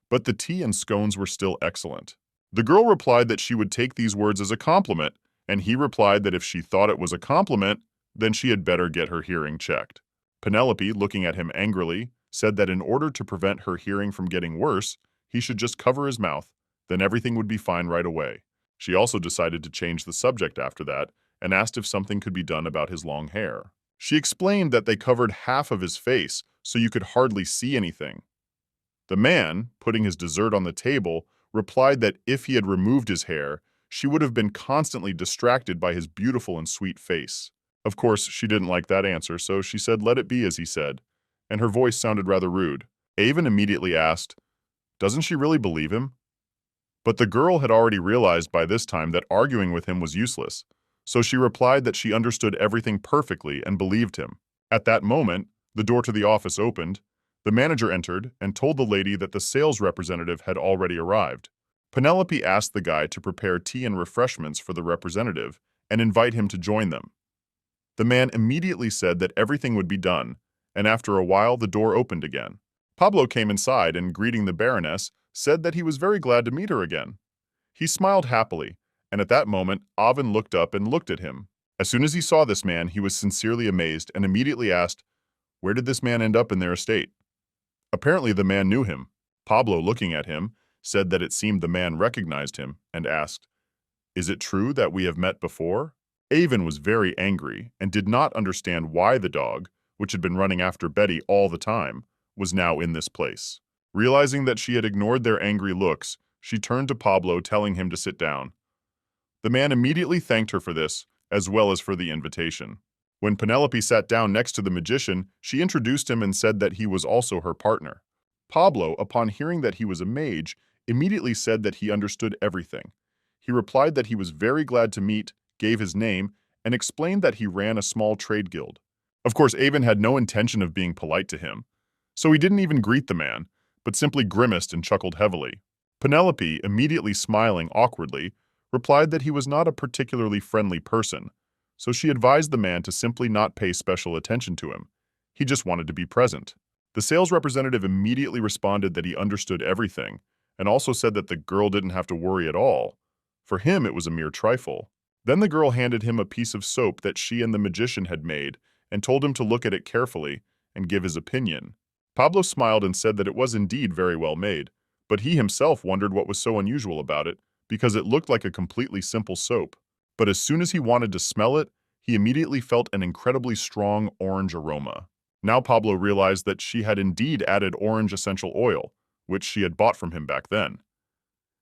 but the tea and scones were still excellent. The girl replied that she would take these words as a compliment, and he replied that if she thought it was a compliment, then she had better get her hearing checked. Penelope, looking at him angrily, said that in order to prevent her hearing from getting worse, he should just cover his mouth, then everything would be fine right away. She also decided to change the subject after that and asked if something could be done about his long hair. She explained that they covered half of his face, so you could hardly see anything. The man, putting his dessert on the table, replied that if he had removed his hair, she would have been constantly distracted by his beautiful and sweet face. Of course, she didn't like that answer, so she said let it be as he said, and her voice sounded rather rude. Avon immediately asked, "Doesn't she really believe him?" But the girl had already realized by this time that arguing with him was useless, so she replied that she understood everything perfectly and believed him. At that moment, the door to the office opened, the manager entered and told the lady that the sales representative had already arrived. Penelope asked the guy to prepare tea and refreshments for the representative and invite him to join them. The man immediately said that everything would be done, and after a while the door opened again. Pablo came inside and, greeting the Baroness, said that he was very glad to meet her again. He smiled happily, and at that moment Avon looked up and looked at him. As soon as he saw this man, he was sincerely amazed and immediately asked, "Where did this man end up in their estate?" Apparently the man knew him. Pablo, looking at him, said that it seemed the man recognized him and asked, "Is it true that we have met before?" Avon was very angry and did not understand why the dog, which had been running after Betty all the time, was now in this place. Realizing that she had ignored their angry looks, she turned to Pablo, telling him to sit down. The man immediately thanked her for this, as well as for the invitation. When Penelope sat down next to the magician, she introduced him and said that he was also her partner. Pablo, upon hearing that he was a mage, immediately said that he understood everything. He replied that he was very glad to meet, gave his name, and explained that he ran a small trade guild. Of course, Avon had no intention of being polite to him, so he didn't even greet the man, but simply grimaced and chuckled heavily. Penelope, immediately smiling awkwardly, replied that he was not a particularly friendly person, so she advised the man to simply not pay special attention to him. He just wanted to be present. The sales representative immediately responded that he understood everything, and also said that the girl didn't have to worry at all. For him, it was a mere trifle. Then the girl handed him a piece of soap that she and the magician had made and told him to look at it carefully and give his opinion. Pablo smiled and said that it was indeed very well made, but he himself wondered what was so unusual about it because it looked like a completely simple soap. But as soon as he wanted to smell it, he immediately felt an incredibly strong orange aroma. Now Pablo realized that she had indeed added orange essential oil, which she had bought from him back then.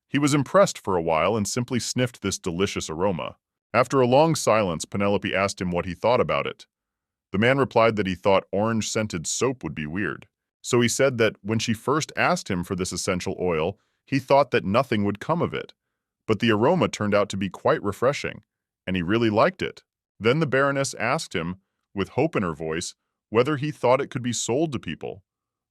He was impressed for a while and simply sniffed this delicious aroma. After a long silence, Penelope asked him what he thought about it. The man replied that he thought orange-scented soap would be weird. So he said that when she first asked him for this essential oil, he thought that nothing would come of it. But the aroma turned out to be quite refreshing, and he really liked it. Then the Baroness asked him, with hope in her voice, whether he thought it could be sold to people.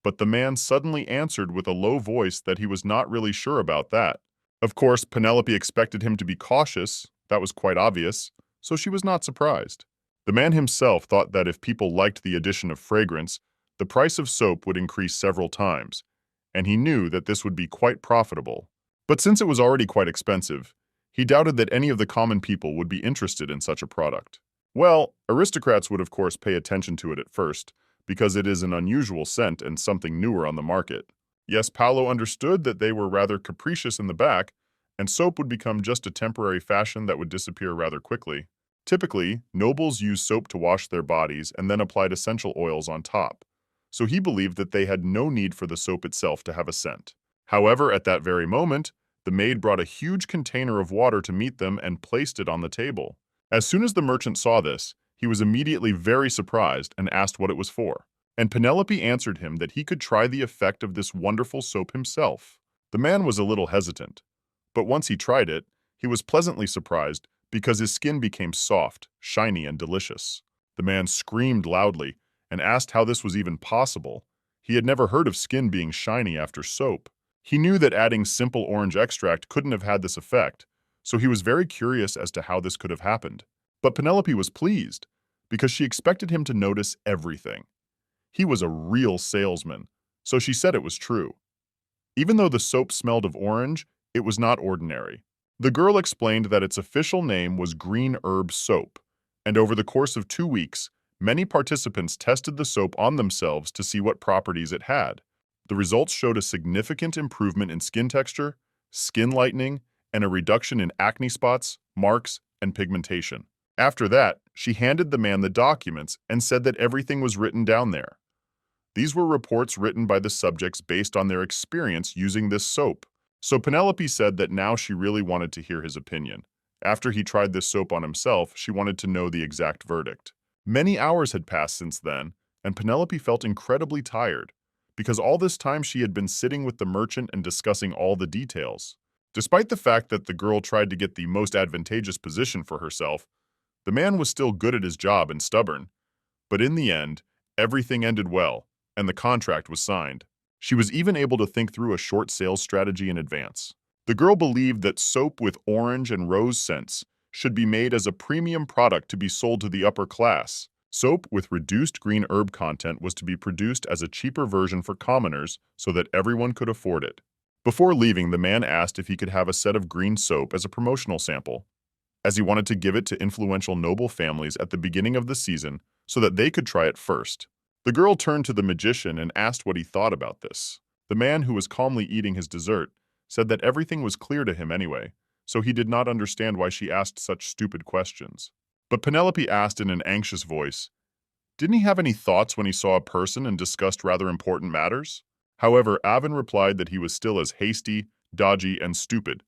But the man suddenly answered with a low voice that he was not really sure about that. Of course, Penelope expected him to be cautious, that was quite obvious, so she was not surprised. The man himself thought that if people liked the addition of fragrance, the price of soap would increase several times, and he knew that this would be quite profitable. But since it was already quite expensive, he doubted that any of the common people would be interested in such a product. Well, aristocrats would of course pay attention to it at first, because it is an unusual scent and something newer on the market. Yes, Paolo understood that they were rather capricious in the back, and soap would become just a temporary fashion that would disappear rather quickly. Typically, nobles use soap to wash their bodies and then applied essential oils on top, so he believed that they had no need for the soap itself to have a scent. However, at that very moment, the maid brought a huge container of water to meet them and placed it on the table. As soon as the merchant saw this, he was immediately very surprised and asked what it was for. And Penelope answered him that he could try the effect of this wonderful soap himself. The man was a little hesitant, but once he tried it, he was pleasantly surprised because his skin became soft, shiny, and delicious. The man screamed loudly and asked how this was even possible. He had never heard of skin being shiny after soap. He knew that adding simple orange extract couldn't have had this effect, so he was very curious as to how this could have happened. But Penelope was pleased because she expected him to notice everything. He was a real salesman, so she said it was true. Even though the soap smelled of orange, it was not ordinary. The girl explained that its official name was green herb soap, and over the course of 2 weeks, many participants tested the soap on themselves to see what properties it had. The results showed a significant improvement in skin texture, skin lightening, and a reduction in acne spots, marks, and pigmentation. After that, she handed the man the documents and said that everything was written down there. These were reports written by the subjects based on their experience using this soap. So Penelope said that now she really wanted to hear his opinion. After he tried this soap on himself, she wanted to know the exact verdict. Many hours had passed since then, and Penelope felt incredibly tired, because all this time she had been sitting with the merchant and discussing all the details. Despite the fact that the girl tried to get the most advantageous position for herself, the man was still good at his job and stubborn. But in the end, everything ended well, and the contract was signed. She was even able to think through a short sales strategy in advance. The girl believed that soap with orange and rose scents should be made as a premium product to be sold to the upper class. Soap with reduced green herb content was to be produced as a cheaper version for commoners so that everyone could afford it. Before leaving, the man asked if he could have a set of green soap as a promotional sample, as he wanted to give it to influential noble families at the beginning of the season so that they could try it first. The girl turned to the magician and asked what he thought about this. The man, who was calmly eating his dessert, said that everything was clear to him anyway, so he did not understand why she asked such stupid questions. But Penelope asked in an anxious voice, didn't he have any thoughts when he saw a person and discussed rather important matters? However, Avin replied that he was still as hasty, dodgy, and stupid.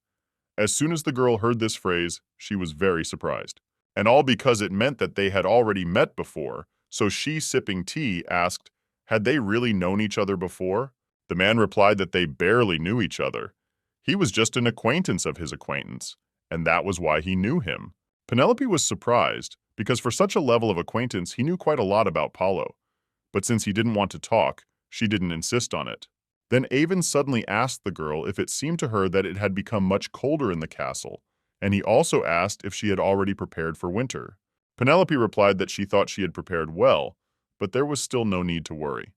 As soon as the girl heard this phrase, she was very surprised. And all because it meant that they had already met before, so she, sipping tea, asked, had they really known each other before? The man replied that they barely knew each other. He was just an acquaintance of his acquaintance, and that was why he knew him. Penelope was surprised, because for such a level of acquaintance he knew quite a lot about Paulo. But since he didn't want to talk, she didn't insist on it. Then Avon suddenly asked the girl if it seemed to her that it had become much colder in the castle, and he also asked if she had already prepared for winter. Penelope replied that she thought she had prepared well, but there was still no need to worry.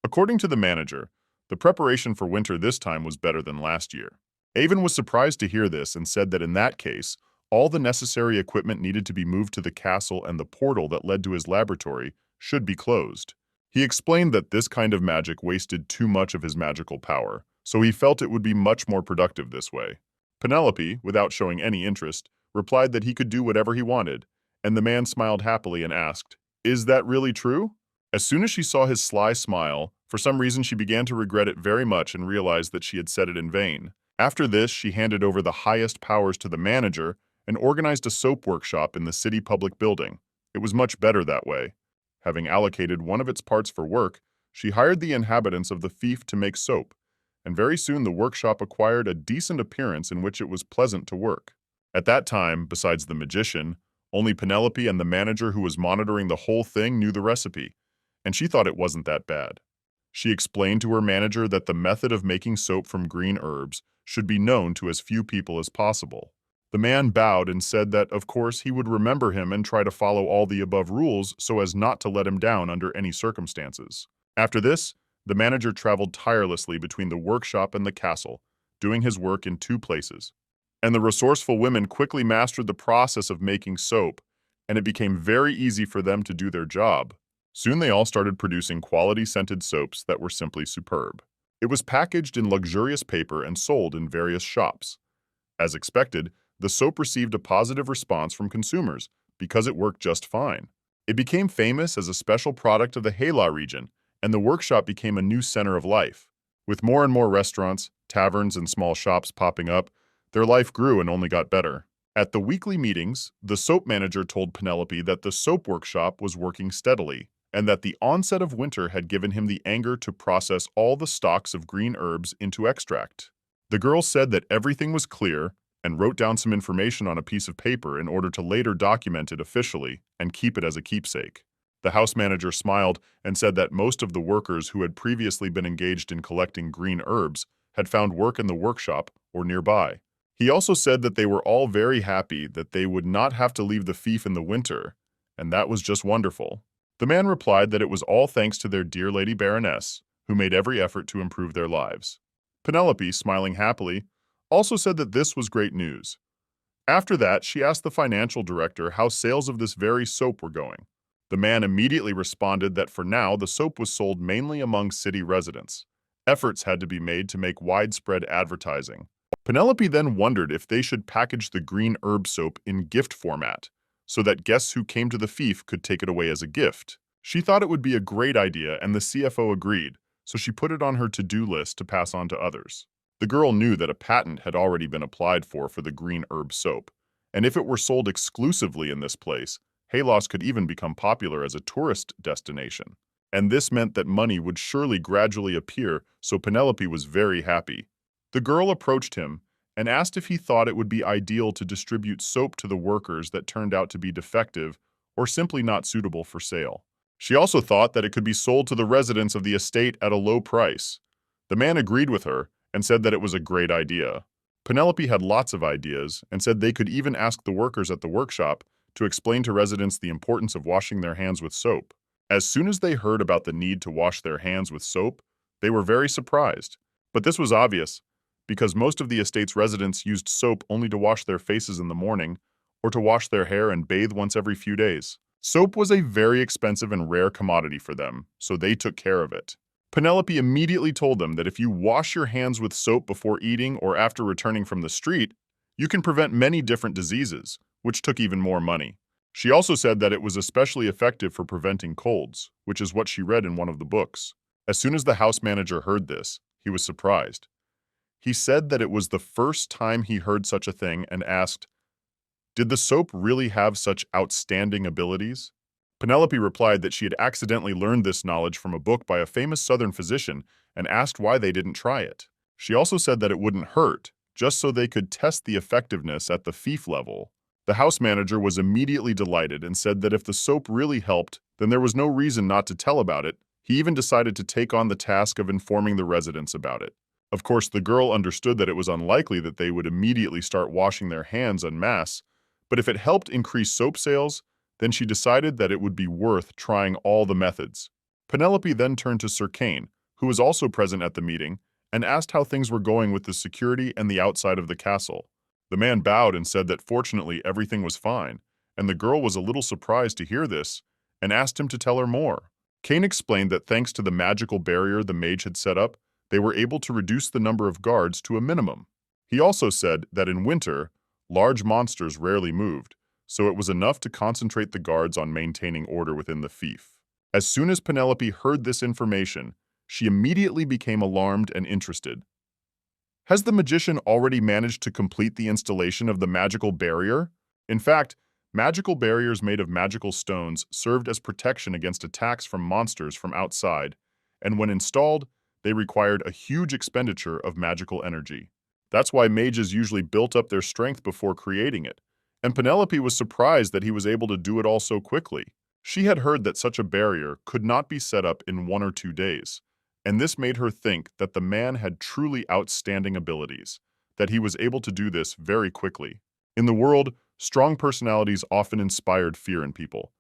According to the manager, the preparation for winter this time was better than last year. Avon was surprised to hear this and said that in that case, all the necessary equipment needed to be moved to the castle and the portal that led to his laboratory should be closed. He explained that this kind of magic wasted too much of his magical power, so he felt it would be much more productive this way. Penelope, without showing any interest, replied that he could do whatever he wanted, and the man smiled happily and asked, "Is that really true?" As soon as she saw his sly smile, for some reason she began to regret it very much and realized that she had said it in vain. After this, she handed over the highest powers to the manager and organized a soap workshop in the city public building. It was much better that way. Having allocated one of its parts for work, she hired the inhabitants of the fief to make soap, and very soon the workshop acquired a decent appearance in which it was pleasant to work. At that time, besides the magician, only Penelope and the manager who was monitoring the whole thing knew the recipe, and she thought it wasn't that bad. She explained to her manager that the method of making soap from green herbs should be known to as few people as possible. The man bowed and said that, of course, he would remember him and try to follow all the above rules so as not to let him down under any circumstances. After this, the manager traveled tirelessly between the workshop and the castle, doing his work in 2 places. And the resourceful women quickly mastered the process of making soap, and it became very easy for them to do their job. Soon they all started producing quality-scented soaps that were simply superb. It was packaged in luxurious paper and sold in various shops. As expected, the soap received a positive response from consumers because it worked just fine. It became famous as a special product of the Hala region, and the workshop became a new center of life. With more and more restaurants, taverns, and small shops popping up, their life grew and only got better. At the weekly meetings, the soap manager told Penelope that the soap workshop was working steadily, and that the onset of winter had given him the anger to process all the stalks of green herbs into extract. The girl said that everything was clear and wrote down some information on a piece of paper in order to later document it officially and keep it as a keepsake. The house manager smiled and said that most of the workers who had previously been engaged in collecting green herbs had found work in the workshop or nearby. He also said that they were all very happy that they would not have to leave the fief in the winter, and that was just wonderful. The man replied that it was all thanks to their dear Lady Baroness, who made every effort to improve their lives. Penelope, smiling happily, also said that this was great news. After that, she asked the financial director how sales of this very soap were going. The man immediately responded that for now the soap was sold mainly among city residents. Efforts had to be made to make widespread advertising. Penelope then wondered if they should package the green herb soap in gift format, so that guests who came to the fief could take it away as a gift. She thought it would be a great idea, and the CFO agreed, so she put it on her to-do list to pass on to others. The girl knew that a patent had already been applied for the green herb soap, and if it were sold exclusively in this place, Halos could even become popular as a tourist destination. And this meant that money would surely gradually appear, so Penelope was very happy. The girl approached him and asked if he thought it would be ideal to distribute soap to the workers that turned out to be defective or simply not suitable for sale. She also thought that it could be sold to the residents of the estate at a low price. The man agreed with her and said that it was a great idea. Penelope had lots of ideas and said they could even ask the workers at the workshop to explain to residents the importance of washing their hands with soap. As soon as they heard about the need to wash their hands with soap, they were very surprised. But this was obvious, because most of the estate's residents used soap only to wash their faces in the morning or to wash their hair and bathe once every few days. Soap was a very expensive and rare commodity for them, so they took care of it. Penelope immediately told them that if you wash your hands with soap before eating or after returning from the street, you can prevent many different diseases, which took even more money. She also said that it was especially effective for preventing colds, which is what she read in one of the books. As soon as the house manager heard this, he was surprised. He said that it was the first time he heard such a thing and asked, "Did the soap really have such outstanding abilities?" Penelope replied that she had accidentally learned this knowledge from a book by a famous southern physician and asked why they didn't try it. She also said that it wouldn't hurt, just so they could test the effectiveness at the fief level. The house manager was immediately delighted and said that if the soap really helped, then there was no reason not to tell about it. He even decided to take on the task of informing the residents about it. Of course, the girl understood that it was unlikely that they would immediately start washing their hands en masse, but if it helped increase soap sales, then she decided that it would be worth trying all the methods. Penelope then turned to Sir Kane, who was also present at the meeting, and asked how things were going with the security and the outside of the castle. The man bowed and said that fortunately everything was fine, and the girl was a little surprised to hear this and asked him to tell her more. Kane explained that thanks to the magical barrier the mage had set up, they were able to reduce the number of guards to a minimum. He also said that in winter, large monsters rarely moved, so it was enough to concentrate the guards on maintaining order within the fief. As soon as Penelope heard this information, she immediately became alarmed and interested. Has the magician already managed to complete the installation of the magical barrier? In fact, magical barriers made of magical stones served as protection against attacks from monsters from outside, and when installed, they required a huge expenditure of magical energy. That's why mages usually built up their strength before creating it, and Penelope was surprised that he was able to do it all so quickly. She had heard that such a barrier could not be set up in 1 or 2 days, and this made her think that the man had truly outstanding abilities, that he was able to do this very quickly. In the world, strong personalities often inspired fear in people,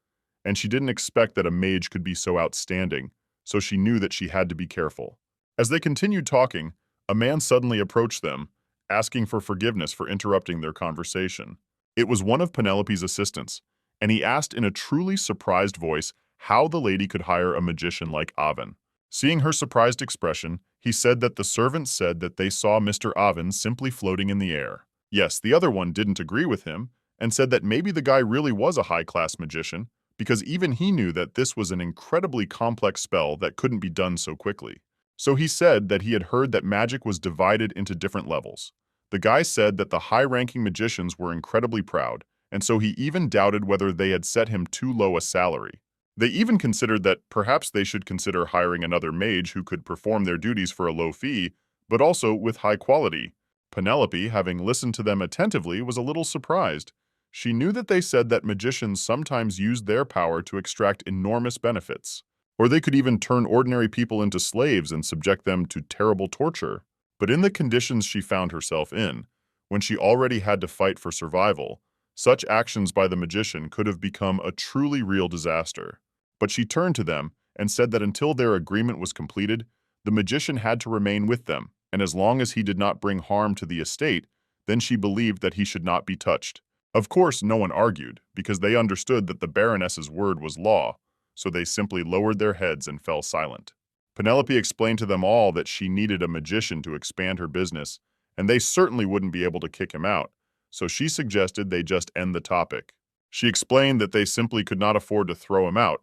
and she didn't expect that a mage could be so outstanding, so she knew that she had to be careful. As they continued talking, a man suddenly approached them, asking for forgiveness for interrupting their conversation. It was one of Penelope's assistants, and he asked in a truly surprised voice how the lady could hire a magician like Avin. Seeing her surprised expression, he said that the servants said that they saw Mr. Avin simply floating in the air. Yes, the other one didn't agree with him, and said that maybe the guy really was a high-class magician, because even he knew that this was an incredibly complex spell that couldn't be done so quickly. So he said that he had heard that magic was divided into different levels. The guy said that the high-ranking magicians were incredibly proud, and so he even doubted whether they had set him too low a salary. They even considered that perhaps they should consider hiring another mage who could perform their duties for a low fee, but also with high quality. Penelope, having listened to them attentively, was a little surprised. She knew that they said that magicians sometimes used their power to extract enormous benefits, or they could even turn ordinary people into slaves and subject them to terrible torture. But in the conditions she found herself in, when she already had to fight for survival, such actions by the magician could have become a truly real disaster. But she turned to them and said that until their agreement was completed, the magician had to remain with them, and as long as he did not bring harm to the estate, then she believed that he should not be touched. Of course, no one argued, because they understood that the Baroness's word was law, so they simply lowered their heads and fell silent. Penelope explained to them all that she needed a magician to expand her business, and they certainly wouldn't be able to kick him out, so she suggested they just end the topic. She explained that they simply could not afford to throw him out,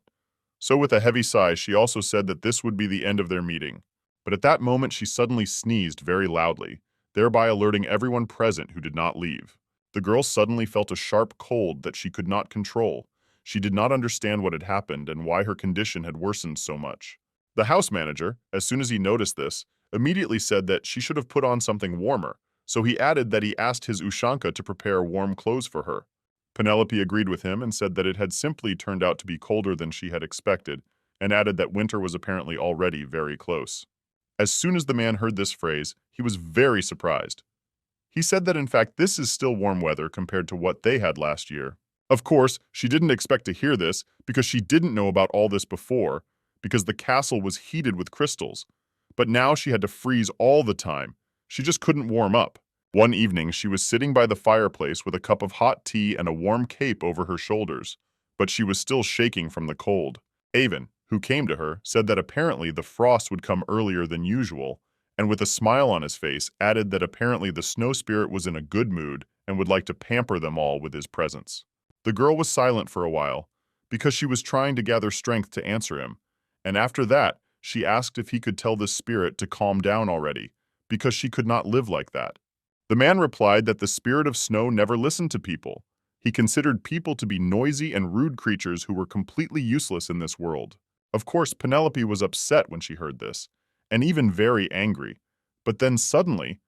so with a heavy sigh she also said that this would be the end of their meeting. But at that moment she suddenly sneezed very loudly, thereby alerting everyone present who did not leave. The girl suddenly felt a sharp cold that she could not control. She did not understand what had happened and why her condition had worsened so much. The house manager, as soon as he noticed this, immediately said that she should have put on something warmer, so he added that he asked his Ushanka to prepare warm clothes for her. Penelope agreed with him and said that it had simply turned out to be colder than she had expected, and added that winter was apparently already very close. As soon as the man heard this phrase, he was very surprised. He said that in fact this is still warm weather compared to what they had last year. Of course, she didn't expect to hear this because she didn't know about all this before, because the castle was heated with crystals. But now she had to freeze all the time. She just couldn't warm up. One evening, she was sitting by the fireplace with a cup of hot tea and a warm cape over her shoulders, but she was still shaking from the cold. Avon, who came to her, said that apparently the frost would come earlier than usual, and with a smile on his face, added that apparently the snow spirit was in a good mood and would like to pamper them all with his presence. The girl was silent for a while, because she was trying to gather strength to answer him, and after that, she asked if he could tell this spirit to calm down already, because she could not live like that. The man replied that the spirit of snow never listened to people. He considered people to be noisy and rude creatures who were completely useless in this world. Of course, Penelope was upset when she heard this, and even very angry. But then suddenly,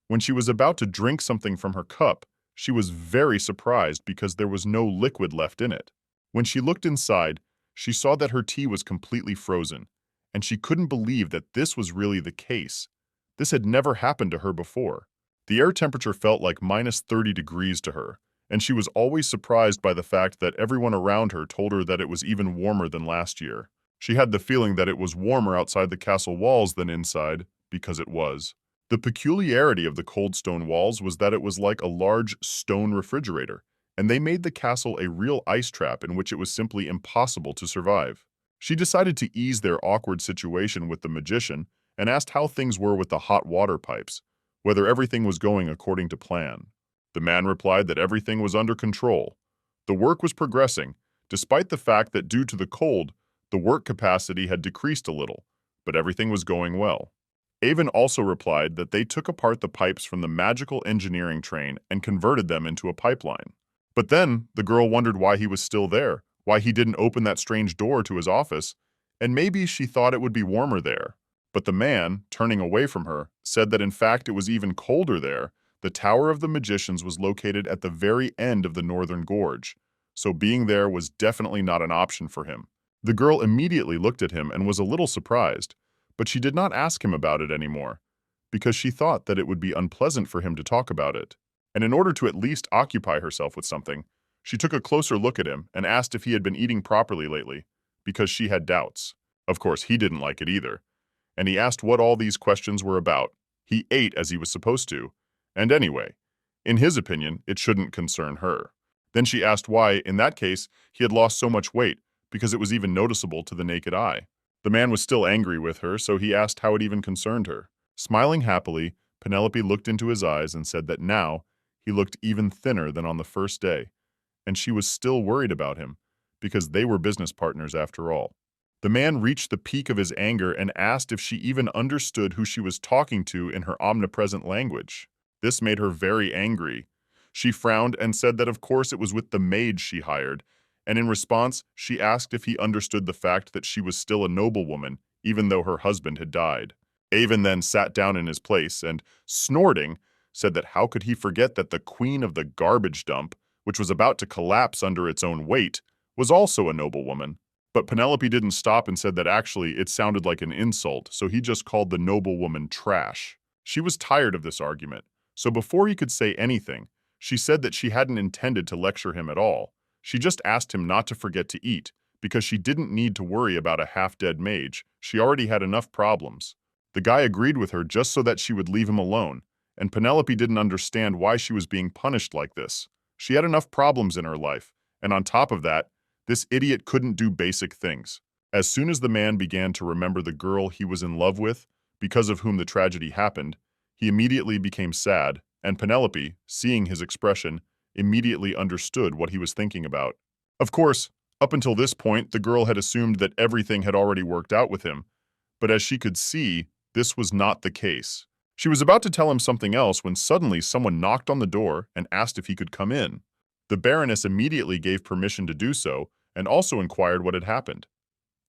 when she was about to drink something from her cup, she was very surprised because there was no liquid left in it. When she looked inside, she saw that her tea was completely frozen, and she couldn't believe that this was really the case. This had never happened to her before. The air temperature felt like -30 degrees to her, and she was always surprised by the fact that everyone around her told her that it was even warmer than last year. She had the feeling that it was warmer outside the castle walls than inside, because it was. The peculiarity of the cold stone walls was that it was like a large stone refrigerator, and they made the castle a real ice trap in which it was simply impossible to survive. She decided to ease their awkward situation with the magician and asked how things were with the hot water pipes, whether everything was going according to plan. The man replied that everything was under control. The work was progressing, despite the fact that due to the cold, the work capacity had decreased a little, but everything was going well. Avon also replied that they took apart the pipes from the magical engineering train and converted them into a pipeline. But then the girl wondered why he was still there, why he didn't open that strange door to his office, and maybe she thought it would be warmer there. But the man, turning away from her, said that in fact it was even colder there. The Tower of the Magicians was located at the very end of the northern gorge, so being there was definitely not an option for him. The girl immediately looked at him and was a little surprised, but she did not ask him about it anymore, because she thought that it would be unpleasant for him to talk about it. And in order to at least occupy herself with something, she took a closer look at him and asked if he had been eating properly lately, because she had doubts. Of course, he didn't like it either, and he asked what all these questions were about. He ate as he was supposed to, and anyway, in his opinion, it shouldn't concern her. Then she asked why, in that case, he had lost so much weight, because it was even noticeable to the naked eye. The man was still angry with her, so he asked how it even concerned her. Smiling happily, Penelope looked into his eyes and said that now he looked even thinner than on the first day, and she was still worried about him, because they were business partners after all. The man reached the peak of his anger and asked if she even understood who she was talking to in her omnipresent language. This made her very angry. She frowned and said that of course it was with the mage she hired, and in response, she asked if he understood the fact that she was still a noblewoman, even though her husband had died. Avon then sat down in his place and, snorting, said that how could he forget that the queen of the garbage dump, which was about to collapse under its own weight, was also a noblewoman. But Penelope didn't stop and said that actually it sounded like an insult, so he just called the noblewoman trash. She was tired of this argument, so before he could say anything, she said that she hadn't intended to lecture him at all. She just asked him not to forget to eat, because she didn't need to worry about a half-dead mage. She already had enough problems. The guy agreed with her just so that she would leave him alone, and Penelope didn't understand why she was being punished like this. She had enough problems in her life, and on top of that, this idiot couldn't do basic things. As soon as the man began to remember the girl he was in love with, because of whom the tragedy happened, he immediately became sad, and Penelope, seeing his expression, immediately understood what he was thinking about. Of course, up until this point, the girl had assumed that everything had already worked out with him, but as she could see, this was not the case. She was about to tell him something else when suddenly someone knocked on the door and asked if he could come in. The Baroness immediately gave permission to do so and also inquired what had happened.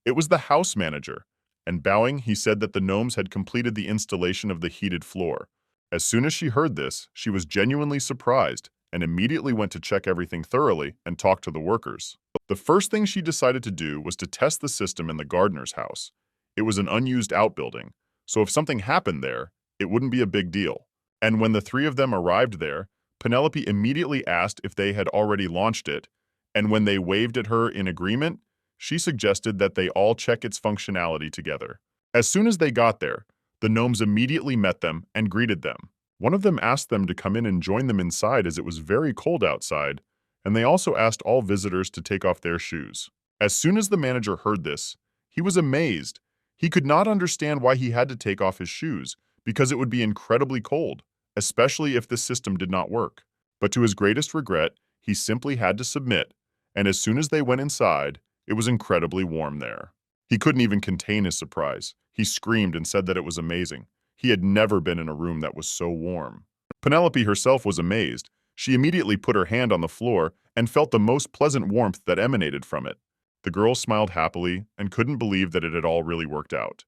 It was the house manager, and bowing, he said that the gnomes had completed the installation of the heated floor. As soon as she heard this, she was genuinely surprised and immediately went to check everything thoroughly and talk to the workers. The first thing she decided to do was to test the system in the gardener's house. It was an unused outbuilding, so if something happened there, it wouldn't be a big deal. And when the three of them arrived there, Penelope immediately asked if they had already launched it, and when they waved at her in agreement, she suggested that they all check its functionality together. As soon as they got there, the gnomes immediately met them and greeted them. One of them asked them to come in and join them inside as it was very cold outside, and they also asked all visitors to take off their shoes. As soon as the manager heard this, he was amazed. He could not understand why he had to take off his shoes, because it would be incredibly cold, especially if the system did not work. But to his greatest regret, he simply had to submit, and as soon as they went inside, it was incredibly warm there. He couldn't even contain his surprise. He screamed and said that it was amazing. He had never been in a room that was so warm. Penelope herself was amazed. She immediately put her hand on the floor and felt the most pleasant warmth that emanated from it. The girl smiled happily and couldn't believe that it had all really worked out.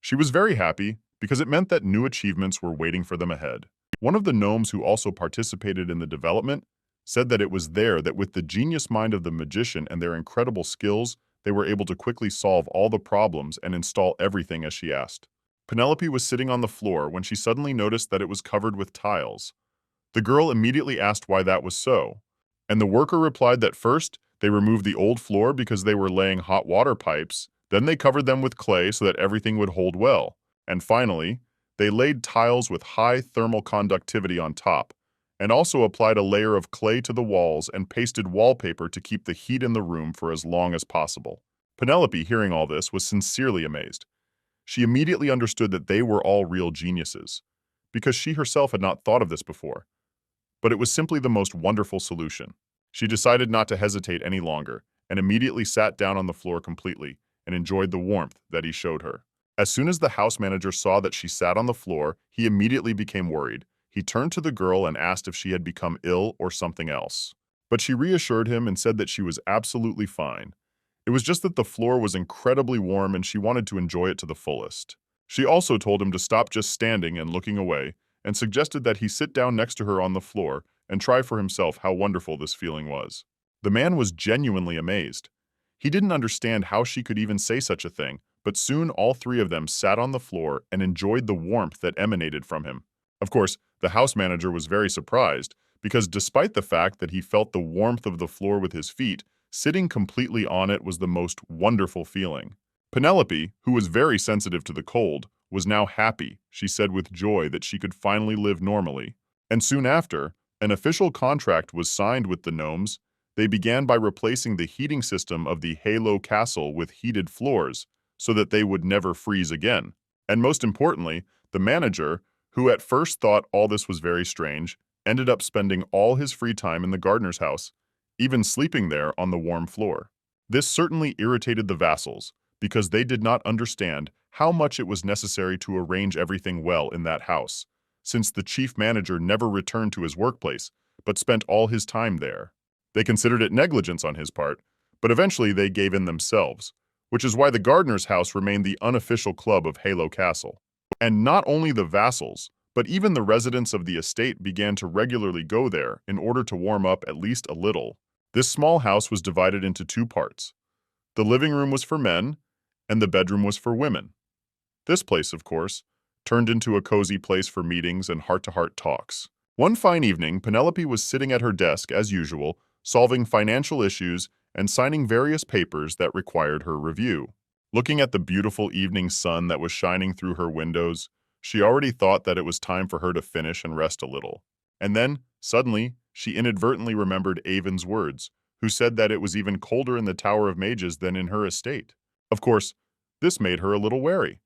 She was very happy because it meant that new achievements were waiting for them ahead. One of the gnomes who also participated in the development said that it was there that with the genius mind of the magician and their incredible skills, they were able to quickly solve all the problems and install everything as she asked. Penelope was sitting on the floor when she suddenly noticed that it was covered with tiles. The girl immediately asked why that was so, and the worker replied that first, they removed the old floor because they were laying hot water pipes, then they covered them with clay so that everything would hold well, and finally, they laid tiles with high thermal conductivity on top, and also applied a layer of clay to the walls and pasted wallpaper to keep the heat in the room for as long as possible. Penelope, hearing all this, was sincerely amazed. She immediately understood that they were all real geniuses, because she herself had not thought of this before. But it was simply the most wonderful solution. She decided not to hesitate any longer, and immediately sat down on the floor completely and enjoyed the warmth that he showed her. As soon as the house manager saw that she sat on the floor, he immediately became worried. He turned to the girl and asked if she had become ill or something else. But she reassured him and said that she was absolutely fine. It was just that the floor was incredibly warm and she wanted to enjoy it to the fullest. She also told him to stop just standing and looking away, and suggested that he sit down next to her on the floor and try for himself how wonderful this feeling was. The man was genuinely amazed. He didn't understand how she could even say such a thing, but soon all three of them sat on the floor and enjoyed the warmth that emanated from him. Of course, the house manager was very surprised, because despite the fact that he felt the warmth of the floor with his feet, sitting completely on it was the most wonderful feeling. Penelope, who was very sensitive to the cold, was now happy. She said with joy that she could finally live normally. And soon after, an official contract was signed with the gnomes. They began by replacing the heating system of the Halo Castle with heated floors, so that they would never freeze again. And most importantly, the manager, who at first thought all this was very strange, ended up spending all his free time in the gardener's house, even sleeping there on the warm floor. This certainly irritated the vassals, because they did not understand how much it was necessary to arrange everything well in that house. since the chief manager never returned to his workplace, but spent all his time there. They considered it negligence on his part, but eventually they gave in themselves, which is why the gardener's house remained the unofficial club of Halo Castle. And not only the vassals, but even the residents of the estate began to regularly go there in order to warm up at least a little. This small house was divided into two parts. The living room was for men, and the bedroom was for women. This place, of course, turned into a cozy place for meetings and heart-to-heart talks. One fine evening, Penelope was sitting at her desk as usual, solving financial issues and signing various papers that required her review. Looking at the beautiful evening sun that was shining through her windows, she already thought that it was time for her to finish and rest a little. And then, suddenly, she inadvertently remembered Avon's words, who said that it was even colder in the Tower of Mages than in her estate. Of course, this made her a little wary.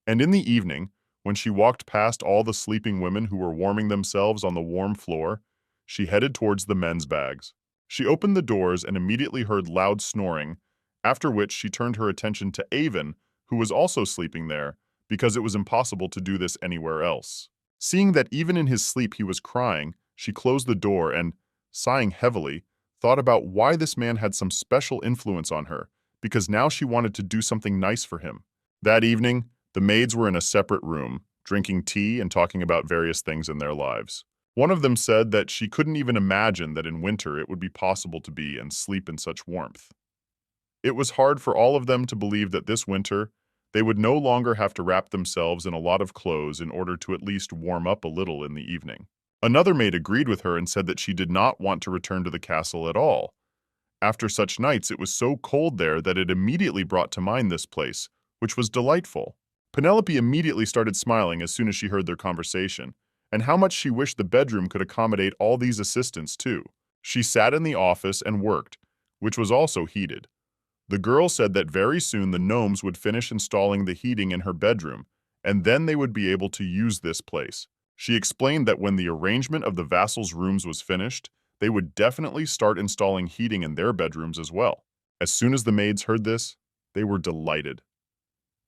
And in the evening, when she walked past all the sleeping women who were warming themselves on the warm floor, she headed towards the men's bags. She opened the doors and immediately heard loud snoring, after which she turned her attention to Avon, who was also sleeping there, because it was impossible to do this anywhere else. Seeing that even in his sleep he was crying, she closed the door and, sighing heavily, thought about why this man had some special influence on her, because now she wanted to do something nice for him. That evening, the maids were in a separate room, drinking tea and talking about various things in their lives. One of them said that she couldn't even imagine that in winter it would be possible to be and sleep in such warmth. It was hard for all of them to believe that this winter, they would no longer have to wrap themselves in a lot of clothes in order to at least warm up a little in the evening. Another maid agreed with her and said that she did not want to return to the castle at all. After such nights, it was so cold there that it immediately brought to mind this place, which was delightful. Penelope immediately started smiling as soon as she heard their conversation, and how much she wished the bedroom could accommodate all these assistants too. She sat in the office and worked, which was also heated. The girl said that very soon the gnomes would finish installing the heating in her bedroom, and then they would be able to use this place. She explained that when the arrangement of the vassals' rooms was finished, they would definitely start installing heating in their bedrooms as well. As soon as the maids heard this, they were delighted.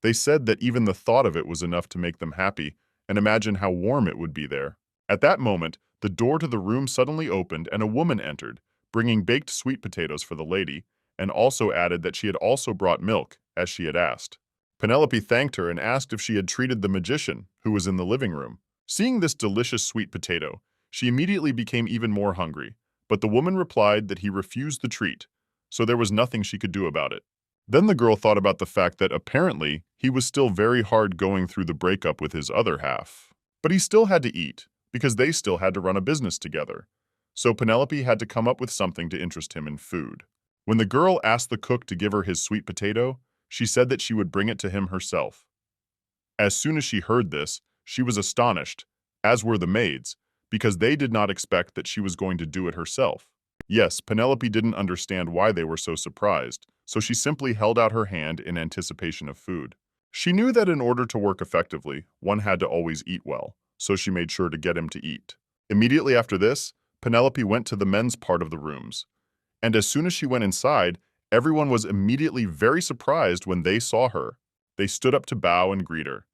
They said that even the thought of it was enough to make them happy and imagine how warm it would be there. At that moment, the door to the room suddenly opened and a woman entered, bringing baked sweet potatoes for the lady, and also added that she had also brought milk, as she had asked. Penelope thanked her and asked if she had treated the magician, who was in the living room. Seeing this delicious sweet potato, she immediately became even more hungry, but the woman replied that he refused the treat, so there was nothing she could do about it. Then the girl thought about the fact that apparently he was still very hard going through the breakup with his other half. But he still had to eat, because they still had to run a business together. So Penelope had to come up with something to interest him in food. When the girl asked the cook to give her his sweet potato, she said that she would bring it to him herself. As soon as she heard this, she was astonished, as were the maids, because they did not expect that she was going to do it herself. Yes, Penelope didn't understand why they were so surprised, so she simply held out her hand in anticipation of food. She knew that in order to work effectively, one had to always eat well, so she made sure to get him to eat. Immediately after this, Penelope went to the men's part of the rooms. And as soon as she went inside, everyone was immediately very surprised when they saw her. They stood up to bow and greet her.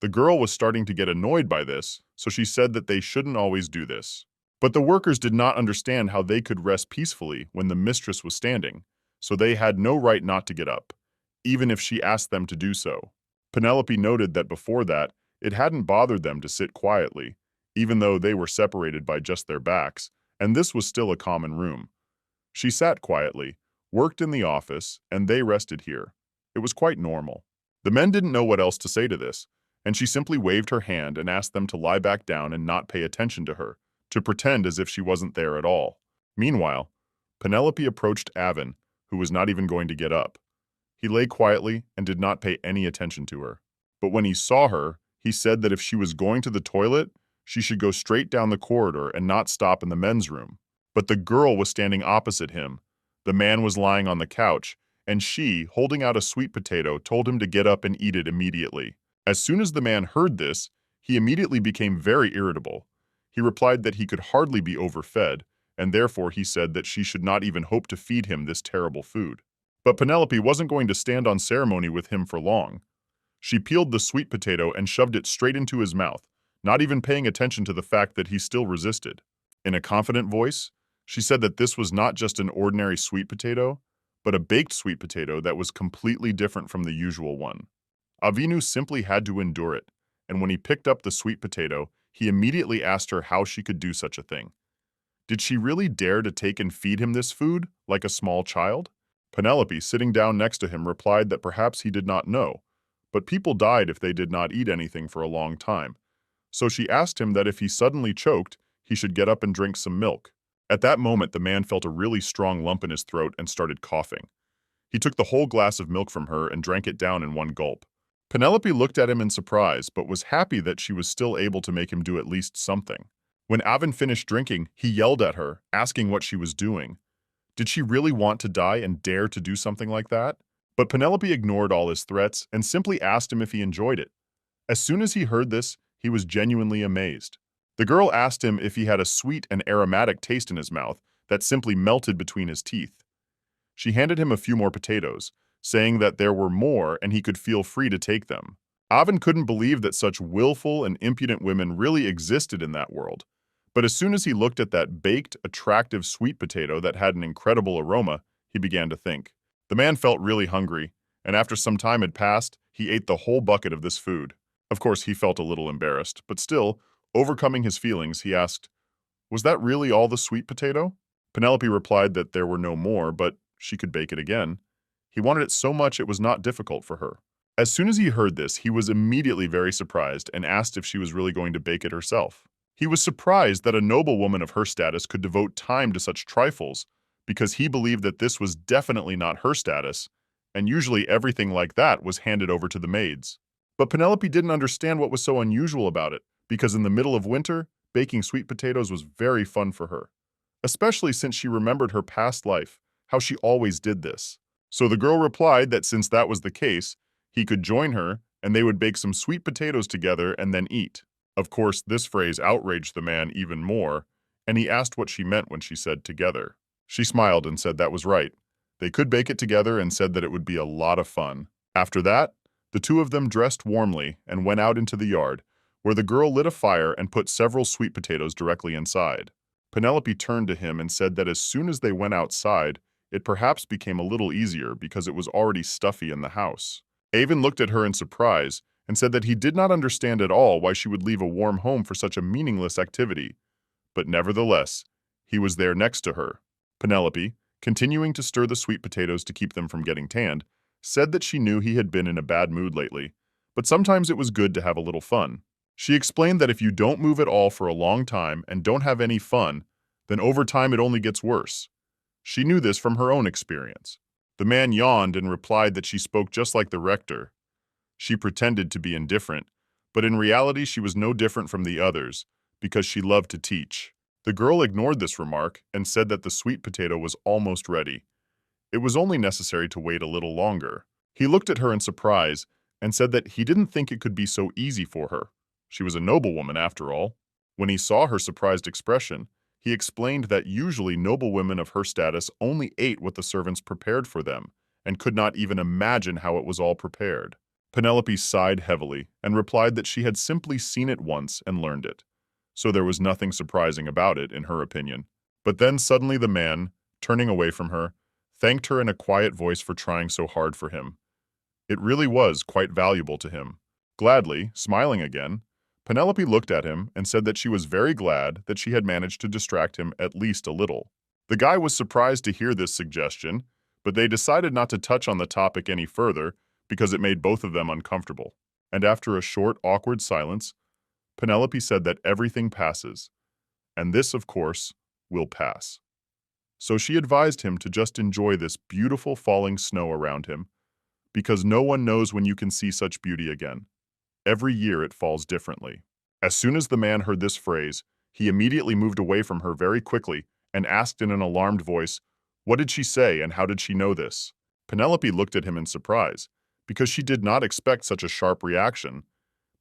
The girl was starting to get annoyed by this, so she said that they shouldn't always do this. But the workers did not understand how they could rest peacefully when the mistress was standing, so they had no right not to get up, even if she asked them to do so. Penelope noted that before that, it hadn't bothered them to sit quietly, even though they were separated by just their backs, and this was still a common room. She sat quietly, worked in the office, and they rested here. It was quite normal. The men didn't know what else to say to this, and she simply waved her hand and asked them to lie back down and not pay attention to her, to pretend as if she wasn't there at all. Meanwhile, Penelope approached Avon, who was not even going to get up. He lay quietly and did not pay any attention to her. But when he saw her, he said that if she was going to the toilet, she should go straight down the corridor and not stop in the men's room. But the girl was standing opposite him. The man was lying on the couch, and she, holding out a sweet potato, told him to get up and eat it immediately. As soon as the man heard this, he immediately became very irritable. He replied that he could hardly be overfed, and therefore he said that she should not even hope to feed him this terrible food. But Penelope wasn't going to stand on ceremony with him for long. She peeled the sweet potato and shoved it straight into his mouth, not even paying attention to the fact that he still resisted. In a confident voice, she said that this was not just an ordinary sweet potato, but a baked sweet potato that was completely different from the usual one. Avinu simply had to endure it, and when he picked up the sweet potato, he immediately asked her how she could do such a thing. Did she really dare to take and feed him this food, like a small child? Penelope, sitting down next to him, replied that perhaps he did not know, but people died if they did not eat anything for a long time. So she asked him that if he suddenly choked, he should get up and drink some milk. At that moment, the man felt a really strong lump in his throat and started coughing. He took the whole glass of milk from her and drank it down in one gulp. Penelope looked at him in surprise, but was happy that she was still able to make him do at least something. When Avin finished drinking, he yelled at her, asking what she was doing. Did she really want to die and dare to do something like that? But Penelope ignored all his threats and simply asked him if he enjoyed it. As soon as he heard this, he was genuinely amazed. The girl asked him if he had a sweet and aromatic taste in his mouth that simply melted between his teeth. She handed him a few more potatoes, saying that there were more and he could feel free to take them. Avin couldn't believe that such willful and impudent women really existed in that world. But as soon as he looked at that baked, attractive sweet potato that had an incredible aroma, he began to think. The man felt really hungry, and after some time had passed, he ate the whole bucket of this food. Of course, he felt a little embarrassed, but still, overcoming his feelings, he asked, "Was that really all the sweet potato?" Penelope replied that there were no more, but she could bake it again. He wanted it so much it was not difficult for her. As soon as he heard this, he was immediately very surprised and asked if she was really going to bake it herself. He was surprised that a noble woman of her status could devote time to such trifles, because he believed that this was definitely not her status, and usually everything like that was handed over to the maids. But Penelope didn't understand what was so unusual about it, because in the middle of winter, baking sweet potatoes was very fun for her, especially since she remembered her past life, how she always did this. So the girl replied that since that was the case, he could join her and they would bake some sweet potatoes together and then eat. Of course, this phrase outraged the man even more, and he asked what she meant when she said together. She smiled and said that was right. They could bake it together and said that it would be a lot of fun. After that, the two of them dressed warmly and went out into the yard, where the girl lit a fire and put several sweet potatoes directly inside. Penelope turned to him and said that as soon as they went outside, it perhaps became a little easier because it was already stuffy in the house. Avin looked at her in surprise and said that he did not understand at all why she would leave a warm home for such a meaningless activity. But nevertheless, he was there next to her. Penelope, continuing to stir the sweet potatoes to keep them from getting tanned, said that she knew he had been in a bad mood lately, but sometimes it was good to have a little fun. She explained that if you don't move at all for a long time and don't have any fun, then over time it only gets worse. She knew this from her own experience. The man yawned and replied that she spoke just like the rector. She pretended to be indifferent, but in reality she was no different from the others, because she loved to teach. The girl ignored this remark and said that the sweet potato was almost ready. It was only necessary to wait a little longer. He looked at her in surprise and said that he didn't think it could be so easy for her. She was a noblewoman after all. When he saw her surprised expression, he explained that usually noblewomen of her status only ate what the servants prepared for them and could not even imagine how it was all prepared. Penelope sighed heavily and replied that she had simply seen it once and learned it, so there was nothing surprising about it, in her opinion. But then suddenly the man, turning away from her, thanked her in a quiet voice for trying so hard for him. It really was quite valuable to him. Gladly, smiling again, Penelope looked at him and said that she was very glad that she had managed to distract him at least a little. The guy was surprised to hear this suggestion, but they decided not to touch on the topic any further because it made both of them uncomfortable. And after a short, awkward silence, Penelope said that everything passes, and this, of course, will pass. So she advised him to just enjoy this beautiful falling snow around him, because no one knows when you can see such beauty again. Every year it falls differently. As soon as the man heard this phrase, he immediately moved away from her very quickly and asked in an alarmed voice, "What did she say and how did she know this?" Penelope looked at him in surprise, because she did not expect such a sharp reaction,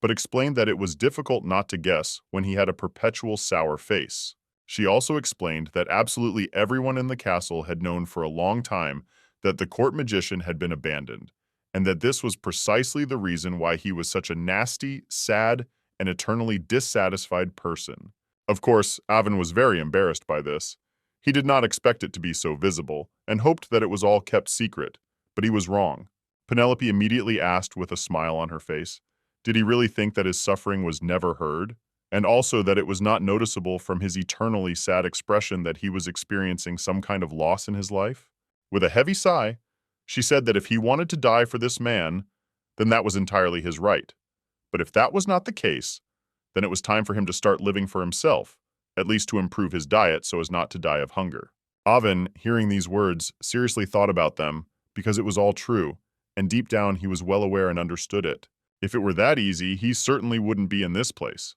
but explained that it was difficult not to guess when he had a perpetual sour face. She also explained that absolutely everyone in the castle had known for a long time that the court magician had been abandoned, and that this was precisely the reason why he was such a nasty, sad, an eternally dissatisfied person. Of course, Avin was very embarrassed by this. He did not expect it to be so visible, and hoped that it was all kept secret, but he was wrong. Penelope immediately asked with a smile on her face, did he really think that his suffering was never heard? And also that it was not noticeable from his eternally sad expression that he was experiencing some kind of loss in his life? With a heavy sigh, she said that if he wanted to die for this man, then that was entirely his right. But if that was not the case, then it was time for him to start living for himself, at least to improve his diet so as not to die of hunger. Avin, hearing these words, seriously thought about them because it was all true, and deep down he was well aware and understood it. If it were that easy, he certainly wouldn't be in this place.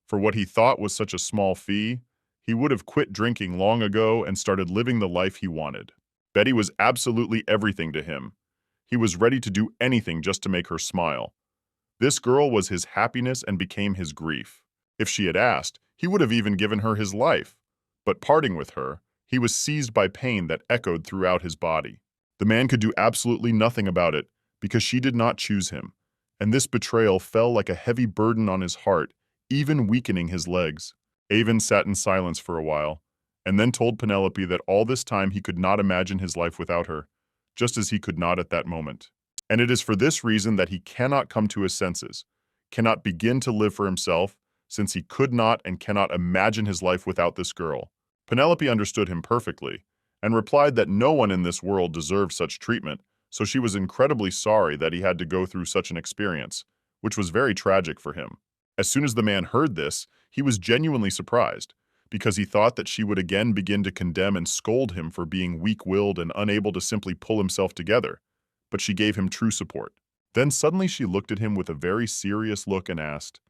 For what he thought was such a small fee, he would have quit drinking long ago and started living the life he wanted. Betty was absolutely everything to him. He was ready to do anything just to make her smile. This girl was his happiness and became his grief. If she had asked, he would have even given her his life. But parting with her, he was seized by pain that echoed throughout his body. The man could do absolutely nothing about it because she did not choose him, and this betrayal fell like a heavy burden on his heart, even weakening his legs. Avin sat in silence for a while, and then told Penelope that all this time he could not imagine his life without her, just as he could not at that moment. And it is for this reason that he cannot come to his senses, cannot begin to live for himself, since he could not and cannot imagine his life without this girl. Penelope understood him perfectly, and replied that no one in this world deserved such treatment, so she was incredibly sorry that he had to go through such an experience, which was very tragic for him. As soon as the man heard this, he was genuinely surprised, because he thought that she would again begin to condemn and scold him for being weak-willed and unable to simply pull himself together, but she gave him true support. Then suddenly she looked at him with a very serious look and asked,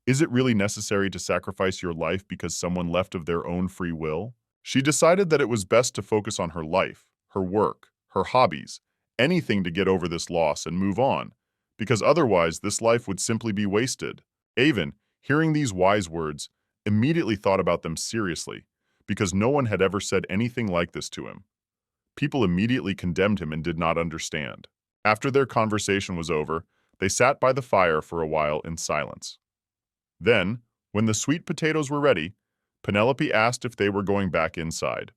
"Is it really necessary to sacrifice your life because someone left of their own free will?" She decided that it was best to focus on her life, her work, her hobbies, anything to get over this loss and move on, because otherwise this life would simply be wasted. Avin, hearing these wise words, immediately thought about them seriously, because no one had ever said anything like this to him. People immediately condemned him and did not understand. After their conversation was over, they sat by the fire for a while in silence. Then, when the sweet potatoes were ready, Penelope asked if they were going back inside.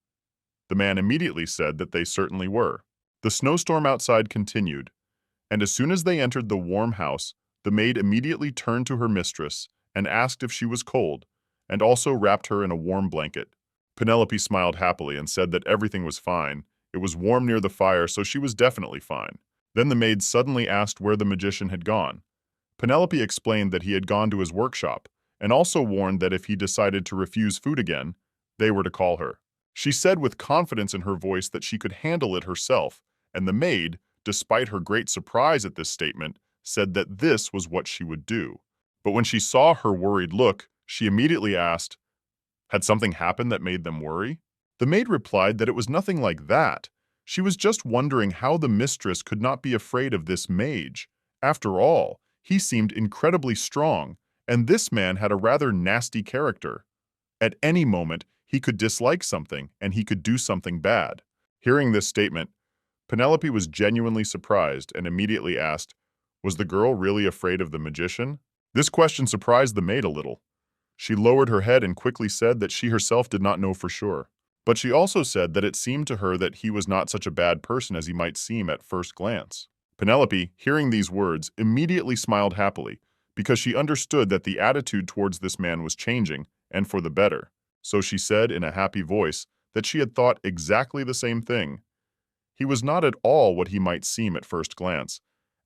The man immediately said that they certainly were. The snowstorm outside continued, and as soon as they entered the warm house, the maid immediately turned to her mistress and asked if she was cold, and also wrapped her in a warm blanket. Penelope smiled happily and said that everything was fine. It was warm near the fire, so she was definitely fine. Then the maid suddenly asked where the magician had gone. Penelope explained that he had gone to his workshop, and also warned that if he decided to refuse food again, they were to call her. She said with confidence in her voice that she could handle it herself, and the maid, despite her great surprise at this statement, said that this was what she would do. But when she saw her worried look, she immediately asked, had something happened that made them worry? The maid replied that it was nothing like that. She was just wondering how the mistress could not be afraid of this mage. After all, he seemed incredibly strong, and this man had a rather nasty character. At any moment, he could dislike something, and he could do something bad. Hearing this statement, Penelope was genuinely surprised and immediately asked, was the girl really afraid of the magician? This question surprised the maid a little. She lowered her head and quickly said that she herself did not know for sure. But she also said that it seemed to her that he was not such a bad person as he might seem at first glance. Penelope, hearing these words, immediately smiled happily, because she understood that the attitude towards this man was changing, and for the better. So she said in a happy voice that she had thought exactly the same thing. He was not at all what he might seem at first glance,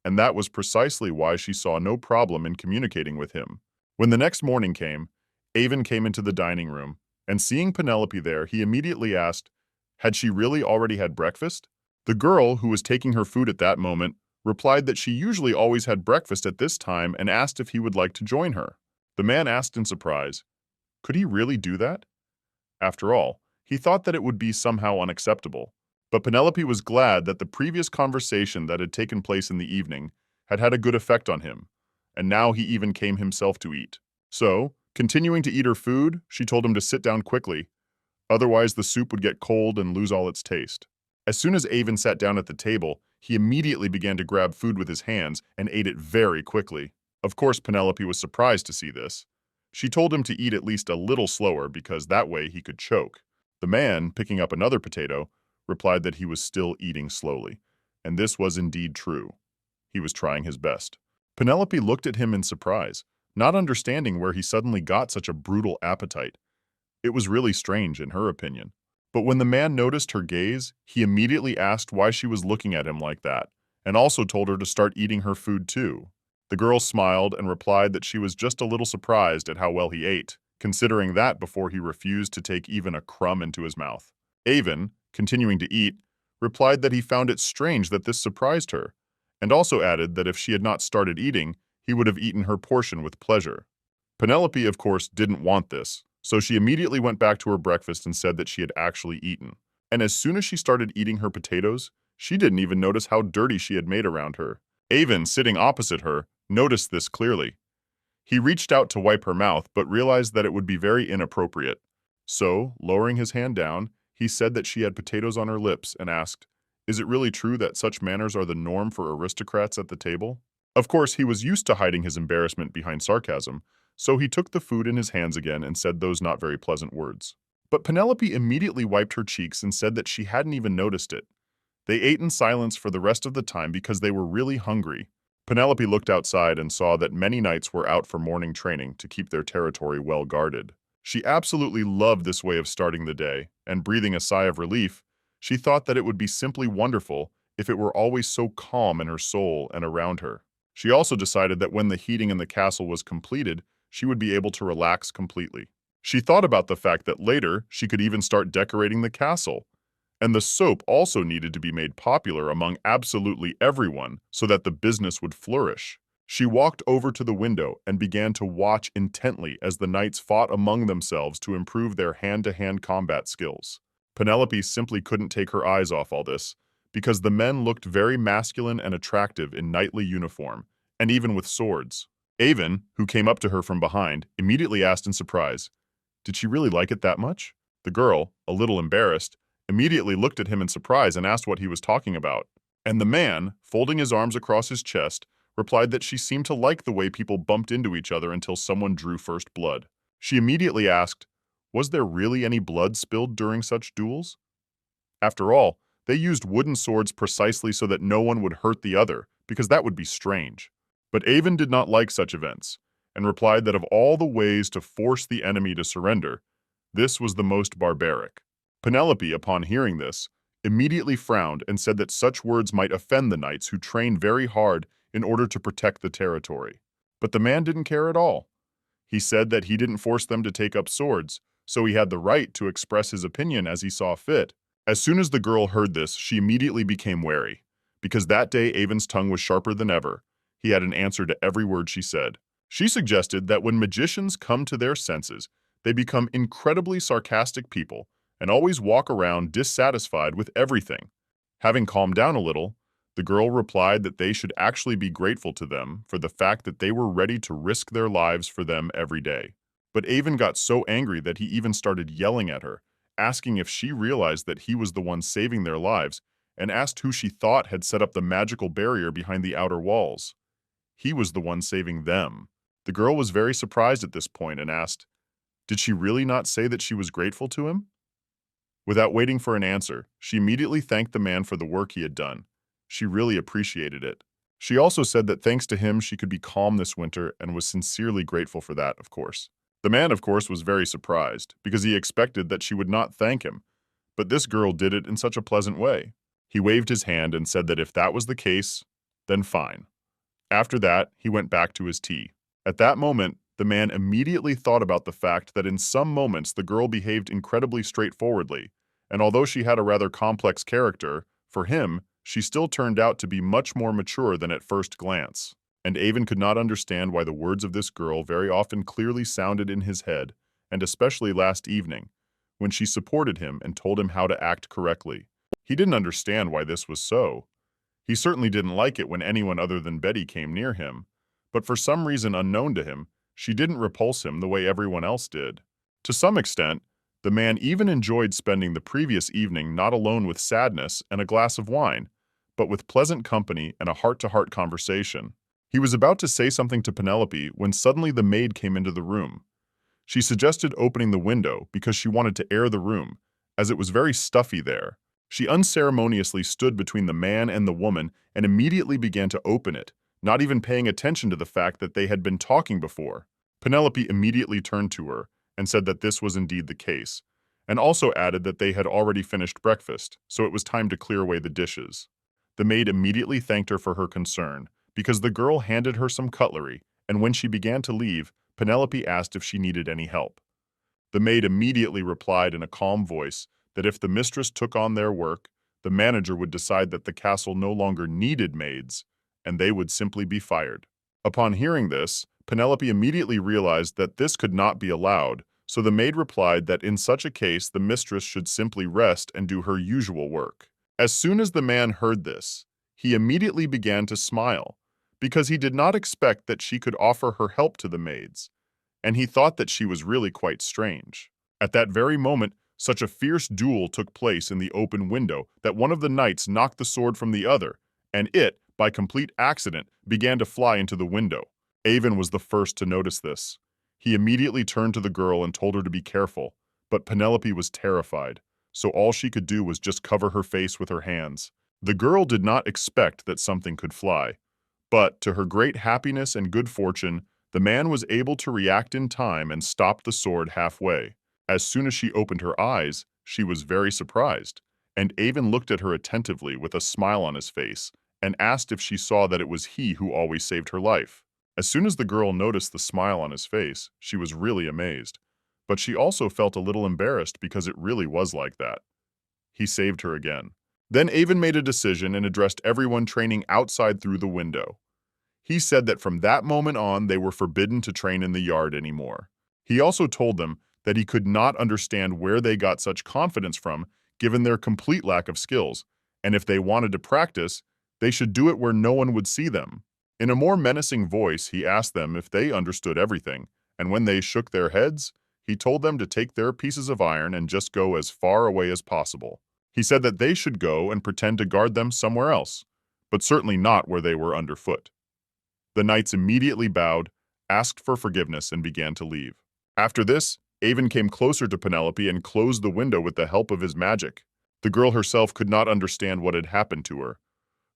and that was precisely why she saw no problem in communicating with him. When the next morning came, Avin came into the dining room, and seeing Penelope there, he immediately asked, had she really already had breakfast? The girl, who was taking her food at that moment, replied that she usually always had breakfast at this time and asked if he would like to join her. The man asked in surprise, could he really do that? After all, he thought that it would be somehow unacceptable. But Penelope was glad that the previous conversation that had taken place in the evening had had a good effect on him, and now he even came himself to eat. So, continuing to eat her food, she told him to sit down quickly, otherwise the soup would get cold and lose all its taste. As soon as Avin sat down at the table, he immediately began to grab food with his hands and ate it very quickly. Of course, Penelope was surprised to see this. She told him to eat at least a little slower because that way he could choke. The man, picking up another potato, replied that he was still eating slowly, and this was indeed true. He was trying his best. Penelope looked at him in surprise, not understanding where he suddenly got such a brutal appetite. It was really strange, in her opinion. But when the man noticed her gaze, he immediately asked why she was looking at him like that, and also told her to start eating her food too. The girl smiled and replied that she was just a little surprised at how well he ate, considering that before he refused to take even a crumb into his mouth. Avon, continuing to eat, replied that he found it strange that this surprised her, and also added that if she had not started eating, he would have eaten her portion with pleasure. Penelope, of course, didn't want this, so she immediately went back to her breakfast and said that she had actually eaten. And as soon as she started eating her potatoes, she didn't even notice how dirty she had made around her. Avon, sitting opposite her, noticed this clearly. He reached out to wipe her mouth, but realized that it would be very inappropriate. So, lowering his hand down, he said that she had potatoes on her lips and asked, "Is it really true that such manners are the norm for aristocrats at the table?" Of course, he was used to hiding his embarrassment behind sarcasm, so he took the food in his hands again and said those not very pleasant words. But Penelope immediately wiped her cheeks and said that she hadn't even noticed it. They ate in silence for the rest of the time because they were really hungry. Penelope looked outside and saw that many knights were out for morning training to keep their territory well guarded. She absolutely loved this way of starting the day, and breathing a sigh of relief, she thought that it would be simply wonderful if it were always so calm in her soul and around her. She also decided that when the heating in the castle was completed, she would be able to relax completely. She thought about the fact that later she could even start decorating the castle, and the soap also needed to be made popular among absolutely everyone so that the business would flourish. She walked over to the window and began to watch intently as the knights fought among themselves to improve their hand-to-hand combat skills. Penelope simply couldn't take her eyes off all this, because the men looked very masculine and attractive in knightly uniform, and even with swords. Avon, who came up to her from behind, immediately asked in surprise, "Did she really like it that much?" The girl, a little embarrassed, immediately looked at him in surprise and asked what he was talking about. And the man, folding his arms across his chest, replied that she seemed to like the way people bumped into each other until someone drew first blood. She immediately asked, was there really any blood spilled during such duels? After all, they used wooden swords precisely so that no one would hurt the other, because that would be strange. But Avon did not like such events, and replied that of all the ways to force the enemy to surrender, this was the most barbaric. Penelope, upon hearing this, immediately frowned and said that such words might offend the knights who trained very hard in order to protect the territory. But the man didn't care at all. He said that he didn't force them to take up swords, so he had the right to express his opinion as he saw fit. As soon as the girl heard this, she immediately became wary, because that day Avon's tongue was sharper than ever. He had an answer to every word she said. She suggested that when magicians come to their senses, they become incredibly sarcastic people and always walk around dissatisfied with everything. Having calmed down a little, the girl replied that they should actually be grateful to them for the fact that they were ready to risk their lives for them every day. But Avon got so angry that he even started yelling at her, asking if she realized that he was the one saving their lives, and asked who she thought had set up the magical barrier behind the outer walls. He was the one saving them. The girl was very surprised at this point and asked, did she really not say that she was grateful to him? Without waiting for an answer, she immediately thanked the man for the work he had done. She really appreciated it. She also said that thanks to him she could be calm this winter and was sincerely grateful for that, of course. The man, of course, was very surprised, because he expected that she would not thank him, but this girl did it in such a pleasant way. He waved his hand and said that if that was the case, then fine. After that, he went back to his tea. At that moment, the man immediately thought about the fact that in some moments the girl behaved incredibly straightforwardly, and although she had a rather complex character, for him, she still turned out to be much more mature than at first glance. And Avon could not understand why the words of this girl very often clearly sounded in his head, and especially last evening, when she supported him and told him how to act correctly. He didn't understand why this was so. He certainly didn't like it when anyone other than Betty came near him, but for some reason unknown to him, she didn't repulse him the way everyone else did. To some extent, the man even enjoyed spending the previous evening not alone with sadness and a glass of wine, but with pleasant company and a heart-to-heart conversation. He was about to say something to Penelope when suddenly the maid came into the room. She suggested opening the window because she wanted to air the room, as it was very stuffy there. She unceremoniously stood between the man and the woman and immediately began to open it, not even paying attention to the fact that they had been talking before. Penelope immediately turned to her and said that this was indeed the case, and also added that they had already finished breakfast, so it was time to clear away the dishes. The maid immediately thanked her for her concern, because the girl handed her some cutlery, and when she began to leave, Penelope asked if she needed any help. The maid immediately replied in a calm voice that if the mistress took on their work, the manager would decide that the castle no longer needed maids, and they would simply be fired. Upon hearing this, Penelope immediately realized that this could not be allowed, so the maid replied that in such a case the mistress should simply rest and do her usual work. As soon as the man heard this, he immediately began to smile, because he did not expect that she could offer her help to the maids, and he thought that she was really quite strange. At that very moment, such a fierce duel took place in the open window that one of the knights knocked the sword from the other, and it, by complete accident, began to fly into the window. Avon was the first to notice this. He immediately turned to the girl and told her to be careful, but Penelope was terrified, so all she could do was just cover her face with her hands. The girl did not expect that something could fly, but to her great happiness and good fortune, the man was able to react in time and stop the sword halfway. As soon as she opened her eyes, she was very surprised, and Avon looked at her attentively with a smile on his face and asked if she saw that it was he who always saved her life. As soon as the girl noticed the smile on his face, she was really amazed, but she also felt a little embarrassed because it really was like that. He saved her again. Then Avon made a decision and addressed everyone training outside through the window. He said that from that moment on, they were forbidden to train in the yard anymore. He also told them that he could not understand where they got such confidence from, given their complete lack of skills, and if they wanted to practice, they should do it where no one would see them. In a more menacing voice, he asked them if they understood everything, and when they shook their heads, he told them to take their pieces of iron and just go as far away as possible. He said that they should go and pretend to guard them somewhere else, but certainly not where they were underfoot. The knights immediately bowed, asked for forgiveness, and began to leave. After this, Avon came closer to Penelope and closed the window with the help of his magic. The girl herself could not understand what had happened to her.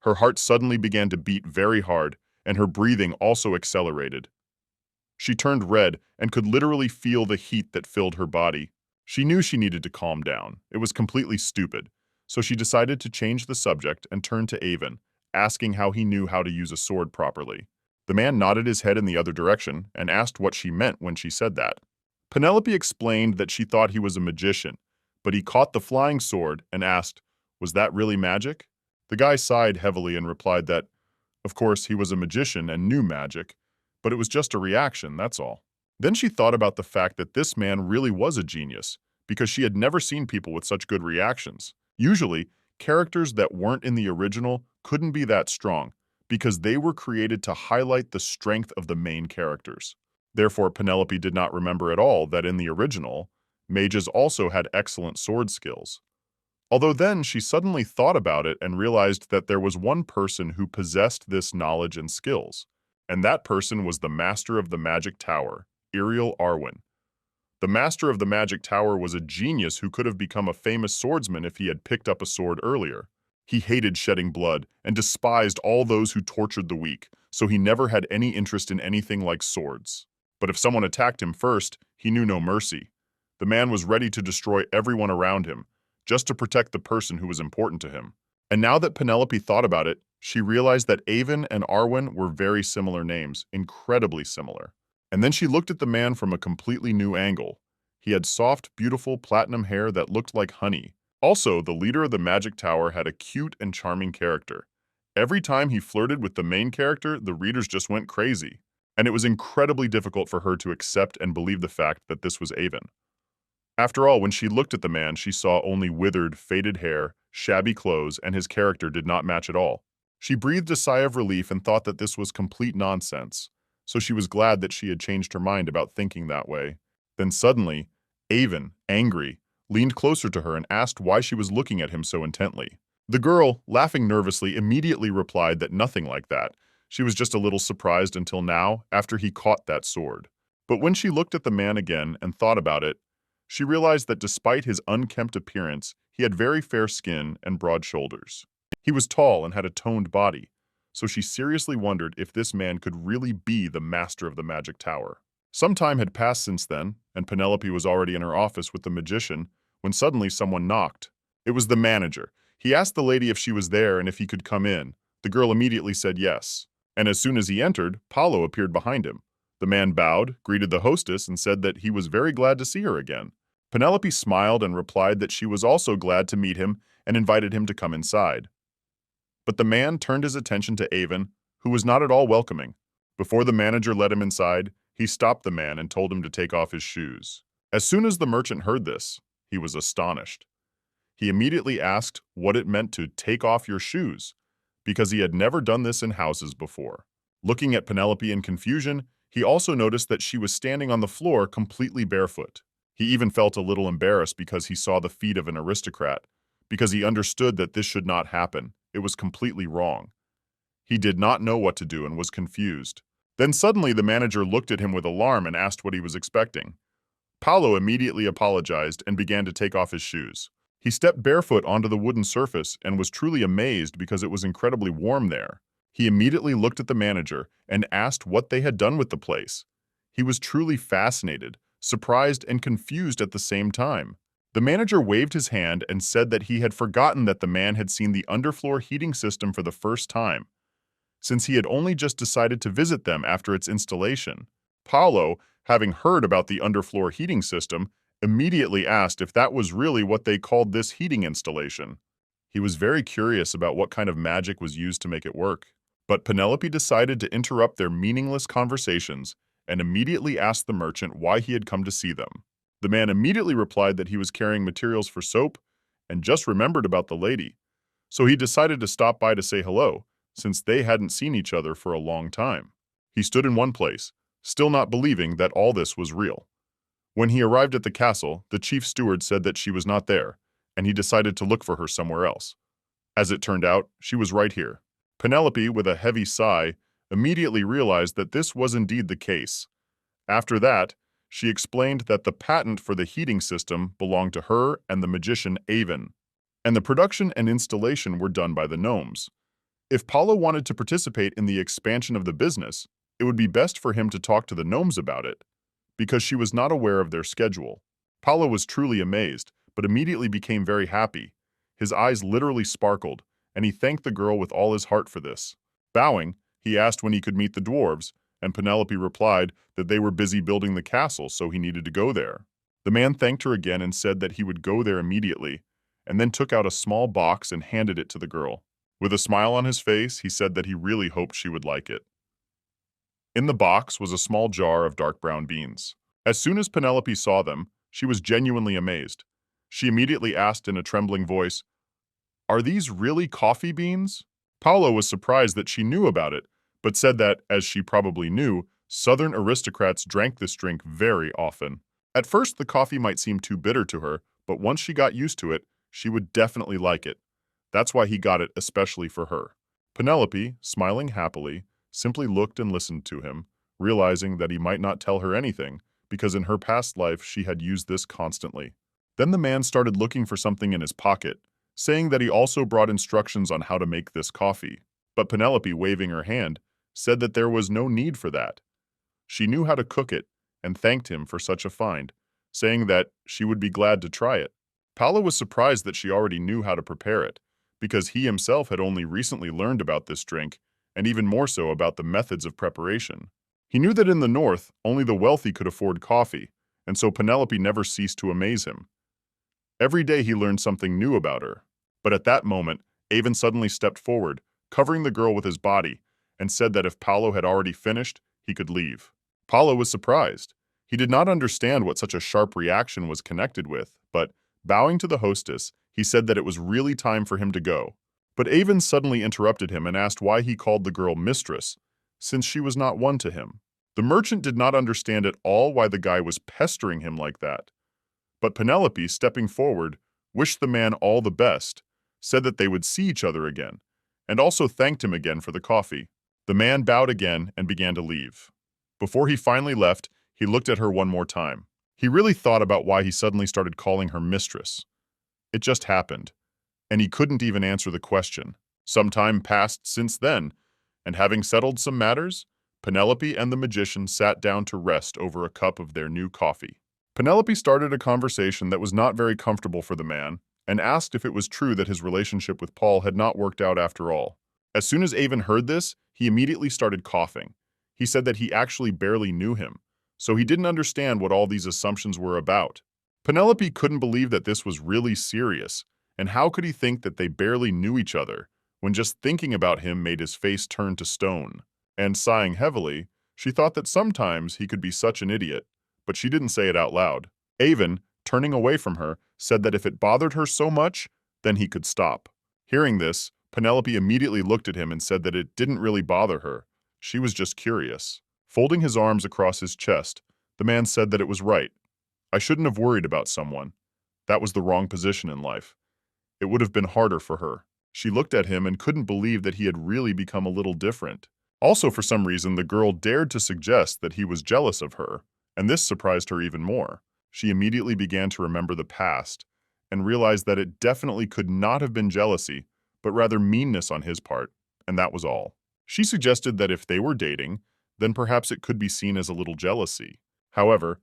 Her heart suddenly began to beat very hard, and her breathing also accelerated. She turned red and could literally feel the heat that filled her body. She knew she needed to calm down. It was completely stupid. So she decided to change the subject and turn to Avon, asking how he knew how to use a sword properly. The man nodded his head in the other direction and asked what she meant when she said that. Penelope explained that she thought he was a magician, but he caught the flying sword and asked, "Was that really magic?" The guy sighed heavily and replied that, of course, he was a magician and knew magic, but it was just a reaction, that's all. Then she thought about the fact that this man really was a genius, because she had never seen people with such good reactions. Usually, characters that weren't in the original couldn't be that strong, because they were created to highlight the strength of the main characters. Therefore, Penelope did not remember at all that in the original, mages also had excellent sword skills. Although then she suddenly thought about it and realized that there was one person who possessed this knowledge and skills, and that person was the master of the magic tower, Arwen. The master of the magic tower was a genius who could have become a famous swordsman if he had picked up a sword earlier. He hated shedding blood and despised all those who tortured the weak, so he never had any interest in anything like swords. But if someone attacked him first, he knew no mercy. The man was ready to destroy everyone around him, just to protect the person who was important to him. And now that Penelope thought about it, she realized that Avon and Arwen were very similar names, incredibly similar. And then she looked at the man from a completely new angle. He had soft, beautiful platinum hair that looked like honey. Also, the leader of the magic tower had a cute and charming character. Every time he flirted with the main character, the readers just went crazy. And it was incredibly difficult for her to accept and believe the fact that this was Avon. After all, when she looked at the man, she saw only withered, faded hair, shabby clothes, and his character did not match at all. She breathed a sigh of relief and thought that this was complete nonsense, so she was glad that she had changed her mind about thinking that way. Then suddenly, Avon, angry, leaned closer to her and asked why she was looking at him so intently. The girl, laughing nervously, immediately replied that nothing like that. She was just a little surprised until now, after he caught that sword. But when she looked at the man again and thought about it, she realized that despite his unkempt appearance, he had very fair skin and broad shoulders. He was tall and had a toned body, so she seriously wondered if this man could really be the master of the magic tower. Some time had passed since then, and Penelope was already in her office with the magician, when suddenly someone knocked. It was the manager. He asked the lady if she was there and if he could come in. The girl immediately said yes. And as soon as he entered, Paolo appeared behind him. The man bowed, greeted the hostess, and said that he was very glad to see her again. Penelope smiled and replied that she was also glad to meet him and invited him to come inside. But the man turned his attention to Avon, who was not at all welcoming. Before the manager let him inside, he stopped the man and told him to take off his shoes. As soon as the merchant heard this, he was astonished. He immediately asked what it meant to take off your shoes, because he had never done this in houses before. Looking at Penelope in confusion, he also noticed that she was standing on the floor completely barefoot. He even felt a little embarrassed because he saw the feet of an aristocrat, because he understood that this should not happen. It was completely wrong. He did not know what to do and was confused. Then suddenly the manager looked at him with alarm and asked what he was expecting. Paolo immediately apologized and began to take off his shoes. He stepped barefoot onto the wooden surface and was truly amazed because it was incredibly warm there. He immediately looked at the manager and asked what they had done with the place. He was truly fascinated, surprised, and confused at the same time. The manager waved his hand and said that he had forgotten that the man had seen the underfloor heating system for the first time, since he had only just decided to visit them after its installation. Paolo, having heard about the underfloor heating system, immediately asked if that was really what they called this heating installation. He was very curious about what kind of magic was used to make it work. But Penelope decided to interrupt their meaningless conversations and immediately asked the merchant why he had come to see them. The man immediately replied that he was carrying materials for soap and just remembered about the lady. So he decided to stop by to say hello, since they hadn't seen each other for a long time. He stood in one place, still not believing that all this was real. When he arrived at the castle, the chief steward said that she was not there, and he decided to look for her somewhere else. As it turned out, she was right here. Penelope, with a heavy sigh, immediately realized that this was indeed the case. After that, she explained that the patent for the heating system belonged to her and the magician Avon, and the production and installation were done by the gnomes. If Paolo wanted to participate in the expansion of the business, it would be best for him to talk to the gnomes about it, because she was not aware of their schedule. Paolo was truly amazed, but immediately became very happy. His eyes literally sparkled, and he thanked the girl with all his heart for this. Bowing, he asked when he could meet the dwarves, and Penelope replied that they were busy building the castle, so he needed to go there. The man thanked her again and said that he would go there immediately, and then took out a small box and handed it to the girl. With a smile on his face, he said that he really hoped she would like it. In the box was a small jar of dark brown beans. As soon as Penelope saw them, she was genuinely amazed. She immediately asked in a trembling voice, "Are these really coffee beans?" Paolo was surprised that she knew about it, but said that, as she probably knew, southern aristocrats drank this drink very often. At first, the coffee might seem too bitter to her, but once she got used to it, she would definitely like it. That's why he got it especially for her. Penelope, smiling happily, simply looked and listened to him, realizing that he might not tell her anything, because in her past life she had used this constantly. Then the man started looking for something in his pocket, saying that he also brought instructions on how to make this coffee. But Penelope, waving her hand, said that there was no need for that. She knew how to cook it and thanked him for such a find, saying that she would be glad to try it. Paolo was surprised that she already knew how to prepare it, because he himself had only recently learned about this drink, and even more so about the methods of preparation. He knew that in the north, only the wealthy could afford coffee, and so Penelope never ceased to amaze him. Every day he learned something new about her. But at that moment, Avon suddenly stepped forward, covering the girl with his body, and said that if Paolo had already finished, he could leave. Paolo was surprised. He did not understand what such a sharp reaction was connected with, but, bowing to the hostess, he said that it was really time for him to go. But Avon suddenly interrupted him and asked why he called the girl mistress, since she was not one to him. The merchant did not understand at all why the guy was pestering him like that. But Penelope, stepping forward, wished the man all the best, said that they would see each other again, and also thanked him again for the coffee. The man bowed again and began to leave. Before he finally left, he looked at her one more time. He really thought about why he suddenly started calling her mistress. It just happened, and he couldn't even answer the question. Some time passed since then, and having settled some matters, Penelope and the magician sat down to rest over a cup of their new coffee. Penelope started a conversation that was not very comfortable for the man, and asked if it was true that his relationship with Paul had not worked out after all. As soon as Avon heard this, he immediately started coughing. He said that he actually barely knew him, so he didn't understand what all these assumptions were about. Penelope couldn't believe that this was really serious, and how could he think that they barely knew each other, when just thinking about him made his face turn to stone. And sighing heavily, she thought that sometimes he could be such an idiot, but she didn't say it out loud. Avon, turning away from her, said that if it bothered her so much, then he could stop. Hearing this, Penelope immediately looked at him and said that it didn't really bother her. She was just curious. Folding his arms across his chest, the man said that it was right. I shouldn't have worried about someone. That was the wrong position in life. It would have been harder for her. She looked at him and couldn't believe that he had really become a little different. Also, for some reason, the girl dared to suggest that he was jealous of her, and this surprised her even more. She immediately began to remember the past and realized that it definitely could not have been jealousy, but rather meanness on his part, and that was all. She suggested that if they were dating, then perhaps it could be seen as a little jealousy. However,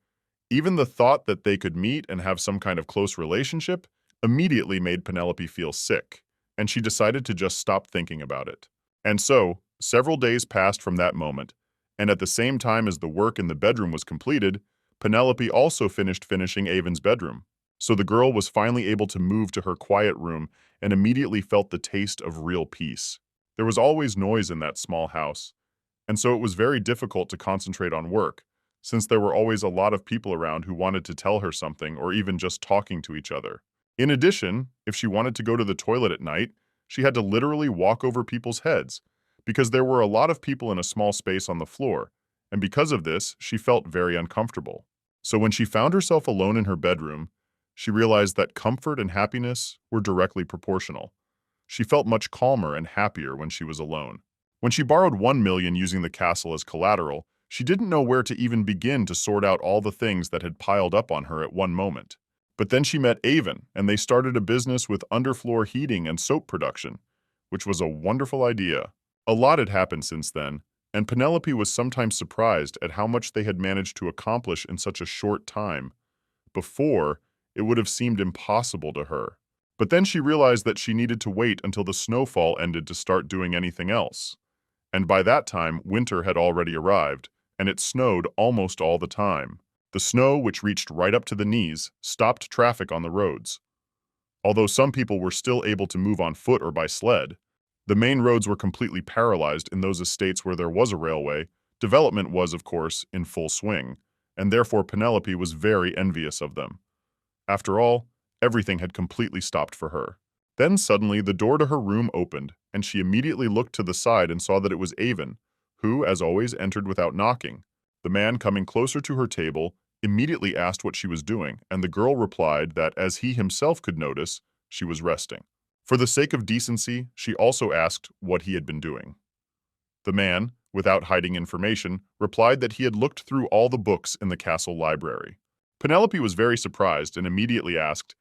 even the thought that they could meet and have some kind of close relationship immediately made Penelope feel sick, and she decided to just stop thinking about it. And so, several days passed from that moment, and at the same time as the work in the bedroom was completed, Penelope also finished finishing Avon's bedroom. So the girl was finally able to move to her quiet room and immediately felt the taste of real peace. There was always noise in that small house, and so it was very difficult to concentrate on work, since there were always a lot of people around who wanted to tell her something or even just talking to each other. In addition, if she wanted to go to the toilet at night, she had to literally walk over people's heads, because there were a lot of people in a small space on the floor, and because of this, she felt very uncomfortable. So when she found herself alone in her bedroom, she realized that comfort and happiness were directly proportional. She felt much calmer and happier when she was alone. When she borrowed 1 million using the castle as collateral, she didn't know where to even begin to sort out all the things that had piled up on her at one moment. But then she met Avon, and they started a business with underfloor heating and soap production, which was a wonderful idea. A lot had happened since then, and Penelope was sometimes surprised at how much they had managed to accomplish in such a short time. Before, it would have seemed impossible to her. But then she realized that she needed to wait until the snowfall ended to start doing anything else. And by that time, winter had already arrived, and it snowed almost all the time. The snow, which reached right up to the knees, stopped traffic on the roads. Although some people were still able to move on foot or by sled, the main roads were completely paralyzed in those estates where there was a railway. Development was, of course, in full swing, and therefore Penelope was very envious of them. After all, everything had completely stopped for her. Then suddenly the door to her room opened, and she immediately looked to the side and saw that it was Avon, who, as always, entered without knocking. The man, coming closer to her table, immediately asked what she was doing, and the girl replied that, as he himself could notice, she was resting. For the sake of decency, she also asked what he had been doing. The man, without hiding information, replied that he had looked through all the books in the castle library. Penelope was very surprised and immediately asked,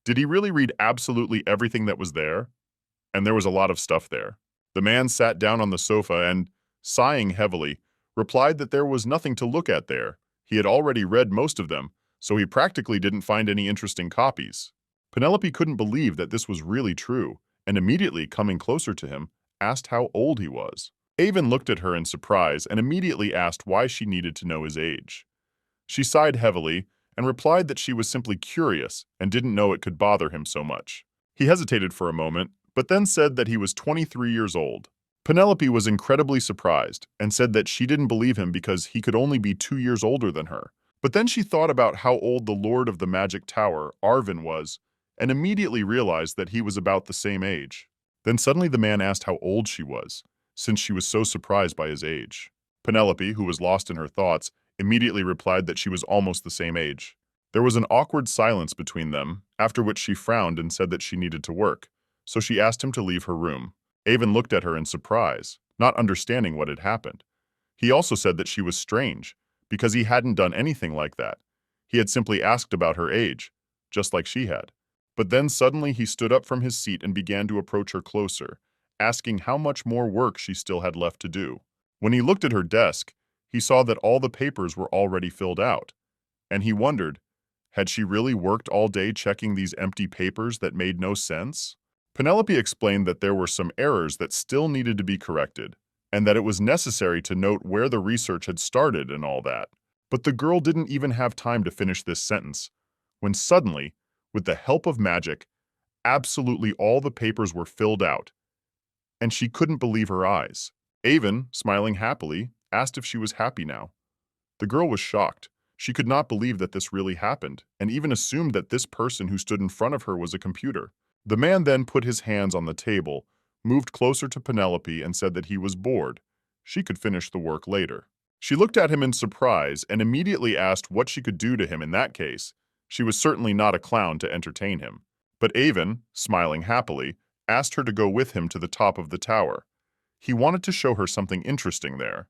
"Did he really read absolutely everything that was there?" And there was a lot of stuff there. The man sat down on the sofa and, sighing heavily, replied that there was nothing to look at there. He had already read most of them, so he practically didn't find any interesting copies. Penelope couldn't believe that this was really true, and immediately, coming closer to him, asked how old he was. Avon looked at her in surprise and immediately asked why she needed to know his age. She sighed heavily and replied that she was simply curious and didn't know it could bother him so much. He hesitated for a moment, but then said that he was 23 years old. Penelope was incredibly surprised and said that she didn't believe him because he could only be 2 years older than her. But then she thought about how old the Lord of the Magic Tower, Arvin, was, and immediately realized that he was about the same age. Then suddenly the man asked how old she was, since she was so surprised by his age. Penelope, who was lost in her thoughts, immediately replied that she was almost the same age. There was an awkward silence between them, after which she frowned and said that she needed to work, so she asked him to leave her room. Avon looked at her in surprise, not understanding what had happened. He also said that she was strange, because he hadn't done anything like that. He had simply asked about her age, just like she had. But then suddenly he stood up from his seat and began to approach her closer, asking how much more work she still had left to do. When he looked at her desk, he saw that all the papers were already filled out, and he wondered, had she really worked all day checking these empty papers that made no sense? Penelope explained that there were some errors that still needed to be corrected, and that it was necessary to note where the research had started and all that. But the girl didn't even have time to finish this sentence, when suddenly, with the help of magic, absolutely all the papers were filled out, and she couldn't believe her eyes. Avon, smiling happily, asked if she was happy now. The girl was shocked. She could not believe that this really happened, and even assumed that this person who stood in front of her was a computer. The man then put his hands on the table, moved closer to Penelope, and said that he was bored. She could finish the work later. She looked at him in surprise and immediately asked what she could do to him in that case. She was certainly not a clown to entertain him. But Avon, smiling happily, asked her to go with him to the top of the tower. He wanted to show her something interesting there.